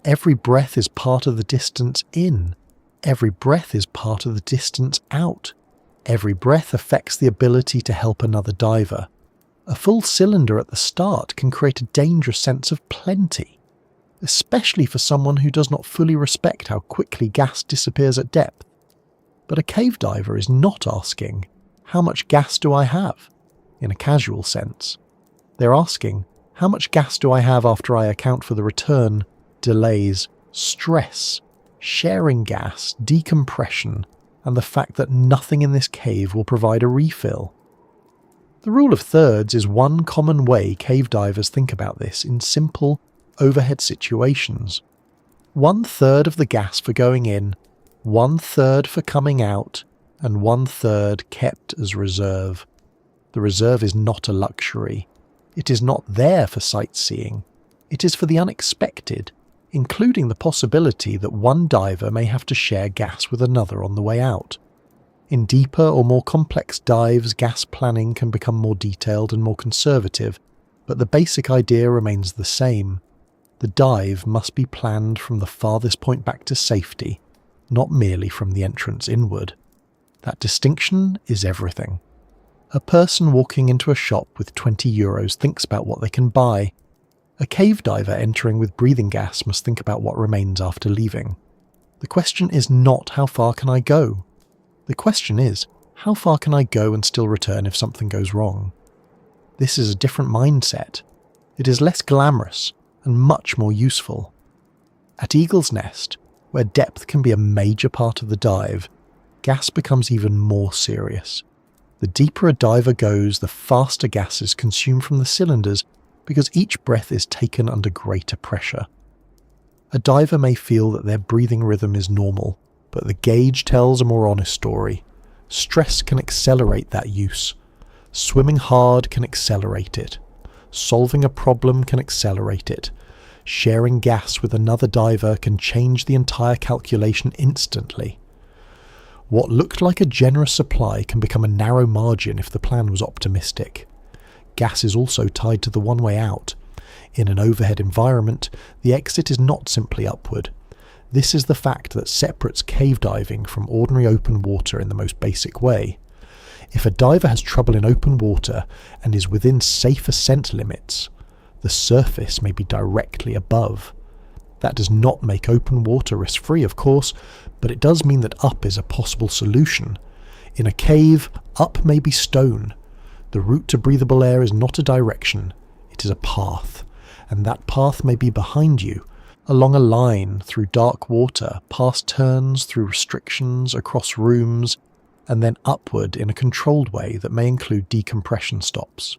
Every breath is part of the distance in. Every breath is part of the distance out. Every breath affects the ability to help another diver. A full cylinder at the start can create a dangerous sense of plenty, especially for someone who does not fully respect how quickly gas disappears at depth. But a cave diver is not asking, "How much gas do I have?" in a casual sense. They're asking, "How much gas do I have after I account for the return, delays, stress, sharing gas, decompression, and the fact that nothing in this cave will provide a refill?" The rule of thirds is one common way cave divers think about this in simple, overhead situations. 1/3 of the gas for going in, 1/3 for coming out, and 1/3 kept as reserve. The reserve is not a luxury. It is not there for sightseeing. It is for the unexpected, including the possibility that one diver may have to share gas with another on the way out. In deeper or more complex dives, gas planning can become more detailed and more conservative, but the basic idea remains the same. The dive must be planned from the farthest point back to safety, not merely from the entrance inward. That distinction is everything. A person walking into a shop with €20 thinks about what they can buy. A cave diver entering with breathing gas must think about what remains after leaving. The question is not how far can I go? The question is, how far can I go and still return if something goes wrong? This is a different mindset. It is less glamorous and much more useful. At Eagle's Nest, where depth can be a major part of the dive, gas becomes even more serious. The deeper a diver goes, the faster gas is consumed from the cylinders because each breath is taken under greater pressure. A diver may feel that their breathing rhythm is normal, but the gauge tells a more honest story. Stress can accelerate that use. Swimming hard can accelerate it. Solving a problem can accelerate it. Sharing gas with another diver can change the entire calculation instantly. What looked like a generous supply can become a narrow margin if the plan was optimistic. Gas is also tied to the one-way out. In an overhead environment, the exit is not simply upward. This is the fact that separates cave diving from ordinary open water in the most basic way. If a diver has trouble in open water and is within safe ascent limits, the surface may be directly above. That does not make open water risk-free, of course, but it does mean that up is a possible solution. In a cave, up may be stone. The route to breathable air is not a direction, it is a path, and that path may be behind you, along a line, through dark water, past turns, through restrictions, across rooms, and then upward in a controlled way that may include decompression stops.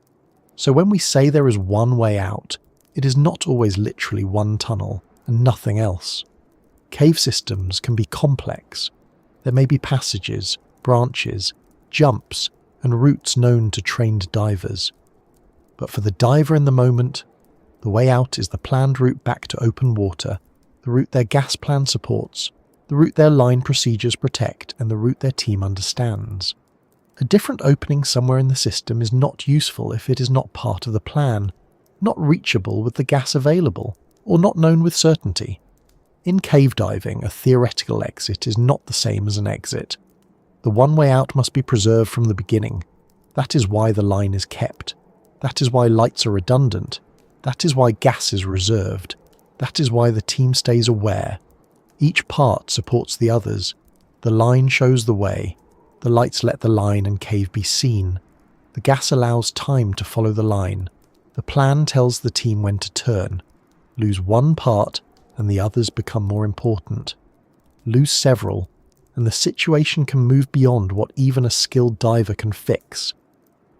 So when we say there is one way out, it is not always literally one tunnel and nothing else. Cave systems can be complex. There may be passages, branches, jumps, and routes known to trained divers. But for the diver in the moment, the way out is the planned route back to open water, the route their gas plan supports, the route their line procedures protect, and the route their team understands. A different opening somewhere in the system is not useful if it is not part of the plan, not reachable with the gas available, or not known with certainty. In cave diving, a theoretical exit is not the same as an exit. The one-way out must be preserved from the beginning. That is why the line is kept. That is why lights are redundant. That is why gas is reserved. That is why the team stays aware. Each part supports the others. The line shows the way. The lights let the line and cave be seen. The gas allows time to follow the line. The plan tells the team when to turn. Lose one part and the others become more important. Lose several and the situation can move beyond what even a skilled diver can fix.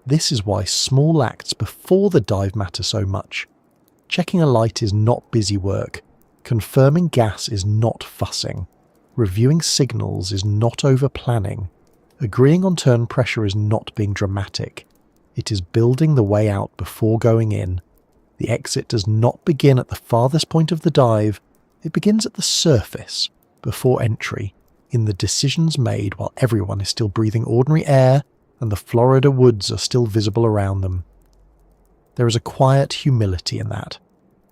This is why small acts before the dive matter so much. Checking a light is not busy work. Confirming gas is not fussing. Reviewing signals is not over-planning. Agreeing on turn pressure is not being dramatic. It is building the way out before going in. The exit does not begin at the farthest point of the dive. It begins at the surface, before entry, in the decisions made while everyone is still breathing ordinary air and the Florida woods are still visible around them. There is a quiet humility in that.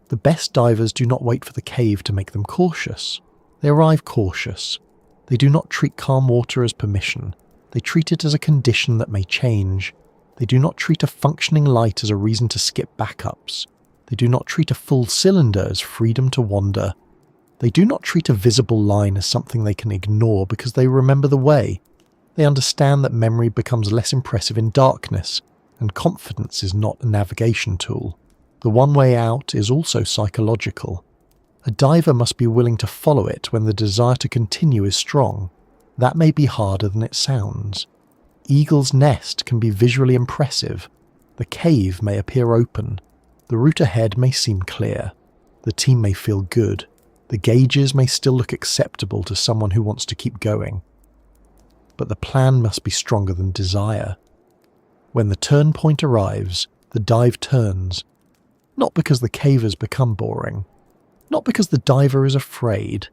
The best divers do not wait for the cave to make them cautious. They arrive cautious. They do not treat calm water as permission. They treat it as a condition that may change. They do not treat a functioning light as a reason to skip backups. They do not treat a full cylinder as freedom to wander. They do not treat a visible line as something they can ignore because they remember the way. They understand that memory becomes less impressive in darkness, and confidence is not a navigation tool. The one way out is also psychological. A diver must be willing to follow it when the desire to continue is strong. That may be harder than it sounds. Eagle's Nest can be visually impressive. The cave may appear open. The route ahead may seem clear. The team may feel good. The gauges may still look acceptable to someone who wants to keep going. But the plan must be stronger than desire. When the turn point arrives, the dive turns. Not because the cave has become boring. Not because the diver is afraid.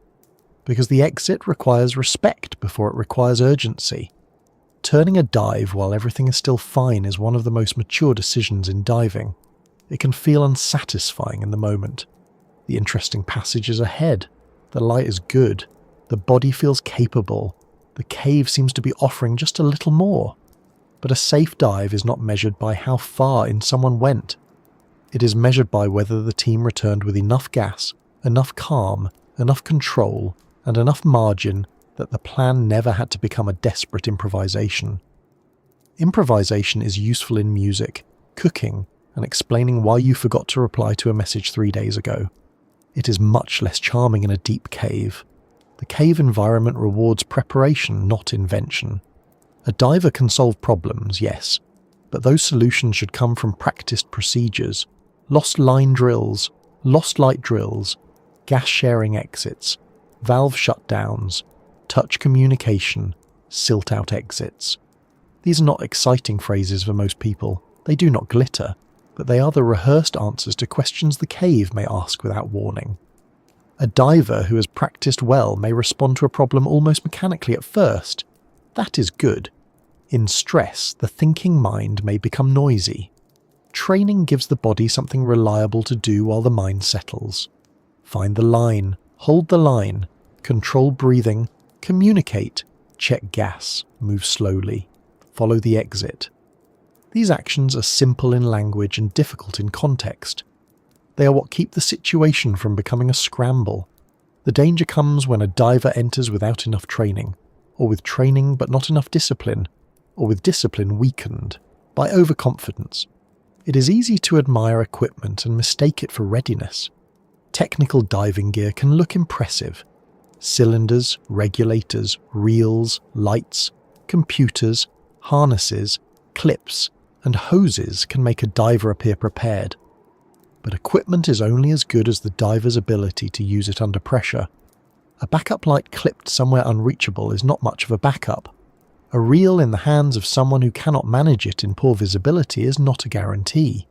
Because the exit requires respect before it requires urgency. Turning a dive while everything is still fine is one of the most mature decisions in diving. It can feel unsatisfying in the moment. The interesting passage is ahead. The light is good. The body feels capable. The cave seems to be offering just a little more. But a safe dive is not measured by how far in someone went. It is measured by whether the team returned with enough gas, enough calm, enough control, and enough margin that the plan never had to become a desperate improvisation. Improvisation is useful in music, cooking, and explaining why you forgot to reply to a message 3 days ago. It is much less charming in a deep cave. The cave environment rewards preparation, not invention. A diver can solve problems, yes, but those solutions should come from practiced procedures, lost line drills, lost light drills, gas-sharing exits, valve shutdowns, touch communication, silt-out exits. These are not exciting phrases for most people. They do not glitter, but they are the rehearsed answers to questions the cave may ask without warning. A diver who has practiced well may respond to a problem almost mechanically at first. That is good. In stress, the thinking mind may become noisy. Training gives the body something reliable to do while the mind settles. Find the line, hold the line, control breathing, communicate, check gas, move slowly, follow the exit. These actions are simple in language and difficult in context. They are what keep the situation from becoming a scramble. The danger comes when a diver enters without enough training, or with training but not enough discipline, or with discipline weakened by overconfidence. It is easy to admire equipment and mistake it for readiness. Technical diving gear can look impressive. Cylinders, regulators, reels, lights, computers, harnesses, clips, and hoses can make a diver appear prepared. But equipment is only as good as the diver's ability to use it under pressure. A backup light clipped somewhere unreachable is not much of a backup. A reel in the hands of someone who cannot manage it in poor visibility is not a guarantee.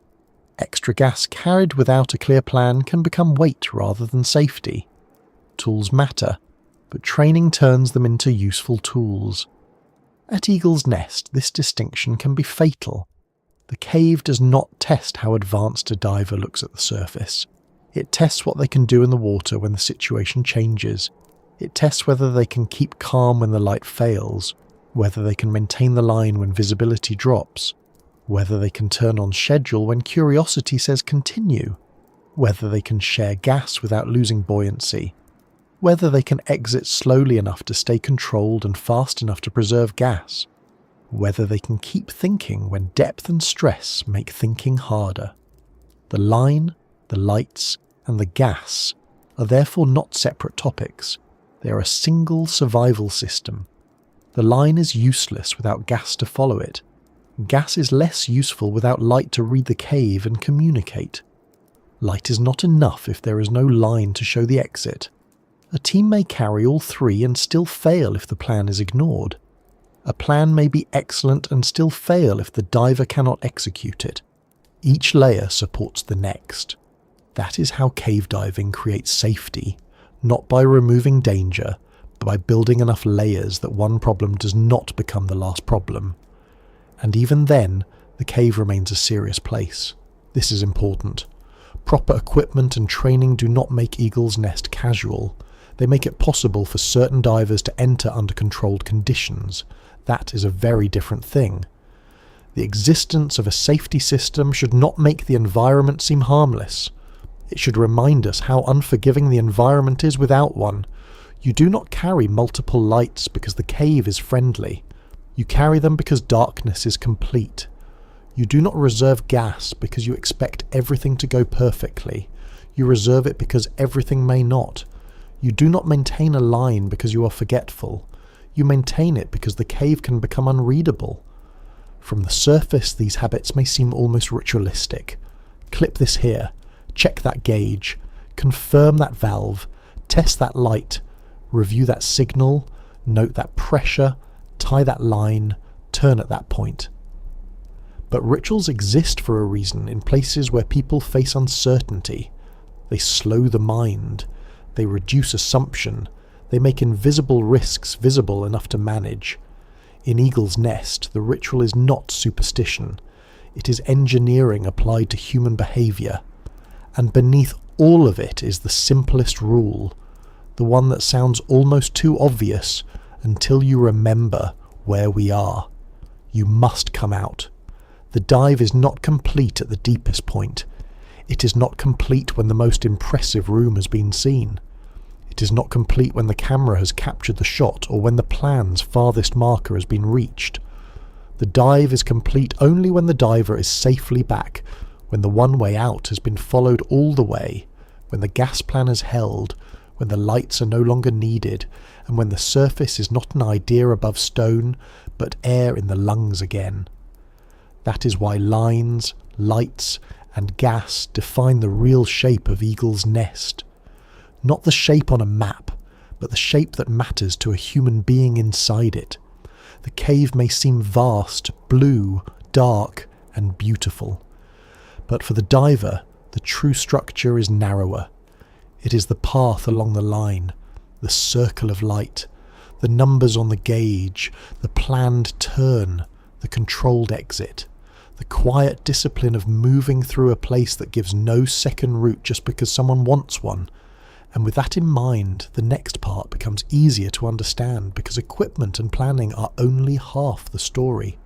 Extra gas carried without a clear plan can become weight rather than safety. Tools matter, but training turns them into useful tools. At Eagle's Nest, this distinction can be fatal. The cave does not test how advanced a diver looks at the surface. It tests what they can do in the water when the situation changes. It tests whether they can keep calm when the light fails, whether they can maintain the line when visibility drops, whether they can turn on schedule when curiosity says continue, whether they can share gas without losing buoyancy, whether they can exit slowly enough to stay controlled and fast enough to preserve gas, whether they can keep thinking when depth and stress make thinking harder. The line, the lights, and the gas are therefore not separate topics. They are a single survival system. The line is useless without gas to follow it. Gas is less useful without light to read the cave and communicate. Light is not enough if there is no line to show the exit. A team may carry all three and still fail if the plan is ignored. A plan may be excellent and still fail if the diver cannot execute it. Each layer supports the next. That is how cave diving creates safety, not by removing danger, but by building enough layers that one problem does not become the last problem. And even then, the cave remains a serious place. This is important. Proper equipment and training do not make Eagle's Nest casual. They make it possible for certain divers to enter under controlled conditions. That is a very different thing. The existence of a safety system should not make the environment seem harmless. It should remind us how unforgiving the environment is without one. You do not carry multiple lights because the cave is friendly. You carry them because darkness is complete. You do not reserve gas because you expect everything to go perfectly. You reserve it because everything may not. You do not maintain a line because you are forgetful. You maintain it because the cave can become unreadable. From the surface, these habits may seem almost ritualistic. Clip this here, check that gauge, confirm that valve, test that light, review that signal, note that pressure, tie that line, turn at that point. But rituals exist for a reason in places where people face uncertainty. They slow the mind. They reduce assumption. They make invisible risks visible enough to manage. In Eagle's Nest, the ritual is not superstition. It is engineering applied to human behaviour. And beneath all of it is the simplest rule, the one that sounds almost too obvious until you remember where we are. You must come out. The dive is not complete at the deepest point. It is not complete when the most impressive room has been seen. It is not complete when the camera has captured the shot or when the plan's farthest marker has been reached. The dive is complete only when the diver is safely back, when the one way out has been followed all the way, when the gas plan is held, when the lights are no longer needed, and when the surface is not an idea above stone, but air in the lungs again. That is why lines, lights, and gas define the real shape of Eagle's Nest. Not the shape on a map, but the shape that matters to a human being inside it. The cave may seem vast, blue, dark, and beautiful. But for the diver, the true structure is narrower. It is the path along the line, the circle of light, the numbers on the gauge, the planned turn, the controlled exit, the quiet discipline of moving through a place that gives no second route just because someone wants one. And with that in mind, the next part becomes easier to understand because equipment and planning are only half the story.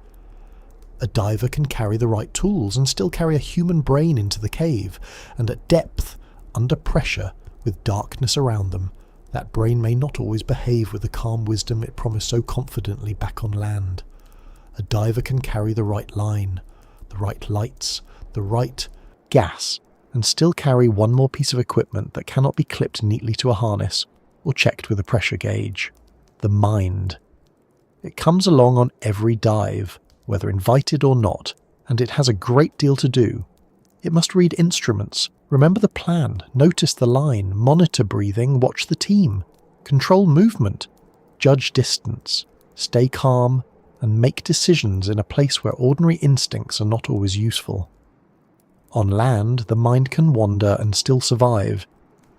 A diver can carry the right tools and still carry a human brain into the cave, and at depth, under pressure, with darkness around them, that brain may not always behave with the calm wisdom it promised so confidently back on land. A diver can carry the right line, the right lights, the right gas, and still carry one more piece of equipment that cannot be clipped neatly to a harness or checked with a pressure gauge: the mind. It comes along on every dive, whether invited or not, and it has a great deal to do. It must read instruments, remember the plan, notice the line, monitor breathing, watch the team, control movement, judge distance, stay calm, and make decisions in a place where ordinary instincts are not always useful. On land, the mind can wander and still survive.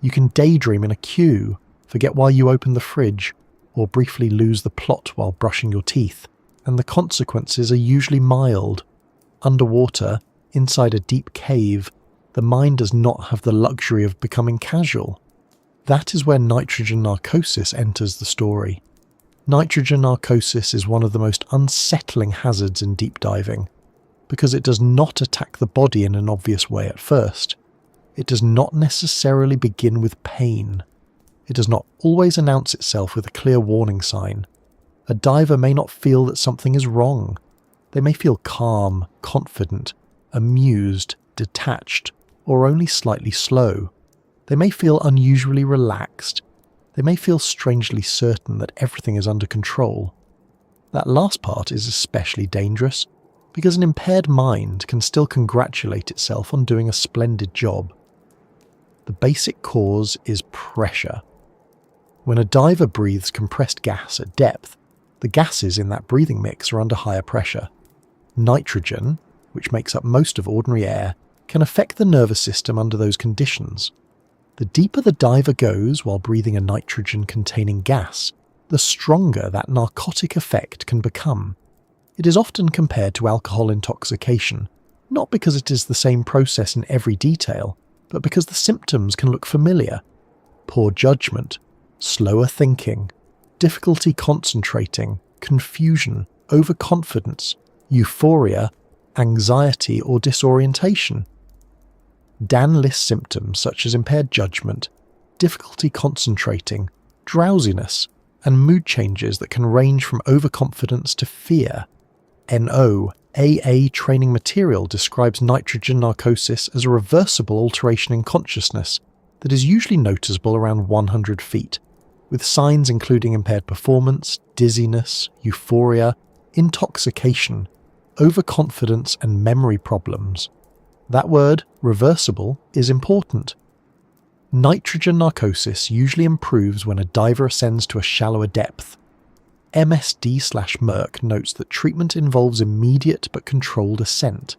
You can daydream in a queue, forget why you opened the fridge, or briefly lose the plot while brushing your teeth, and the consequences are usually mild. Underwater, inside a deep cave, the mind does not have the luxury of becoming casual. That is where nitrogen narcosis enters the story. Nitrogen narcosis is one of the most unsettling hazards in deep diving, because it does not attack the body in an obvious way at first. It does not necessarily begin with pain. It does not always announce itself with a clear warning sign. A diver may not feel that something is wrong. They may feel calm, confident, amused, detached, or only slightly slow. They may feel unusually relaxed. They may feel strangely certain that everything is under control. That last part is especially dangerous, because an impaired mind can still congratulate itself on doing a splendid job. The basic cause is pressure. When a diver breathes compressed gas at depth, the gases in that breathing mix are under higher pressure. Nitrogen, which makes up most of ordinary air, can affect the nervous system under those conditions. The deeper the diver goes while breathing a nitrogen-containing gas, the stronger that narcotic effect can become. It is often compared to alcohol intoxication, not because it is the same process in every detail, but because the symptoms can look familiar. Poor judgment, slower thinking, difficulty concentrating, confusion, overconfidence, euphoria, anxiety or disorientation. Dan lists symptoms such as impaired judgment, difficulty concentrating, drowsiness, and mood changes that can range from overconfidence to fear. NOAA training material describes nitrogen narcosis as a reversible alteration in consciousness that is usually noticeable around 100 feet, with signs including impaired performance, dizziness, euphoria, intoxication, overconfidence, and memory problems. That word, reversible, is important. Nitrogen narcosis usually improves when a diver ascends to a shallower depth. MSD/Merck notes that treatment involves immediate but controlled ascent,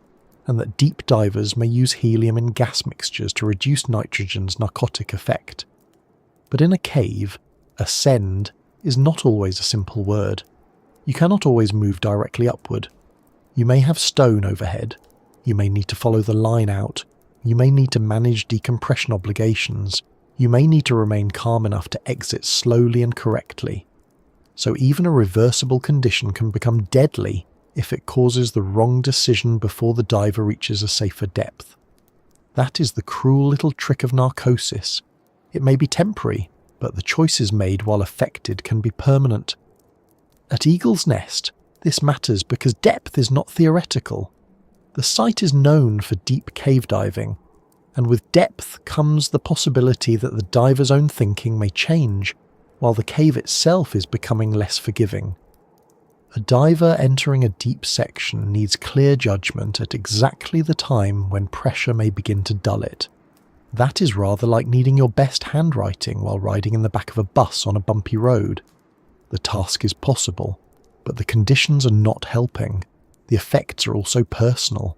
and that deep divers may use helium in gas mixtures to reduce nitrogen's narcotic effect. But in a cave, ascend is not always a simple word. You cannot always move directly upward. You may have stone overhead. You may need to follow the line out. You may need to manage decompression obligations. You may need to remain calm enough to exit slowly and correctly. So even a reversible condition can become deadly if it causes the wrong decision before the diver reaches a safer depth. That is the cruel little trick of narcosis. It may be temporary, but the choices made while affected can be permanent. At Eagle's Nest, this matters because depth is not theoretical. The site is known for deep cave diving, and with depth comes the possibility that the diver's own thinking may change, while the cave itself is becoming less forgiving. A diver entering a deep section needs clear judgment at exactly the time when pressure may begin to dull it. That is rather like needing your best handwriting while riding in the back of a bus on a bumpy road. The task is possible, but the conditions are not helping. The effects are also personal.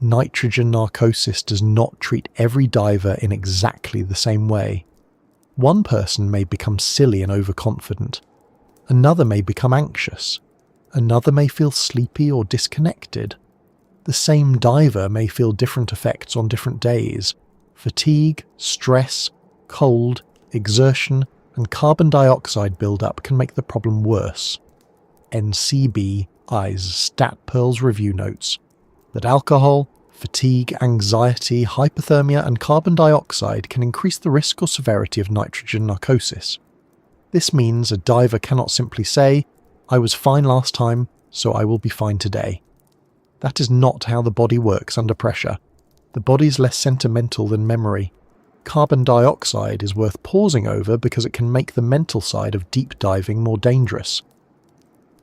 Nitrogen narcosis does not treat every diver in exactly the same way. One person may become silly and overconfident. Another may become anxious. Another may feel sleepy or disconnected. The same diver may feel different effects on different days. Fatigue, stress, cold, exertion, and carbon dioxide buildup can make the problem worse. NCB Eyes Stat Pearls review notes that alcohol, fatigue, anxiety, hypothermia, and carbon dioxide can increase the risk or severity of nitrogen narcosis. This means a diver cannot simply say, "I was fine last time, so I will be fine today." That is not how the body works under pressure. The body is less sentimental than memory. Carbon dioxide is worth pausing over because it can make the mental side of deep diving more dangerous.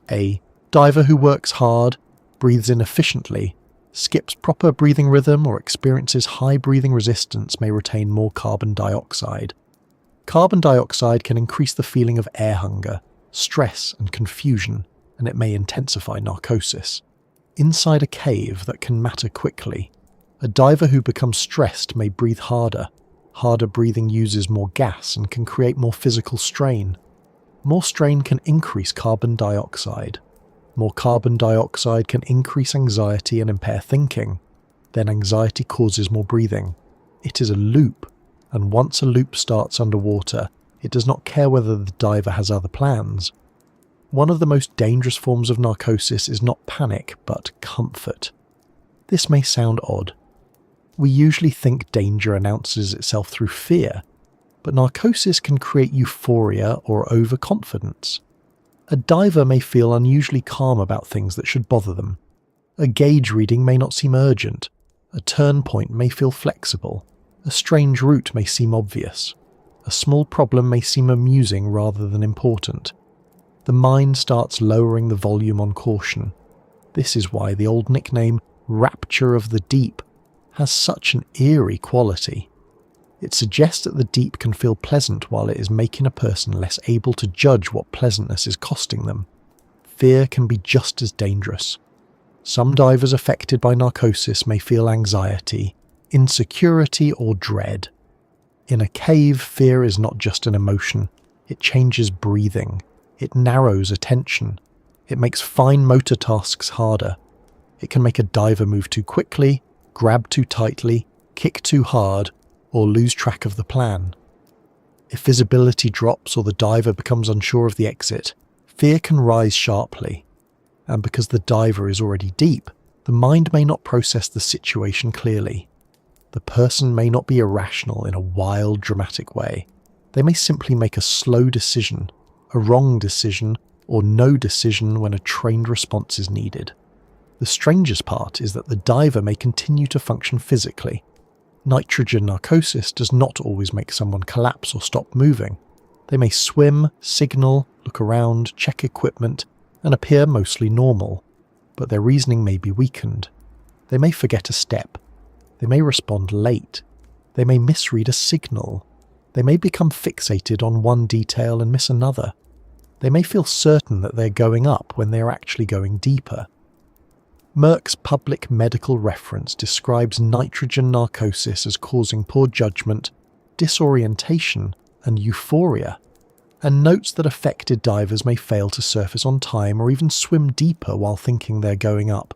A diver who works hard, breathes inefficiently, skips proper breathing rhythm, or experiences high breathing resistance may retain more carbon dioxide. Carbon dioxide can increase the feeling of air hunger, stress, and confusion, and it may intensify narcosis. Inside a cave, that can matter quickly. A diver who becomes stressed may breathe harder. Harder breathing uses more gas and can create more physical strain. More strain can increase carbon dioxide. More carbon dioxide can increase anxiety and impair thinking. Then anxiety causes more breathing. It is a loop, and once a loop starts underwater, it does not care whether the diver has other plans. One of the most dangerous forms of narcosis is not panic, but comfort. This may sound odd. We usually think danger announces itself through fear, but narcosis can create euphoria or overconfidence. A diver may feel unusually calm about things that should bother them. A gauge reading may not seem urgent. A turn point may feel flexible. A strange route may seem obvious. A small problem may seem amusing rather than important. The mind starts lowering the volume on caution. This is why the old nickname, Rapture of the Deep, has such an eerie quality. It suggests that the deep can feel pleasant while it is making a person less able to judge what pleasantness is costing them. Fear can be just as dangerous. Some divers affected by narcosis may feel anxiety, insecurity, or dread. In a cave, fear is not just an emotion. It changes breathing. It narrows attention. It makes fine motor tasks harder. It can make a diver move too quickly, grab too tightly, kick too hard, or lose track of the plan. If visibility drops or the diver becomes unsure of the exit, fear can rise sharply. And because the diver is already deep, the mind may not process the situation clearly. The person may not be irrational in a wild, dramatic way. They may simply make a slow decision, a wrong decision, or no decision when a trained response is needed. The strangest part is that the diver may continue to function physically. Nitrogen narcosis does not always make someone collapse or stop moving. They may swim, signal, look around, check equipment, and appear mostly normal, but their reasoning may be weakened. They may forget a step. They may respond late. They may misread a signal. They may become fixated on one detail and miss another. They may feel certain that they're going up when they are actually going deeper. Merck's public medical reference describes nitrogen narcosis as causing poor judgment, disorientation, and euphoria, and notes that affected divers may fail to surface on time or even swim deeper while thinking they're going up.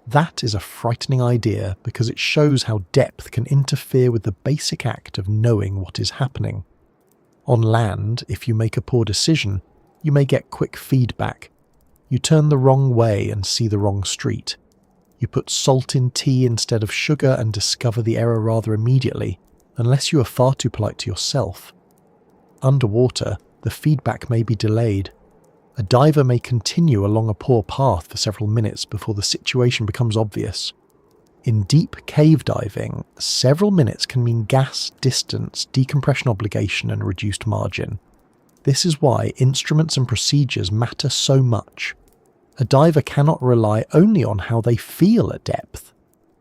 That is a frightening idea because it shows how depth can interfere with the basic act of knowing what is happening. On land, if you make a poor decision, you may get quick feedback. You turn the wrong way and see the wrong street. You put salt in tea instead of sugar and discover the error rather immediately, unless you are far too polite to yourself. Underwater, the feedback may be delayed. A diver may continue along a poor path for several minutes before the situation becomes obvious. In deep cave diving, several minutes can mean gas, distance, decompression obligation, and reduced margin. This is why instruments and procedures matter so much. A diver cannot rely only on how they feel at depth.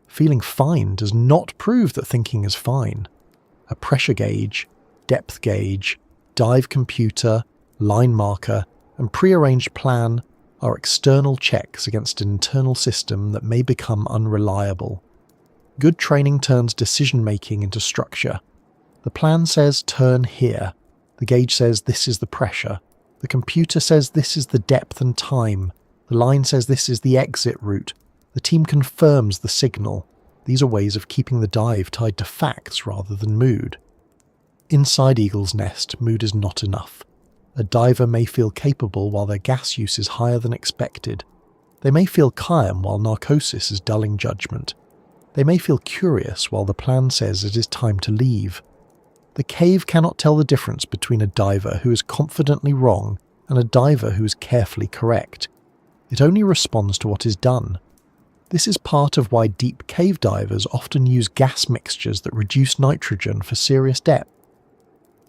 Feeling fine does not prove that thinking is fine. A pressure gauge, depth gauge, dive computer, line marker, and prearranged plan are external checks against an internal system that may become unreliable. Good training turns decision-making into structure. The plan says turn here. The gauge says this is the pressure. The computer says this is the depth and time. The line says this is the exit route. The team confirms the signal. These are ways of keeping the dive tied to facts rather than mood. Inside Eagle's Nest, mood is not enough. A diver may feel capable while their gas use is higher than expected. They may feel calm while narcosis is dulling judgment. They may feel curious while the plan says it is time to leave. The cave cannot tell the difference between a diver who is confidently wrong and a diver who is carefully correct. It only responds to what is done. This is part of why deep cave divers often use gas mixtures that reduce nitrogen for serious depth.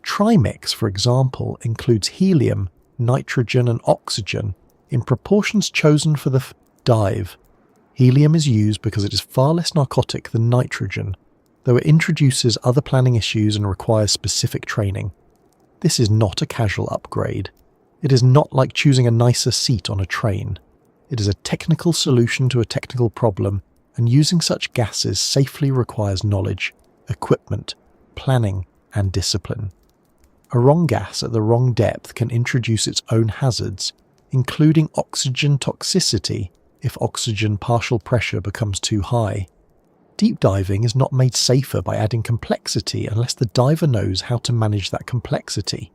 Trimix, for example, includes helium, nitrogen and oxygen in proportions chosen for the dive. Helium is used because it is far less narcotic than nitrogen, though it introduces other planning issues and requires specific training. This is not a casual upgrade. It is not like choosing a nicer seat on a train. It is a technical solution to a technical problem, and using such gases safely requires knowledge, equipment, planning, and discipline. A wrong gas at the wrong depth can introduce its own hazards, including oxygen toxicity if oxygen partial pressure becomes too high. Deep diving is not made safer by adding complexity unless the diver knows how to manage that complexity.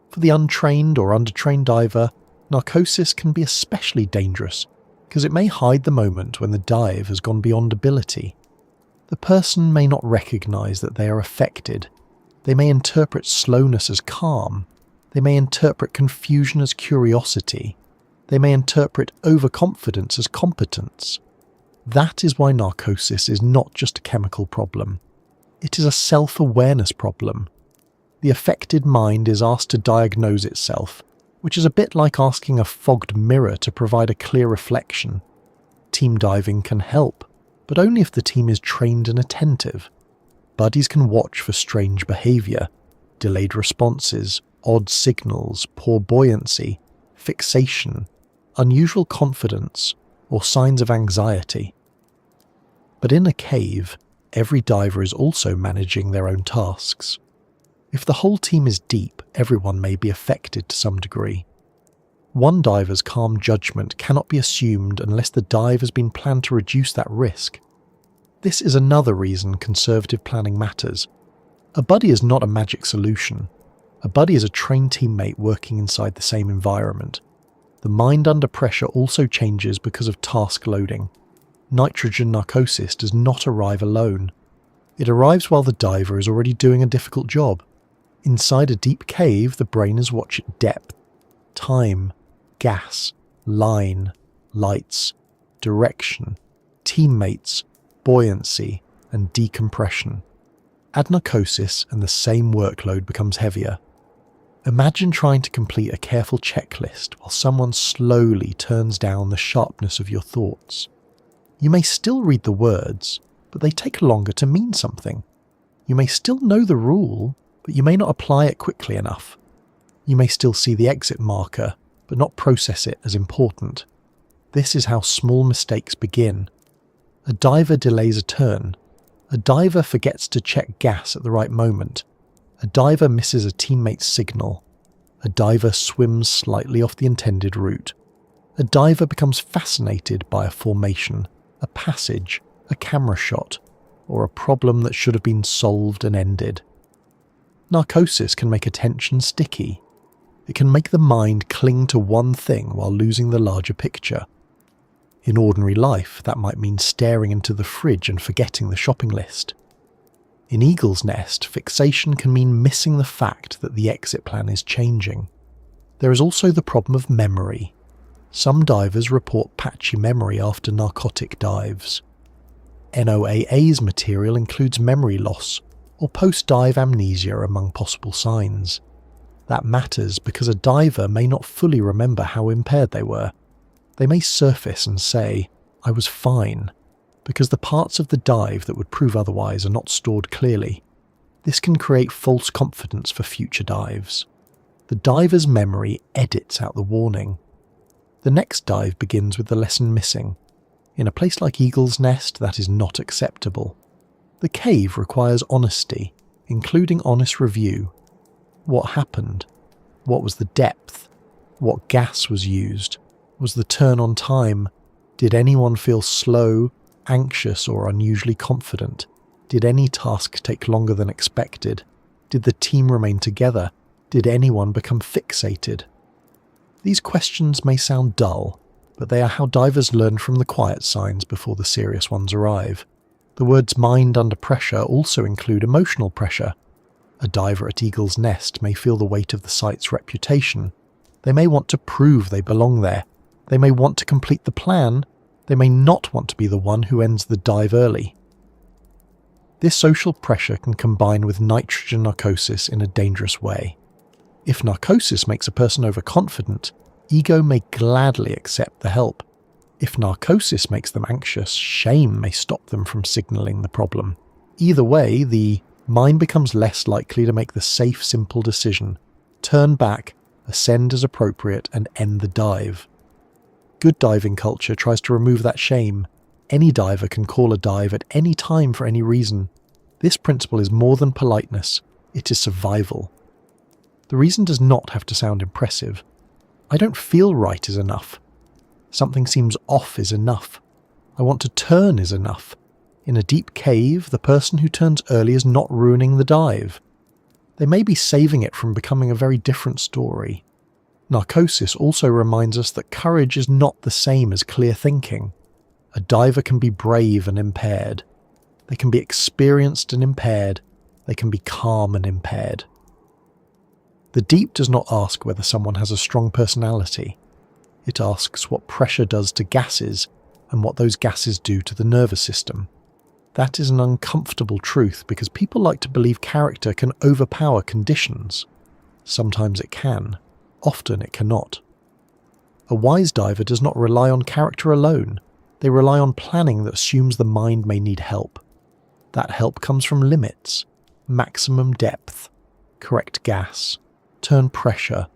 For the untrained or undertrained diver, narcosis can be especially dangerous because it may hide the moment when the dive has gone beyond ability. The person may not recognize that they are affected. They may interpret slowness as calm. They may interpret confusion as curiosity. They may interpret overconfidence as competence. That is why narcosis is not just a chemical problem. It is a self-awareness problem. The affected mind is asked to diagnose itself, which is a bit like asking a fogged mirror to provide a clear reflection. Team diving can help, but only if the team is trained and attentive. Buddies can watch for strange behaviour, delayed responses, odd signals, poor buoyancy, fixation, unusual confidence, or signs of anxiety. But in a cave, every diver is also managing their own tasks. If the whole team is deep, everyone may be affected to some degree. One diver's calm judgment cannot be assumed unless the dive has been planned to reduce that risk. This is another reason conservative planning matters. A buddy is not a magic solution. A buddy is a trained teammate working inside the same environment. The mind under pressure also changes because of task loading. Nitrogen narcosis does not arrive alone. It arrives while the diver is already doing a difficult job. Inside a deep cave, the brain is watching depth, time, gas, line, lights, direction, teammates, buoyancy, and decompression. Add narcosis and the same workload becomes heavier. Imagine trying to complete a careful checklist while someone slowly turns down the sharpness of your thoughts. You may still read the words, but they take longer to mean something. You may still know the rule, but you may not apply it quickly enough. You may still see the exit marker, but not process it as important. This is how small mistakes begin. A diver delays a turn. A diver forgets to check gas at the right moment. A diver misses a teammate's signal. A diver swims slightly off the intended route. A diver becomes fascinated by a formation, a passage, a camera shot, or a problem that should have been solved and ended. Narcosis can make attention sticky. It can make the mind cling to one thing while losing the larger picture. In ordinary life, that might mean staring into the fridge and forgetting the shopping list. In Eagle's Nest, fixation can mean missing the fact that the exit plan is changing. There is also the problem of memory. Some divers report patchy memory after narcotic dives. NOAA's material includes memory loss or post-dive amnesia among possible signs. That matters because a diver may not fully remember how impaired they were. They may surface and say, "I was fine," because the parts of the dive that would prove otherwise are not stored clearly. This can create false confidence for future dives. The diver's memory edits out the warning. The next dive begins with the lesson missing. In a place like Eagle's Nest, that is not acceptable. The cave requires honesty, including honest review. What happened? What was the depth? What gas was used? Was the turn on time? Did anyone feel slow, anxious, or unusually confident? Did any task take longer than expected? Did the team remain together? Did anyone become fixated? These questions may sound dull, but they are how divers learn from the quiet signs before the serious ones arrive. The words mind under pressure also include emotional pressure. A diver at Eagle's Nest may feel the weight of the site's reputation. They may want to prove they belong there. They may want to complete the plan. They may not want to be the one who ends the dive early. This social pressure can combine with nitrogen narcosis in a dangerous way. If narcosis makes a person overconfident, ego may gladly accept the help. If narcosis makes them anxious, shame may stop them from signalling the problem. Either way, the mind becomes less likely to make the safe, simple decision. Turn back, ascend as appropriate, and end the dive. Good diving culture tries to remove that shame. Any diver can call a dive at any time for any reason. This principle is more than politeness, it is survival. The reason does not have to sound impressive. I don't feel right is enough. Something seems off is enough. I want to turn is enough. In a deep cave, the person who turns early is not ruining the dive. They may be saving it from becoming a very different story. Narcosis also reminds us that courage is not the same as clear thinking. A diver can be brave and impaired. They can be experienced and impaired. They can be calm and impaired. The deep does not ask whether someone has a strong personality. It asks what pressure does to gases and what those gases do to the nervous system. That is an uncomfortable truth because people like to believe character can overpower conditions. Sometimes it can, often it cannot. A wise diver does not rely on character alone. They rely on planning that assumes the mind may need help. That help comes from limits, maximum depth, correct gas, turn pressure,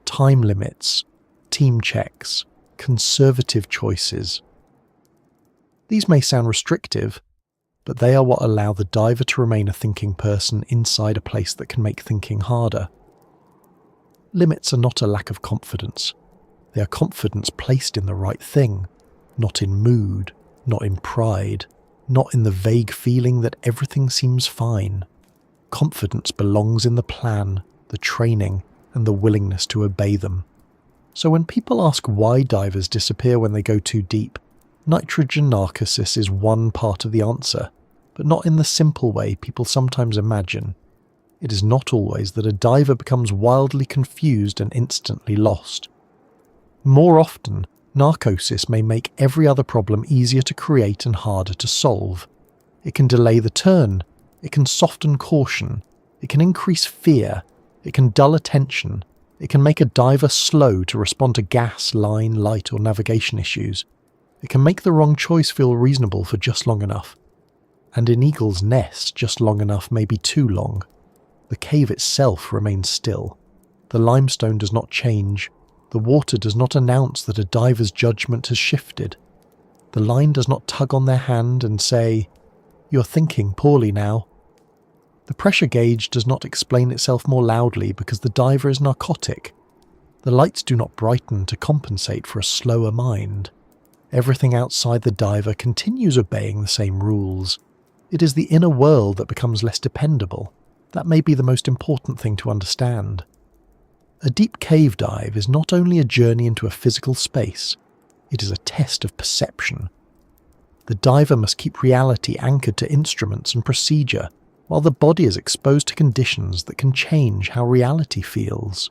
time limits, team checks, conservative choices. These may sound restrictive, but they are what allow the diver to remain a thinking person inside a place that can make thinking harder. Limits are not a lack of confidence. They are confidence placed in the right thing, not in mood, not in pride, not in the vague feeling that everything seems fine. Confidence belongs in the plan, the training, and the willingness to obey them. So when people ask why divers disappear when they go too deep, nitrogen narcosis is one part of the answer, but not in the simple way people sometimes imagine. It is not always that a diver becomes wildly confused and instantly lost. More often, narcosis may make every other problem easier to create and harder to solve. It can delay the turn, it can soften caution, it can increase fear, it can dull attention, it can make a diver slow to respond to gas, line, light or navigation issues. It can make the wrong choice feel reasonable for just long enough. And in Eagle's Nest, just long enough may be too long. The cave itself remains still. The limestone does not change. The water does not announce that a diver's judgment has shifted. The line does not tug on their hand and say, "You're thinking poorly now." The pressure gauge does not explain itself more loudly because the diver is narcotic. The lights do not brighten to compensate for a slower mind. Everything outside the diver continues obeying the same rules. It is the inner world that becomes less dependable. That may be the most important thing to understand. A deep cave dive is not only a journey into a physical space, it is a test of perception. The diver must keep reality anchored to instruments and procedure, while the body is exposed to conditions that can change how reality feels.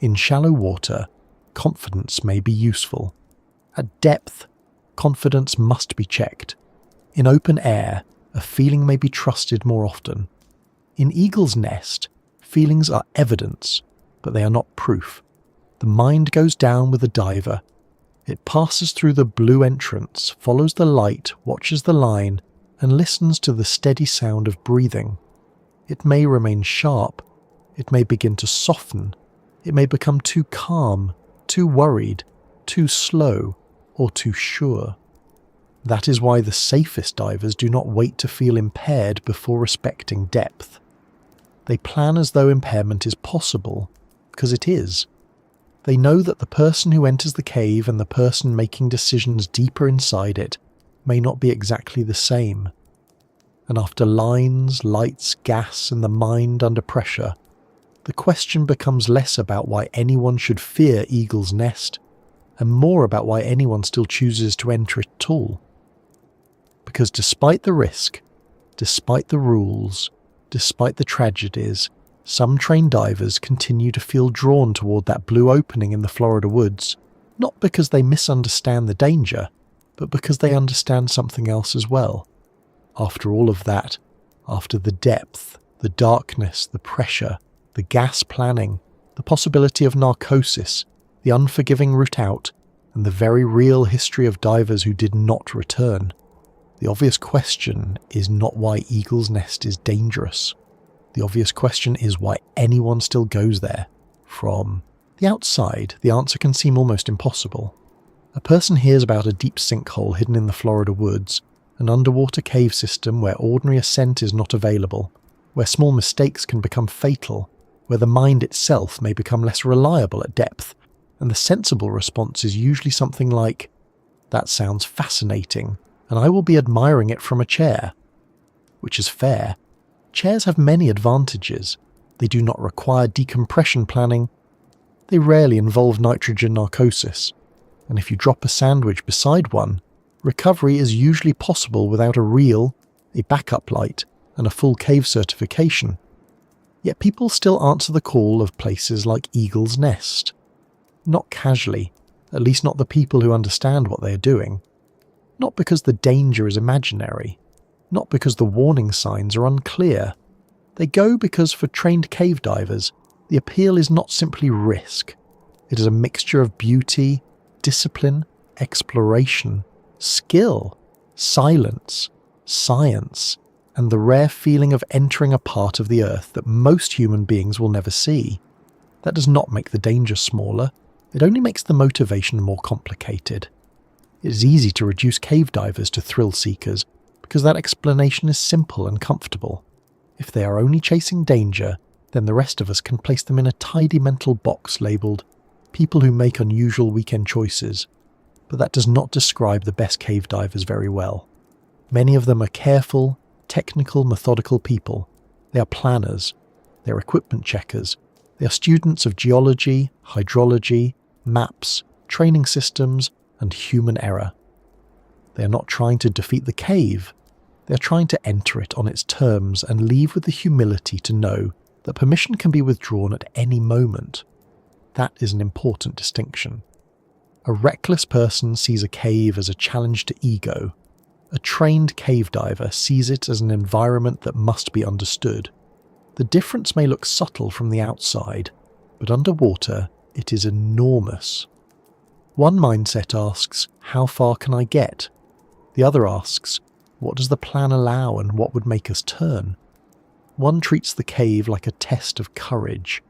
In shallow water, confidence may be useful. At depth, confidence must be checked. In open air, a feeling may be trusted more often. In Eagle's Nest, feelings are evidence, but they are not proof. The mind goes down with the diver. It passes through the blue entrance, follows the light, watches the line, and listens to the steady sound of breathing. It may remain sharp. It may begin to soften. It may become too calm, too worried, too slow, or too sure. That is why the safest divers do not wait to feel impaired before respecting depth. They plan as though impairment is possible, because it is. They know that the person who enters the cave and the person making decisions deeper inside it may not be exactly the same. And after lines, lights, gas, and the mind under pressure, the question becomes less about why anyone should fear Eagle's Nest, and more about why anyone still chooses to enter it at all. Because despite the risk, despite the rules, despite the tragedies, some trained divers continue to feel drawn toward that blue opening in the Florida woods, not because they misunderstand the danger, but because they understand something else as well. After all of that, after the depth, the darkness, the pressure, the gas planning, the possibility of narcosis, the unforgiving route out, and the very real history of divers who did not return, the obvious question is not why Eagle's Nest is dangerous. The obvious question is why anyone still goes there. From the outside, the answer can seem almost impossible. A person hears about a deep sinkhole hidden in the Florida woods, an underwater cave system where ordinary ascent is not available, where small mistakes can become fatal, where the mind itself may become less reliable at depth, and the sensible response is usually something like, "That sounds fascinating, and I will be admiring it from a chair." Which is fair. Chairs have many advantages. They do not require decompression planning. They rarely involve nitrogen narcosis. And if you drop a sandwich beside one, recovery is usually possible without a reel, a backup light, and a full cave certification. Yet people still answer the call of places like Eagle's Nest. Not casually, at least not the people who understand what they are doing. Not because the danger is imaginary. Not because the warning signs are unclear. They go because for trained cave divers, the appeal is not simply risk. It is a mixture of beauty, discipline, exploration, skill, silence, science, and the rare feeling of entering a part of the earth that most human beings will never see. That does not make the danger smaller. It only makes the motivation more complicated. It is easy to reduce cave divers to thrill seekers, because that explanation is simple and comfortable. If they are only chasing danger, then the rest of us can place them in a tidy mental box labelled people who make unusual weekend choices. But that does not describe the best cave divers very well. Many of them are careful, technical, methodical people. They are planners. They are equipment checkers. They are students of geology, hydrology, maps, training systems, and human error. They are not trying to defeat the cave. They are trying to enter it on its terms and leave with the humility to know that permission can be withdrawn at any moment. That is an important distinction. A reckless person sees a cave as a challenge to ego. A trained cave diver sees it as an environment that must be understood. The difference may look subtle from the outside, but underwater it is enormous. One mindset asks, how far can I get? The other asks, what does the plan allow and what would make us turn? One treats the cave like a test of courage.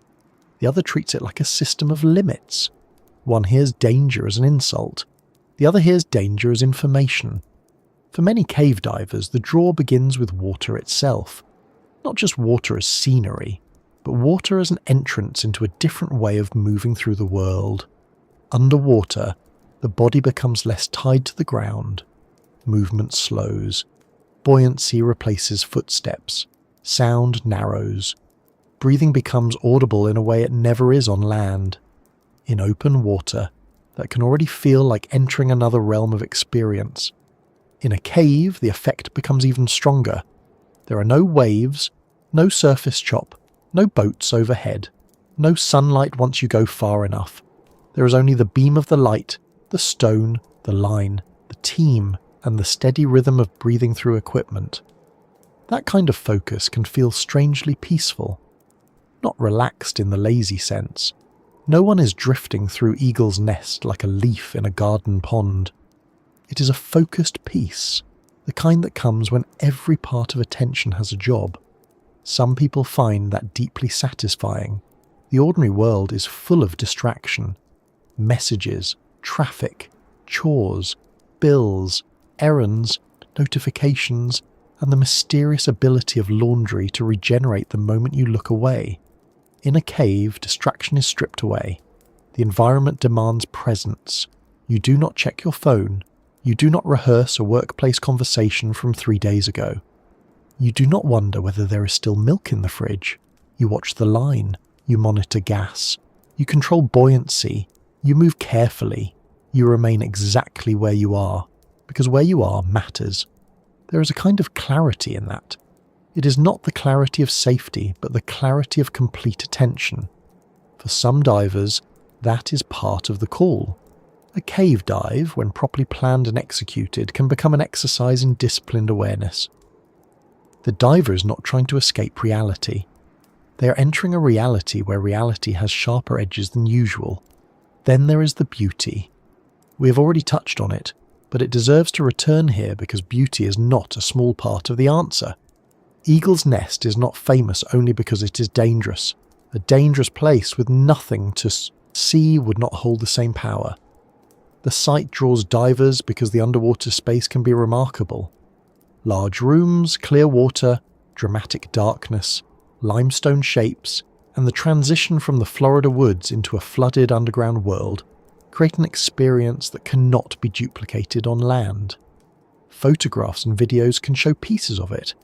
The other treats it like a system of limits. One hears danger as an insult. The other hears danger as information. For many cave divers, the draw begins with water itself. Not just water as scenery, but water as an entrance into a different way of moving through the world. Underwater, the body becomes less tied to the ground. Movement slows. Buoyancy replaces footsteps. Sound narrows. Breathing becomes audible in a way it never is on land. In open water, that can already feel like entering another realm of experience. In a cave, the effect becomes even stronger. There are no waves, no surface chop, no boats overhead, no sunlight once you go far enough. There is only the beam of the light, the stone, the line, the team, and the steady rhythm of breathing through equipment. That kind of focus can feel strangely peaceful. Not relaxed in the lazy sense. No one is drifting through Eagle's Nest like a leaf in a garden pond. It is a focused peace, the kind that comes when every part of attention has a job. Some people find that deeply satisfying. The ordinary world is full of distraction. Messages, traffic, chores, bills, errands, notifications, and the mysterious ability of laundry to regenerate the moment you look away. In a cave, distraction is stripped away. The environment demands presence. You do not check your phone. You do not rehearse a workplace conversation from 3 days ago. You do not wonder whether there is still milk in the fridge. You watch the line. You monitor gas. You control buoyancy. You move carefully. You remain exactly where you are, because where you are matters. There is a kind of clarity in that. It is not the clarity of safety, but the clarity of complete attention. For some divers, that is part of the call. A cave dive, when properly planned and executed, can become an exercise in disciplined awareness. The diver is not trying to escape reality. They are entering a reality where reality has sharper edges than usual. Then there is the beauty. We have already touched on it, but it deserves to return here because beauty is not a small part of the answer. Eagle's Nest is not famous only because it is dangerous. A dangerous place with nothing to see would not hold the same power. The site draws divers because the underwater space can be remarkable. Large rooms, clear water, dramatic darkness, limestone shapes, and the transition from the Florida woods into a flooded underground world create an experience that cannot be duplicated on land. Photographs and videos can show pieces of it,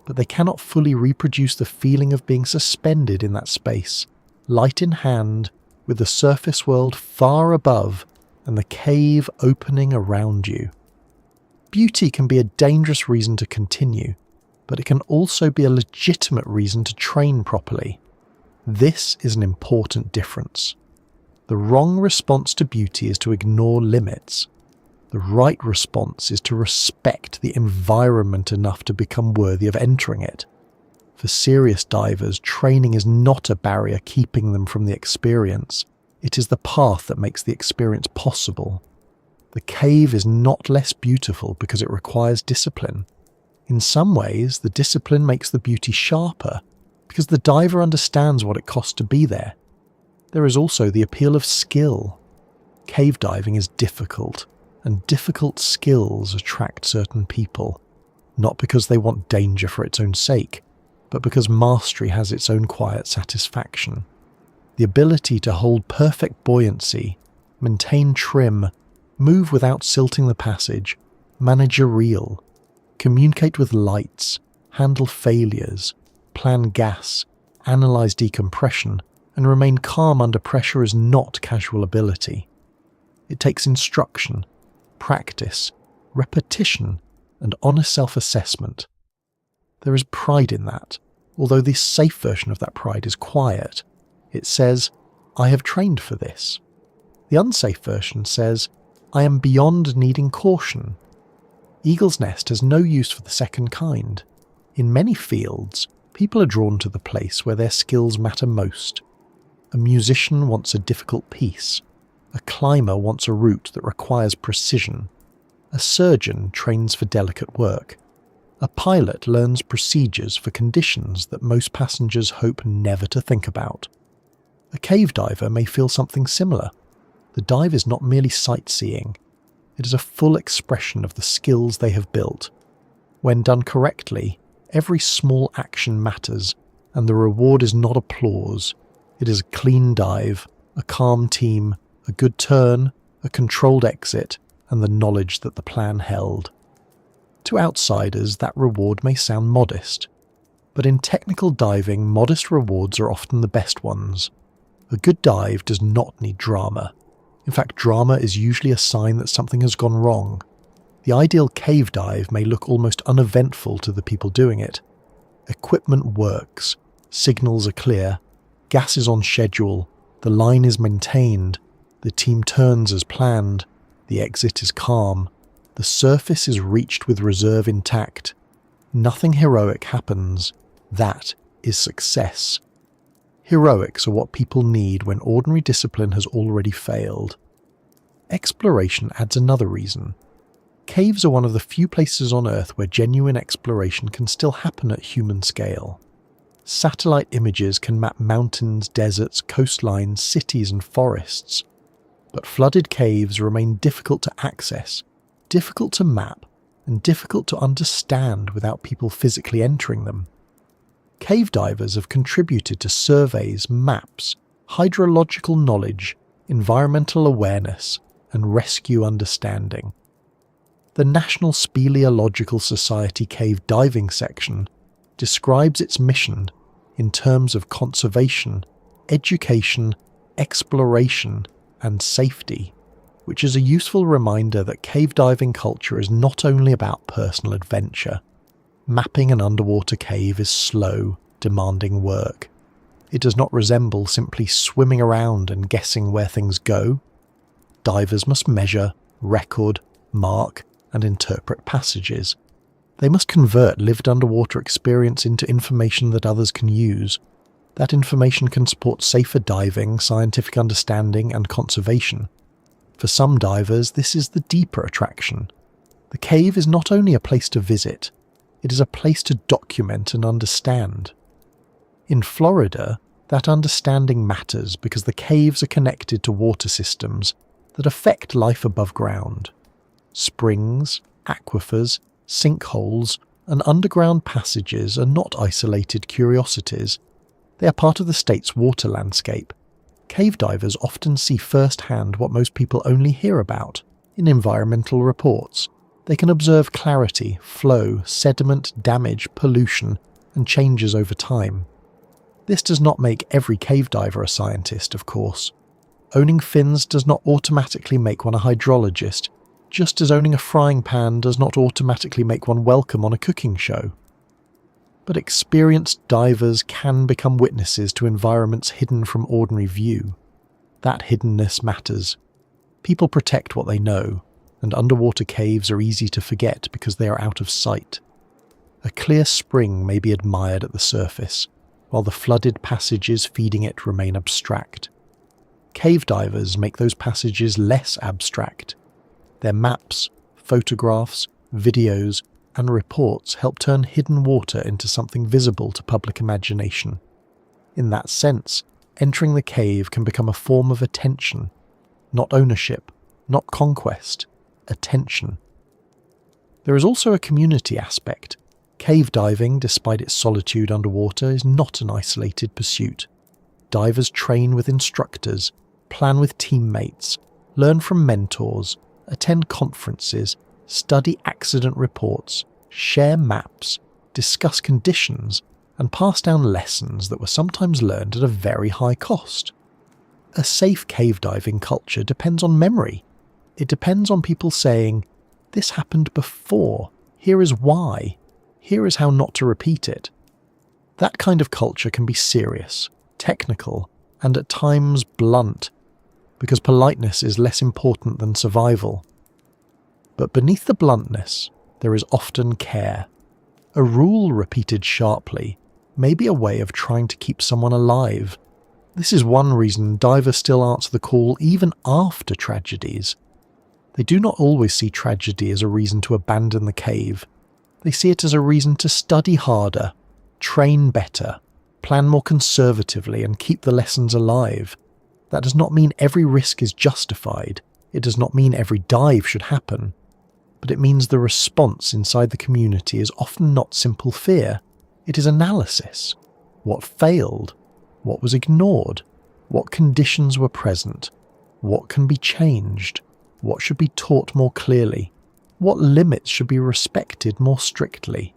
but they cannot fully reproduce the feeling of being suspended in that space, light in hand, with the surface world far above and the cave opening around you. Beauty can be a dangerous reason to continue, but it can also be a legitimate reason to train properly. This is an important difference. The wrong response to beauty is to ignore limits. The right response is to respect the environment enough to become worthy of entering it. For serious divers, training is not a barrier keeping them from the experience. It is the path that makes the experience possible. The cave is not less beautiful because it requires discipline. In some ways, the discipline makes the beauty sharper because the diver understands what it costs to be there. There is also the appeal of skill. Cave diving is difficult, and difficult skills attract certain people, not because they want danger for its own sake, but because mastery has its own quiet satisfaction. The ability to hold perfect buoyancy, maintain trim, move without silting the passage, manage a reel, communicate with lights, handle failures, plan gas, analyze decompression, and remain calm under pressure is not casual ability. It takes instruction, practice, repetition, and honest self-assessment. There is pride in that, although the safe version of that pride is quiet. It says, "I have trained for this." The unsafe version says, "I am beyond needing caution." Eagle's Nest has no use for the second kind. In many fields, people are drawn to the place where their skills matter most. A musician wants a difficult piece. A climber wants a route that requires precision. A surgeon trains for delicate work. A pilot learns procedures for conditions that most passengers hope never to think about. A cave diver may feel something similar. The dive is not merely sightseeing. It is a full expression of the skills they have built. When done correctly, every small action matters, and the reward is not applause. It is a clean dive, a calm team, a good turn, a controlled exit, and the knowledge that the plan held. To outsiders, that reward may sound modest, but in technical diving, modest rewards are often the best ones. A good dive does not need drama. In fact, drama is usually a sign that something has gone wrong. The ideal cave dive may look almost uneventful to the people doing it. Equipment works, signals are clear, gas is on schedule, the line is maintained, the team turns as planned, the exit is calm, the surface is reached with reserve intact. Nothing heroic happens. That is success. Heroics are what people need when ordinary discipline has already failed. Exploration adds another reason. Caves are one of the few places on Earth where genuine exploration can still happen at human scale. Satellite images can map mountains, deserts, coastlines, cities and forests. But flooded caves remain difficult to access, difficult to map, and difficult to understand without people physically entering them. Cave divers have contributed to surveys, maps, hydrological knowledge, environmental awareness, and rescue understanding. The National Speleological Society Cave Diving Section describes its mission in terms of conservation, education, exploration, and safety, which is a useful reminder that cave diving culture is not only about personal adventure. Mapping an underwater cave is slow, demanding work. It does not resemble simply swimming around and guessing where things go. Divers must measure, record, mark, and interpret passages. They must convert lived underwater experience into information that others can use. That information can support safer diving, scientific understanding, and conservation. For some divers, this is the deeper attraction. The cave is not only a place to visit, it is a place to document and understand. In Florida, that understanding matters because the caves are connected to water systems that affect life above ground. Springs, aquifers, sinkholes, and underground passages are not isolated curiosities. They are part of the state's water landscape. Cave divers often see firsthand what most people only hear about in environmental reports. They can observe clarity, flow, sediment, damage, pollution, and changes over time. This does not make every cave diver a scientist, of course. Owning fins does not automatically make one a hydrologist, just as owning a frying pan does not automatically make one welcome on a cooking show. But experienced divers can become witnesses to environments hidden from ordinary view. That hiddenness matters. People protect what they know, and underwater caves are easy to forget because they are out of sight. A clear spring may be admired at the surface, while the flooded passages feeding it remain abstract. Cave divers make those passages less abstract. Their maps, photographs, videos, and reports help turn hidden water into something visible to public imagination. In that sense, entering the cave can become a form of attention, not ownership, not conquest, attention. There is also a community aspect. Cave diving, despite its solitude underwater, is not an isolated pursuit. Divers train with instructors, plan with teammates, learn from mentors, attend conferences, study accident reports, share maps, discuss conditions, and pass down lessons that were sometimes learned at a very high cost. A safe cave diving culture depends on memory. It depends on people saying, "This happened before, here is why, here is how not to repeat it." That kind of culture can be serious, technical, and at times blunt, because politeness is less important than survival. But beneath the bluntness, there is often care. A rule repeated sharply may be a way of trying to keep someone alive. This is one reason divers still answer the call even after tragedies. They do not always see tragedy as a reason to abandon the cave. They see it as a reason to study harder, train better, plan more conservatively, and keep the lessons alive. That does not mean every risk is justified. It does not mean every dive should happen. But it means the response inside the community is often not simple fear. It is analysis. What failed? What was ignored? What conditions were present? What can be changed? What should be taught more clearly? What limits should be respected more strictly?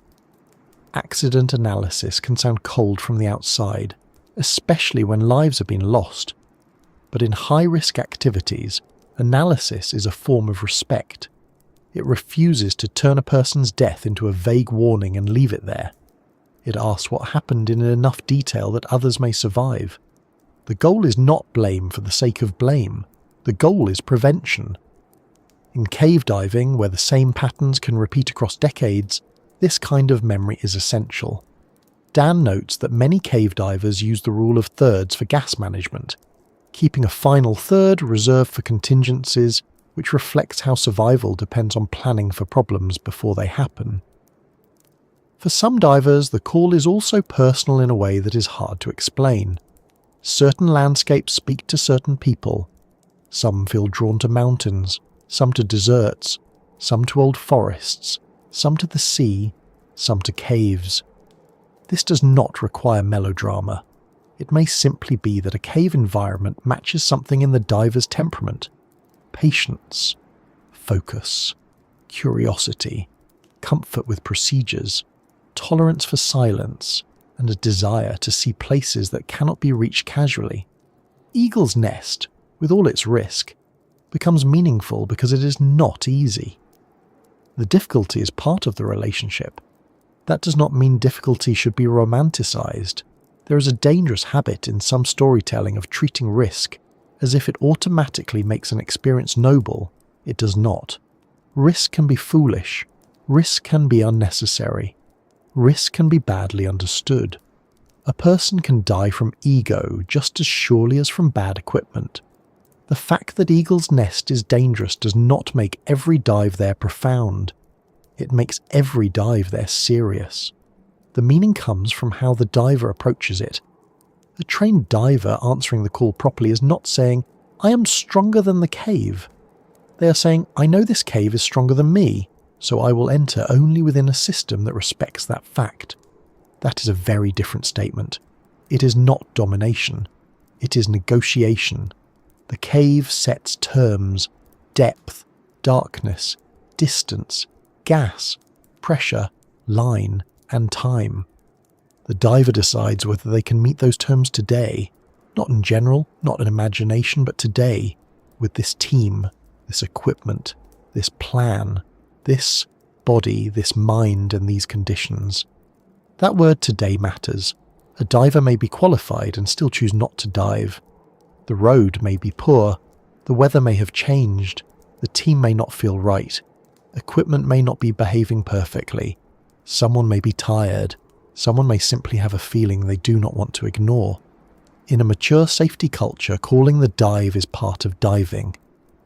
Accident analysis can sound cold from the outside, especially when lives have been lost. But in high-risk activities, analysis is a form of respect. It refuses to turn a person's death into a vague warning and leave it there. It asks what happened in enough detail that others may survive. The goal is not blame for the sake of blame. The goal is prevention. In cave diving, where the same patterns can repeat across decades, this kind of memory is essential. Dan notes that many cave divers use the rule of thirds for gas management, keeping a final third reserved for contingencies, which reflects how survival depends on planning for problems before they happen. For some divers, the call is also personal in a way that is hard to explain. Certain landscapes speak to certain people. Some feel drawn to mountains, some to deserts, some to old forests, some to the sea, some to caves. This does not require melodrama. It may simply be that a cave environment matches something in the diver's temperament: patience, focus, curiosity, comfort with procedures, tolerance for silence, and a desire to see places that cannot be reached casually. Eagle's Nest, with all its risk, becomes meaningful because it is not easy. The difficulty is part of the relationship. That does not mean difficulty should be romanticized. There is a dangerous habit in some storytelling of treating risk as if it automatically makes an experience noble. It does not. Risk can be foolish. Risk can be unnecessary. Risk can be badly understood. A person can die from ego just as surely as from bad equipment. The fact that Eagle's Nest is dangerous does not make every dive there profound. It makes every dive there serious. The meaning comes from how the diver approaches it. A trained diver answering the call properly is not saying, "I am stronger than the cave." They are saying, "I know this cave is stronger than me, so I will enter only within a system that respects that fact." That is a very different statement. It is not domination. It is negotiation. The cave sets terms: depth, darkness, distance, gas, pressure, line, and time. The diver decides whether they can meet those terms today, not in general, not in imagination, but today, with this team, this equipment, this plan, this body, this mind, and these conditions. That word "today" matters. A diver may be qualified and still choose not to dive. The road may be poor, the weather may have changed, the team may not feel right, equipment may not be behaving perfectly, someone may be tired, someone may simply have a feeling they do not want to ignore. In a mature safety culture, calling the dive is part of diving.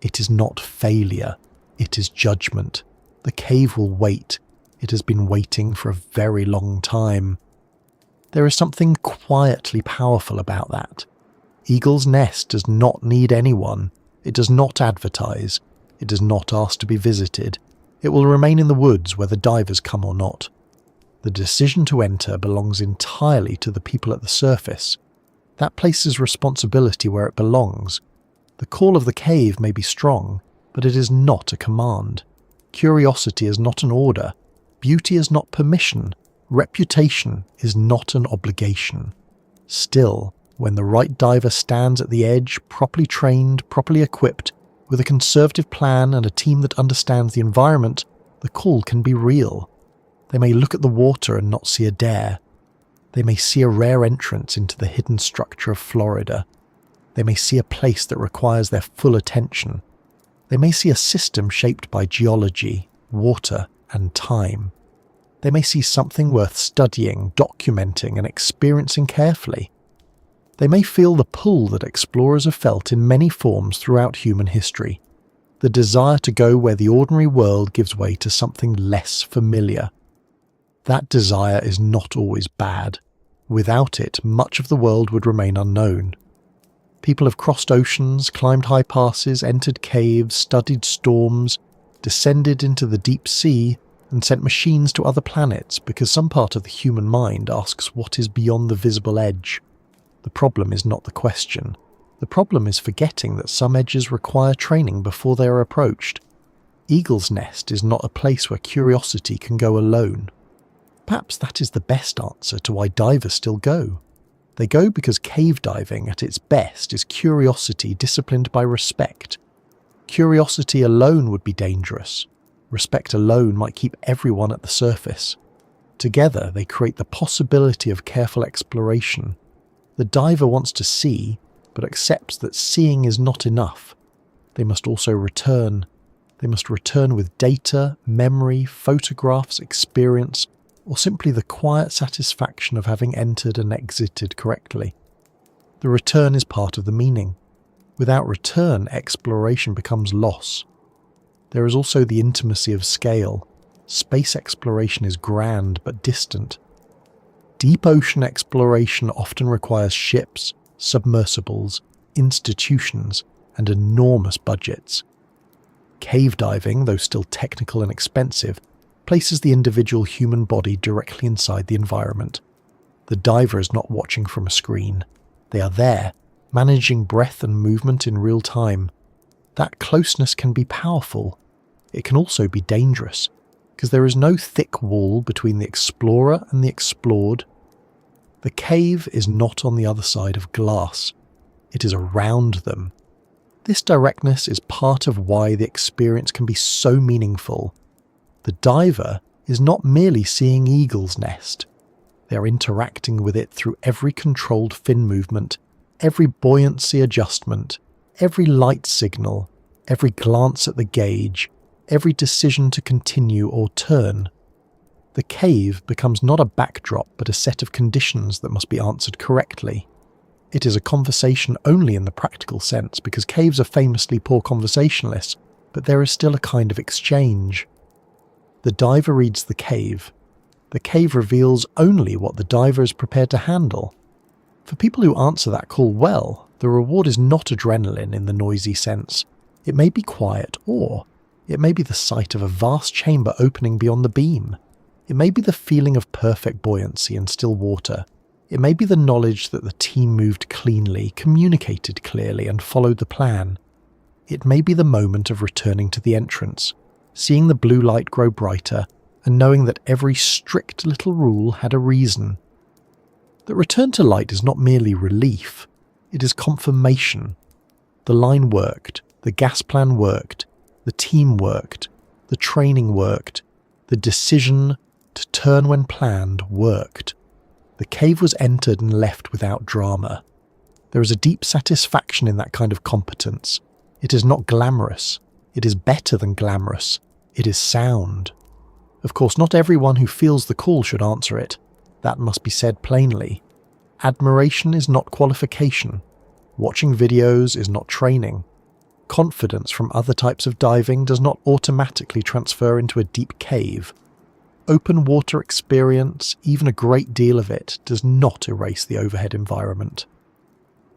It is not failure, it is judgment. The cave will wait. It has been waiting for a very long time. There is something quietly powerful about that. Eagle's Nest does not need anyone. It does not advertise. It does not ask to be visited. It will remain in the woods whether divers come or not. The decision to enter belongs entirely to the people at the surface. That places responsibility where it belongs. The call of the cave may be strong, but it is not a command. Curiosity is not an order. Beauty is not permission. Reputation is not an obligation. Still, when the right diver stands at the edge, properly trained, properly equipped, with a conservative plan and a team that understands the environment, the call can be real. They may look at the water and not see a dare. They may see a rare entrance into the hidden structure of Florida. They may see a place that requires their full attention. They may see a system shaped by geology, water, and time. They may see something worth studying, documenting, and experiencing carefully. They may feel the pull that explorers have felt in many forms throughout human history, the desire to go where the ordinary world gives way to something less familiar. That desire is not always bad. Without it, much of the world would remain unknown. People have crossed oceans, climbed high passes, entered caves, studied storms, descended into the deep sea, and sent machines to other planets because some part of the human mind asks what is beyond the visible edge. The problem is not the question. The problem is forgetting that some edges require training before they are approached. Eagle's Nest is not a place where curiosity can go alone. Perhaps that is the best answer to why divers still go. They go because cave diving at its best is curiosity disciplined by respect. Curiosity alone would be dangerous. Respect alone might keep everyone at the surface. Together they create the possibility of careful exploration. The diver wants to see, but accepts that seeing is not enough. They must also return. They must return with data, memory, photographs, experience, or simply the quiet satisfaction of having entered and exited correctly. The return is part of the meaning. Without return, exploration becomes loss. There is also the intimacy of scale. Space exploration is grand but distant. Deep ocean exploration often requires ships, submersibles, institutions, and enormous budgets. Cave diving, though still technical and expensive, places the individual human body directly inside the environment. The diver is not watching from a screen. They are there, managing breath and movement in real time. That closeness can be powerful. It can also be dangerous, because there is no thick wall between the explorer and the explored. The cave is not on the other side of glass. It is around them. This directness is part of why the experience can be so meaningful. The diver is not merely seeing eagle's nest. They are interacting with it through every controlled fin movement, every buoyancy adjustment, every light signal, every glance at the gauge, every decision to continue or turn. The cave becomes not a backdrop but a set of conditions that must be answered correctly. It is a conversation only in the practical sense, because caves are famously poor conversationalists, but there is still a kind of exchange. The diver reads the cave. The cave reveals only what the diver is prepared to handle. For people who answer that call well, the reward is not adrenaline in the noisy sense. It may be quiet, or it may be the sight of a vast chamber opening beyond the beam. It may be the feeling of perfect buoyancy in still water. It may be the knowledge that the team moved cleanly, communicated clearly, and followed the plan. It may be the moment of returning to the entrance, seeing the blue light grow brighter, and knowing that every strict little rule had a reason. The return to light is not merely relief, it is confirmation. The line worked, the gas plan worked, the team worked, the training worked, the decision to turn when planned worked. The cave was entered and left without drama. There is a deep satisfaction in that kind of competence. It is not glamorous. It is better than glamorous. It is sound. Of course, not everyone who feels the call should answer it. That must be said plainly. Admiration is not qualification. Watching videos is not training. Confidence from other types of diving does not automatically transfer into a deep cave. Open water experience, even a great deal of it, does not erase the overhead environment.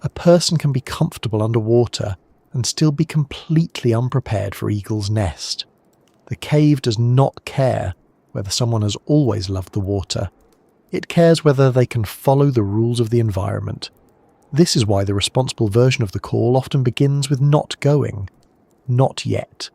A person can be comfortable underwater and still be completely unprepared for eagle's nest. The cave does not care whether someone has always loved the water. It cares whether they can follow the rules of the environment. This is why the responsible version of the call often begins with not going. Not yet.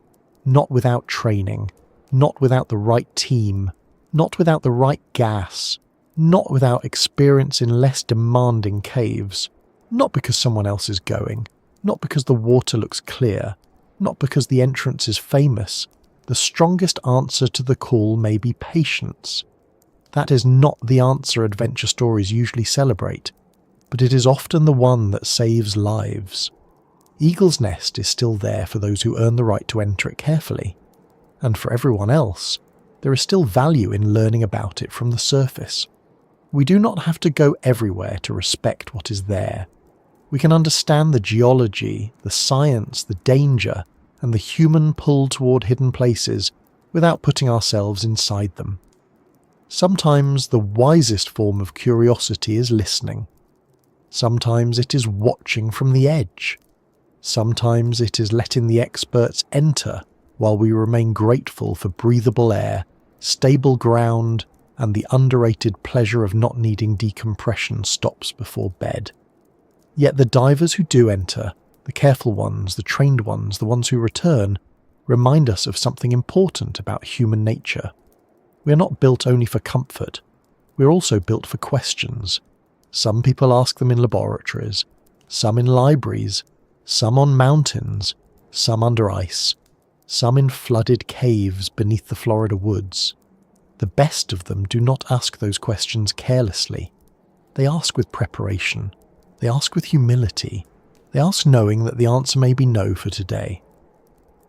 Not without training. Not without the right team. Not without the right gas. Not without experience in less demanding caves. Not because someone else is going. Not because the water looks clear. Not because the entrance is famous. The strongest answer to the call may be patience. That is not the answer adventure stories usually celebrate, but it is often the one that saves lives. Eagle's Nest is still there for those who earn the right to enter it carefully, and for everyone else, there is still value in learning about it from the surface. We do not have to go everywhere to respect what is there. We can understand the geology, the science, the danger, and the human pull toward hidden places without putting ourselves inside them. Sometimes the wisest form of curiosity is listening. Sometimes it is watching from the edge. Sometimes it is letting the experts enter while we remain grateful for breathable air, stable ground, and the underrated pleasure of not needing decompression stops before bed. Yet the divers who do enter, the careful ones, the trained ones, the ones who return, remind us of something important about human nature. We are not built only for comfort. We are also built for questions. Some people ask them in laboratories, some in libraries, some on mountains, some under ice, some in flooded caves beneath the Florida woods. The best of them do not ask those questions carelessly. They ask with preparation. They ask with humility. They ask knowing that the answer may be no for today.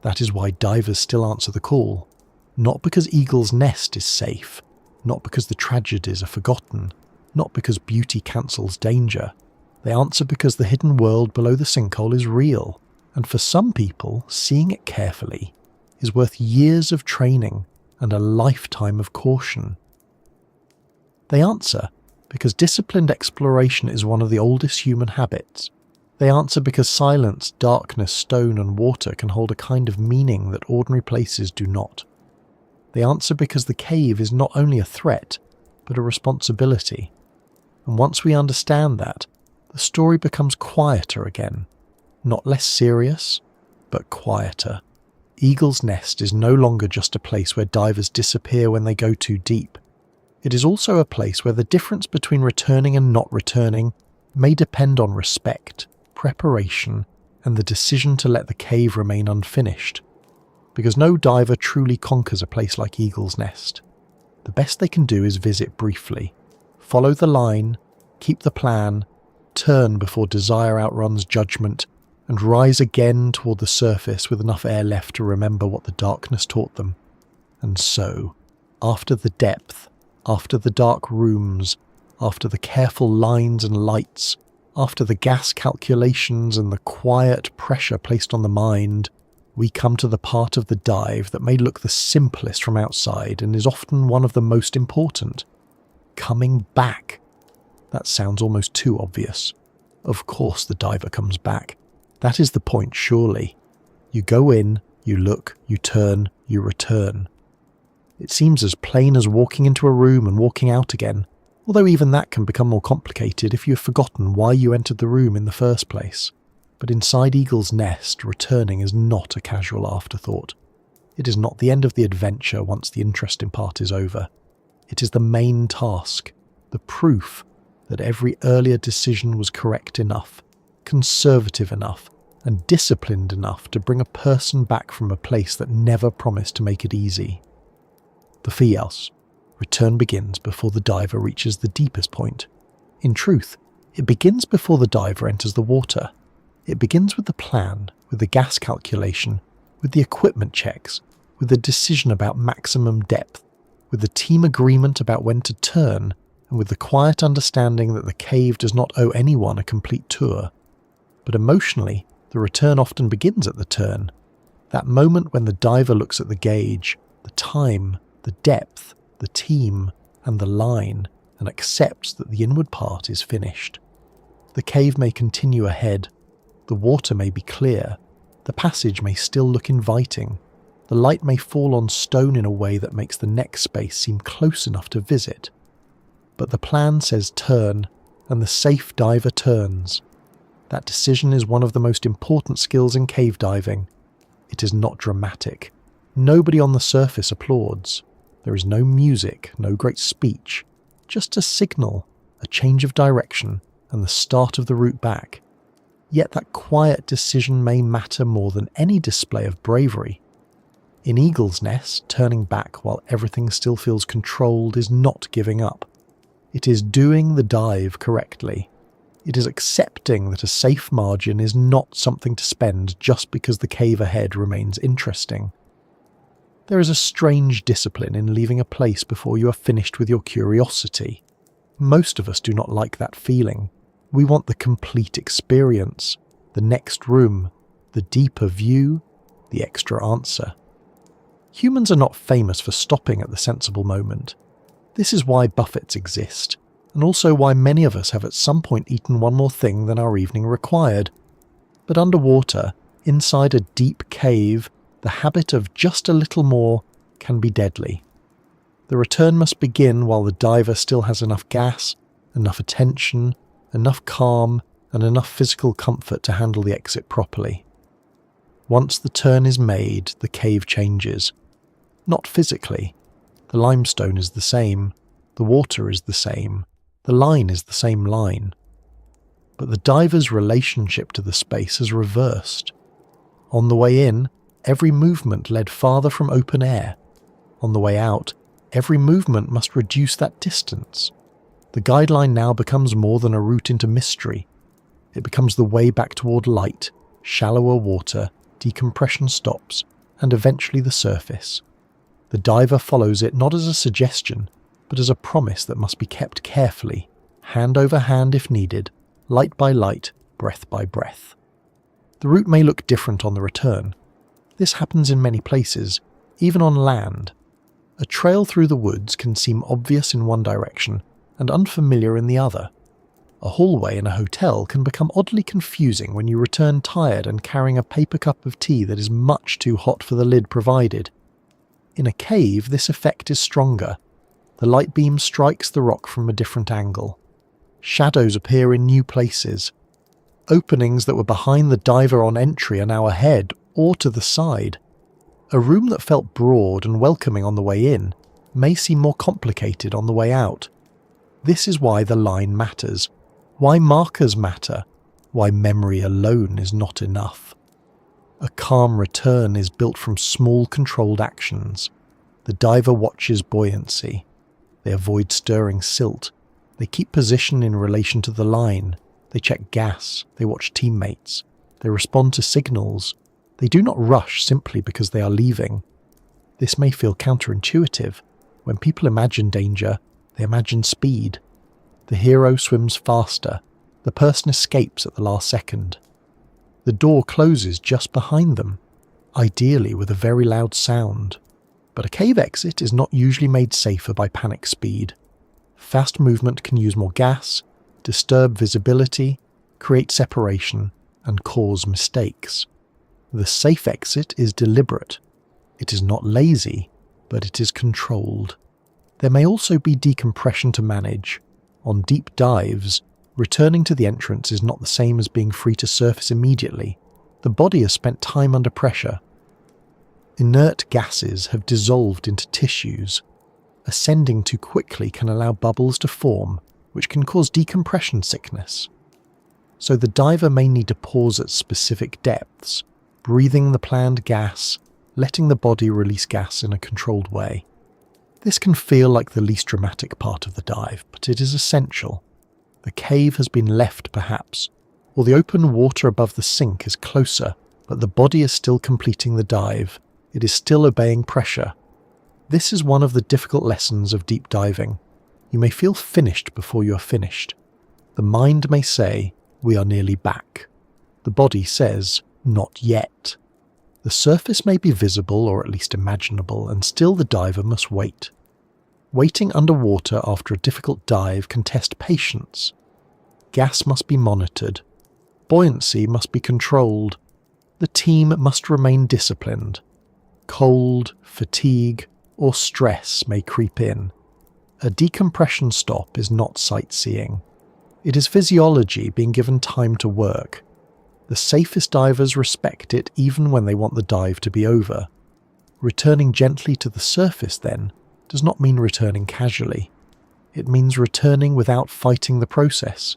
That is why divers still answer the call. Not because Eagle's Nest is safe, not because the tragedies are forgotten, not because beauty cancels danger. They answer because the hidden world below the sinkhole is real, and for some people, seeing it carefully is worth years of training and a lifetime of caution? They answer because disciplined exploration is one of the oldest human habits. They answer because silence, darkness, stone and water can hold a kind of meaning that ordinary places do not. They answer because the cave is not only a threat, but a responsibility. And once we understand that, the story becomes quieter again. Not less serious, but quieter. Eagle's Nest is no longer just a place where divers disappear when they go too deep. It is also a place where the difference between returning and not returning may depend on respect, preparation, and the decision to let the cave remain unfinished. Because no diver truly conquers a place like Eagle's Nest. The best they can do is visit briefly, follow the line, keep the plan, turn before desire outruns judgment, and rise again toward the surface with enough air left to remember what the darkness taught them. And so, after the depth, after the dark rooms, after the careful lines and lights, after the gas calculations and the quiet pressure placed on the mind, we come to the part of the dive that may look the simplest from outside and is often one of the most important. Coming back. That sounds almost too obvious. Of course the diver comes back. That is the point, surely. You go in, you look, you turn, you return. It seems as plain as walking into a room and walking out again, although even that can become more complicated if you have forgotten why you entered the room in the first place. But inside Eagle's Nest, returning is not a casual afterthought. It is not the end of the adventure once the interesting part is over. It is the main task, the proof that every earlier decision was correct enough, conservative enough, and disciplined enough to bring a person back from a place that never promised to make it easy. The Fiels. Return begins before the diver reaches the deepest point. In truth, it begins before the diver enters the water. It begins with the plan, with the gas calculation, with the equipment checks, with the decision about maximum depth, with the team agreement about when to turn, and with the quiet understanding that the cave does not owe anyone a complete tour. But emotionally, the return often begins at the turn. That moment when the diver looks at the gauge, the time, the depth, the team, and the line, and accepts that the inward part is finished. The cave may continue ahead. The water may be clear. The passage may still look inviting. The light may fall on stone in a way that makes the next space seem close enough to visit. But the plan says turn, and the safe diver turns. That decision is one of the most important skills in cave diving. It is not dramatic. Nobody on the surface applauds. There is no music, no great speech, just a signal, a change of direction, and the start of the route back. Yet that quiet decision may matter more than any display of bravery. In Eagle's Nest, turning back while everything still feels controlled is not giving up. It is doing the dive correctly. It is accepting that a safe margin is not something to spend just because the cave ahead remains interesting. There is a strange discipline in leaving a place before you are finished with your curiosity. Most of us do not like that feeling. We want the complete experience, the next room, the deeper view, the extra answer. Humans are not famous for stopping at the sensible moment. This is why buffets exist, and also why many of us have at some point eaten one more thing than our evening required. But underwater, inside a deep cave, the habit of just a little more can be deadly. The return must begin while the diver still has enough gas, enough attention, enough calm, and enough physical comfort to handle the exit properly. Once the turn is made, the cave changes. Not physically. The limestone is the same, the water is the same, the line is the same line. But the diver's relationship to the space has reversed. On the way in, every movement led farther from open air. On the way out, every movement must reduce that distance. The guideline now becomes more than a route into mystery. It becomes the way back toward light, shallower water, decompression stops, and eventually the surface. The diver follows it not as a suggestion, but as a promise that must be kept carefully, hand over hand if needed, light by light, breath by breath. The route may look different on the return. This happens in many places, even on land. A trail through the woods can seem obvious in one direction and unfamiliar in the other. A hallway in a hotel can become oddly confusing when you return tired and carrying a paper cup of tea that is much too hot for the lid provided. In a cave, this effect is stronger. The light beam strikes the rock from a different angle. Shadows appear in new places. Openings that were behind the diver on entry are now ahead or to the side. A room that felt broad and welcoming on the way in may seem more complicated on the way out. This is why the line matters, why markers matter, why memory alone is not enough. A calm return is built from small controlled actions. The diver watches buoyancy. They avoid stirring silt. They keep position in relation to the line. They check gas. They watch teammates. They respond to signals. They do not rush simply because they are leaving. This may feel counterintuitive. When people imagine danger, they imagine speed. The hero swims faster. The person escapes at the last second. The door closes just behind them, ideally with a very loud sound. But a cave exit is not usually made safer by panic speed. Fast movement can use more gas, disturb visibility, create separation, and cause mistakes. The safe exit is deliberate. It is not lazy, but it is controlled. There may also be decompression to manage. On deep dives, returning to the entrance is not the same as being free to surface immediately. The body has spent time under pressure. Inert gases have dissolved into tissues. Ascending too quickly can allow bubbles to form, which can cause decompression sickness. So the diver may need to pause at specific depths, breathing the planned gas, letting the body release gas in a controlled way. This can feel like the least dramatic part of the dive, but it is essential. The cave has been left, perhaps, or the open water above the sink is closer, but the body is still completing the dive. It is still obeying pressure. This is one of the difficult lessons of deep diving. You may feel finished before you are finished. The mind may say, "We are nearly back." The body says, "Not yet." The surface may be visible or at least imaginable, and still the diver must wait. Waiting underwater after a difficult dive can test patience. Gas must be monitored. Buoyancy must be controlled. The team must remain disciplined. Cold, fatigue, or stress may creep in. A decompression stop is not sightseeing. It is physiology being given time to work. The safest divers respect it even when they want the dive to be over. Returning gently to the surface, then, does not mean returning casually. It means returning without fighting the process.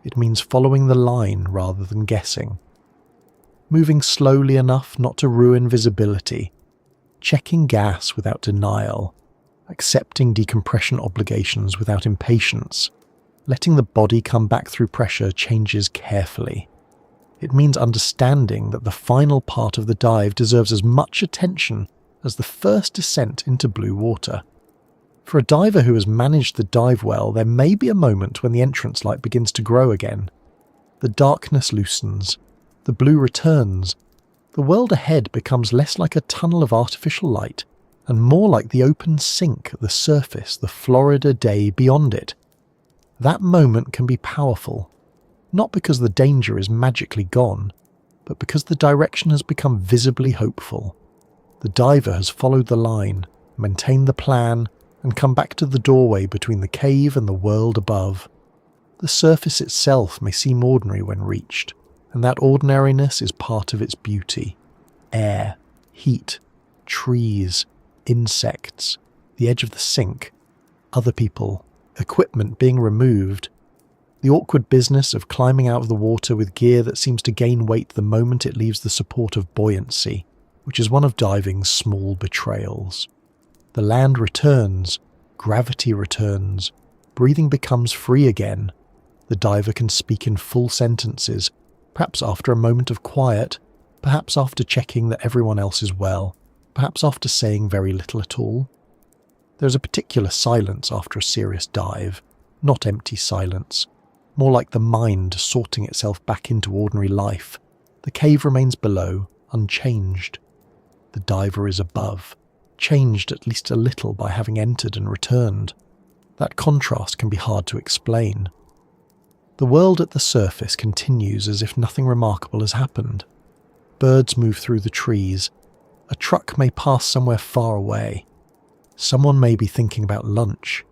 It means following the line rather than guessing. Moving slowly enough not to ruin visibility. Checking gas without denial. Accepting decompression obligations without impatience. Letting the body come back through pressure changes carefully. It means understanding that the final part of the dive deserves as much attention as the first descent into blue water. For a diver who has managed the dive well, there may be a moment when the entrance light begins to grow again. The darkness loosens. The blue returns. The world ahead becomes less like a tunnel of artificial light and more like the open sink at the surface, the Florida day beyond it. That moment can be powerful. Not because the danger is magically gone, but because the direction has become visibly hopeful. The diver has followed the line, maintained the plan, and come back to the doorway between the cave and the world above. The surface itself may seem ordinary when reached, and that ordinariness is part of its beauty. Air, heat, trees, insects, the edge of the sink, other people, equipment being removed. The awkward business of climbing out of the water with gear that seems to gain weight the moment it leaves the support of buoyancy, which is one of diving's small betrayals. The land returns, gravity returns, breathing becomes free again. The diver can speak in full sentences, perhaps after a moment of quiet, perhaps after checking that everyone else is well, perhaps after saying very little at all. There is a particular silence after a serious dive, not empty silence, more like the mind sorting itself back into ordinary life. The cave remains below, unchanged. The diver is above. changed at least a little by having entered and returned. That contrast can be hard to explain. The world at the surface continues as if nothing remarkable has happened. Birds move through the trees. A truck may pass somewhere far away. Someone may be thinking about lunch.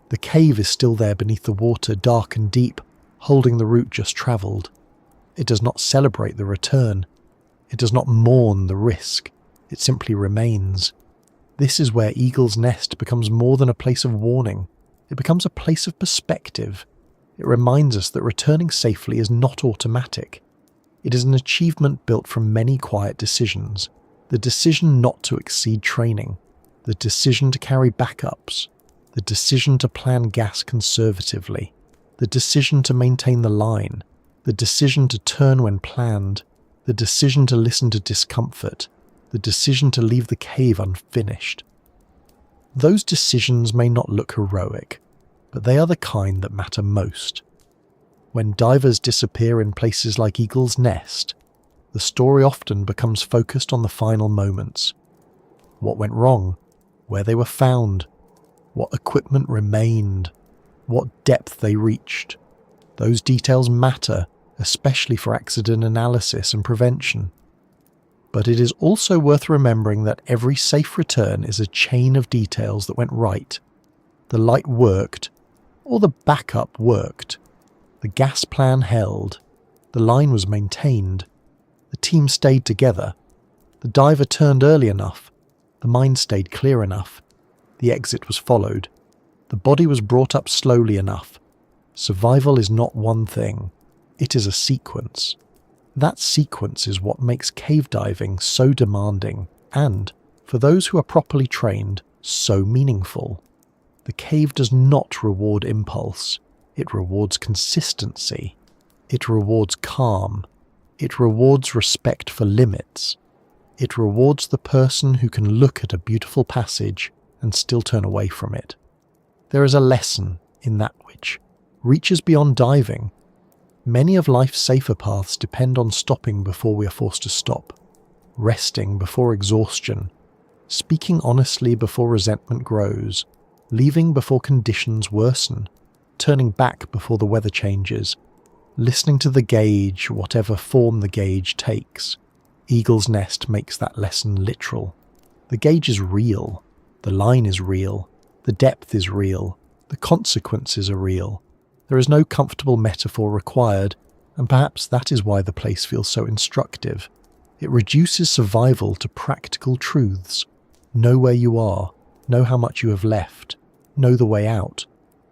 The cave is still there beneath the water, dark and deep, holding the route just travelled. It does not celebrate the return. It does not mourn the risk. It simply remains. This is where Eagle's Nest becomes more than a place of warning. It becomes a place of perspective. It reminds us that returning safely is not automatic. It is an achievement built from many quiet decisions. The decision not to exceed training. The decision to carry backups. The decision to plan gas conservatively. The decision to maintain the line. The decision to turn when planned. The decision to listen to discomfort. The decision to leave the cave unfinished. Those decisions may not look heroic, but they are the kind that matter most. When divers disappear in places like Eagle's Nest, the story often becomes focused on the final moments. What went wrong, where they were found, what equipment remained, what depth they reached. Those details matter, especially for accident analysis and prevention. But it is also worth remembering that every safe return is a chain of details that went right. The light worked, or the backup worked. The gas plan held. The line was maintained. The team stayed together. The diver turned early enough. The mine stayed clear enough. The exit was followed. The body was brought up slowly enough. Survival is not one thing. It is a sequence. That sequence is what makes cave diving so demanding and, for those who are properly trained, so meaningful. The cave does not reward impulse. It rewards consistency. It rewards calm. It rewards respect for limits. It rewards the person who can look at a beautiful passage and still turn away from it. There is a lesson in that which reaches beyond diving. Many of life's safer paths depend on stopping before we are forced to stop, resting before exhaustion, speaking honestly before resentment grows, leaving before conditions worsen, turning back before the weather changes, listening to the gauge, whatever form the gauge takes. Eagle's Nest makes that lesson literal. The gauge is real, the line is real, the depth is real, the consequences are real. There is no comfortable metaphor required, and perhaps that is why the place feels so instructive. It reduces survival to practical truths. Know where you are, know how much you have left, know the way out.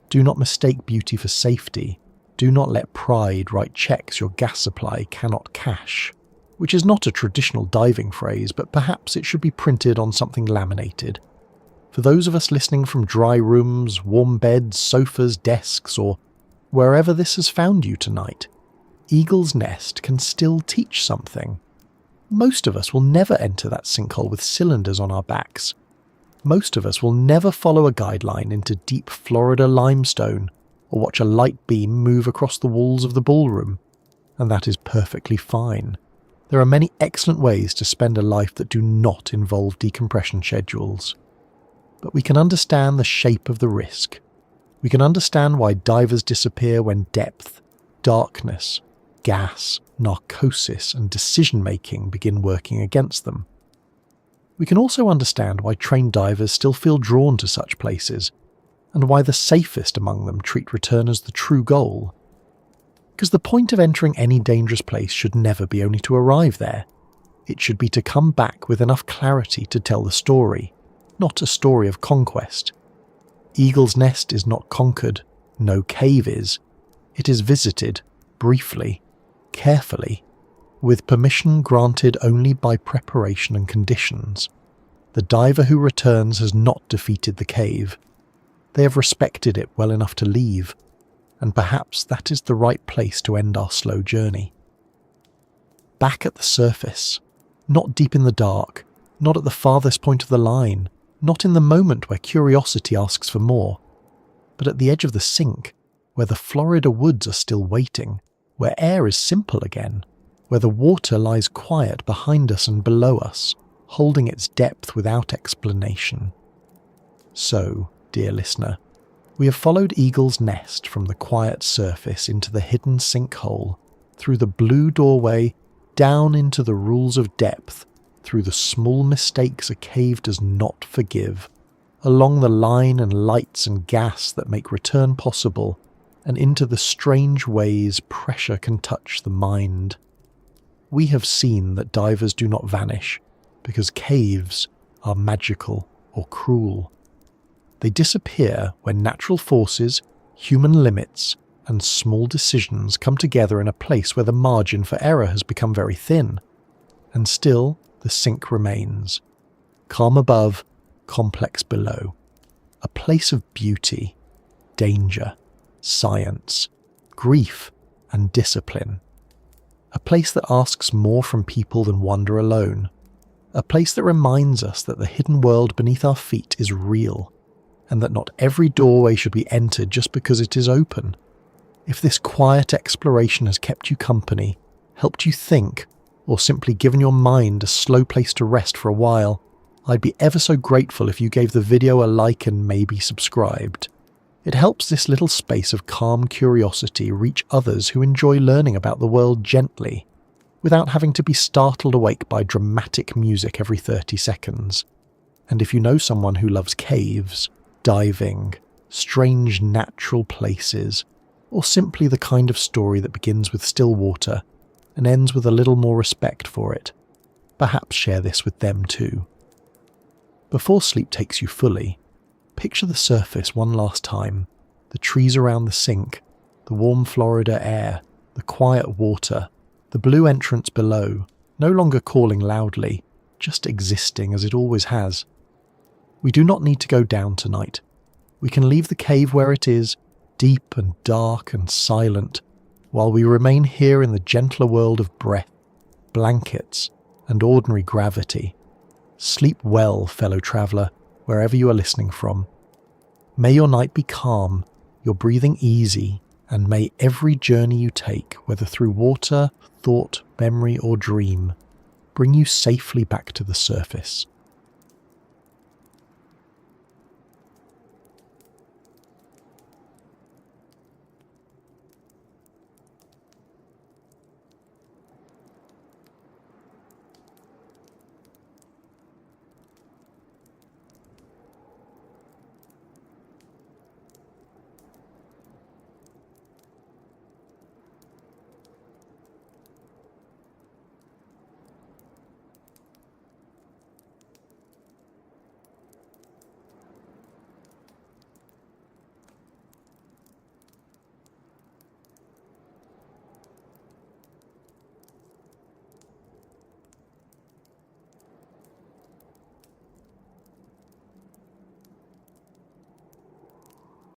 Do not mistake beauty for safety. Do not let pride write checks your gas supply cannot cash. Which is not a traditional diving phrase, but perhaps it should be printed on something laminated. For those of us listening from dry rooms, warm beds, sofas, desks, or wherever this has found you tonight, Eagle's Nest can still teach something. Most of us will never enter that sinkhole with cylinders on our backs. Most of us will never follow a guideline into deep Florida limestone or watch a light beam move across the walls of the ballroom, and that is perfectly fine. There are many excellent ways to spend a life that do not involve decompression schedules. But we can understand the shape of the risk. We can understand why divers disappear when depth, darkness, gas, narcosis, and decision-making begin working against them. We can also understand why trained divers still feel drawn to such places, and why the safest among them treat return as the true goal. Because the point of entering any dangerous place should never be only to arrive there. It should be to come back with enough clarity to tell the story, not a story of conquest. Eagle's Nest is not conquered, no cave is. It is visited, briefly, carefully, with permission granted only by preparation and conditions. The diver who returns has not defeated the cave. They have respected it well enough to leave, and perhaps that is the right place to end our slow journey. Back at the surface, not deep in the dark, not at the farthest point of the line, not in the moment where curiosity asks for more, but at the edge of the sink, where the Florida woods are still waiting, where air is simple again, where the water lies quiet behind us and below us, holding its depth without explanation. So, dear listener, we have followed Eagle's nest from the quiet surface into the hidden sinkhole, through the blue doorway, down into the rules of depth, through the small mistakes a cave does not forgive, along the line and lights and gas that make return possible, and into the strange ways pressure can touch the mind. We have seen that divers do not vanish, because caves are magical or cruel. They disappear when natural forces, human limits, and small decisions come together in a place where the margin for error has become very thin. And still, the sink remains. Calm above, complex below. A place of beauty, danger, science, grief, and discipline. A place that asks more from people than wonder alone. A place that reminds us that the hidden world beneath our feet is real, and that not every doorway should be entered just because it is open. If this quiet exploration has kept you company, helped you think, or simply given your mind a slow place to rest for a while, I'd be ever so grateful if you gave the video a like and maybe subscribed. It helps this little space of calm curiosity reach others who enjoy learning about the world gently, without having to be startled awake by dramatic music every 30 seconds. And if you know someone who loves caves, diving, strange natural places, or simply the kind of story that begins with still water and ends with a little more respect for it, perhaps share this with them too. Before sleep takes you fully, picture the surface one last time, the trees around the sink, the warm Florida air, the quiet water, the blue entrance below, no longer calling loudly, just existing as it always has. We do not need to go down tonight. We can leave the cave where it is, deep and dark and silent, while we remain here in the gentler world of breath, blankets, and ordinary gravity. Sleep well, fellow traveller, wherever you are listening from. May your night be calm, your breathing easy, and may every journey you take, whether through water, thought, memory, or dream, bring you safely back to the surface.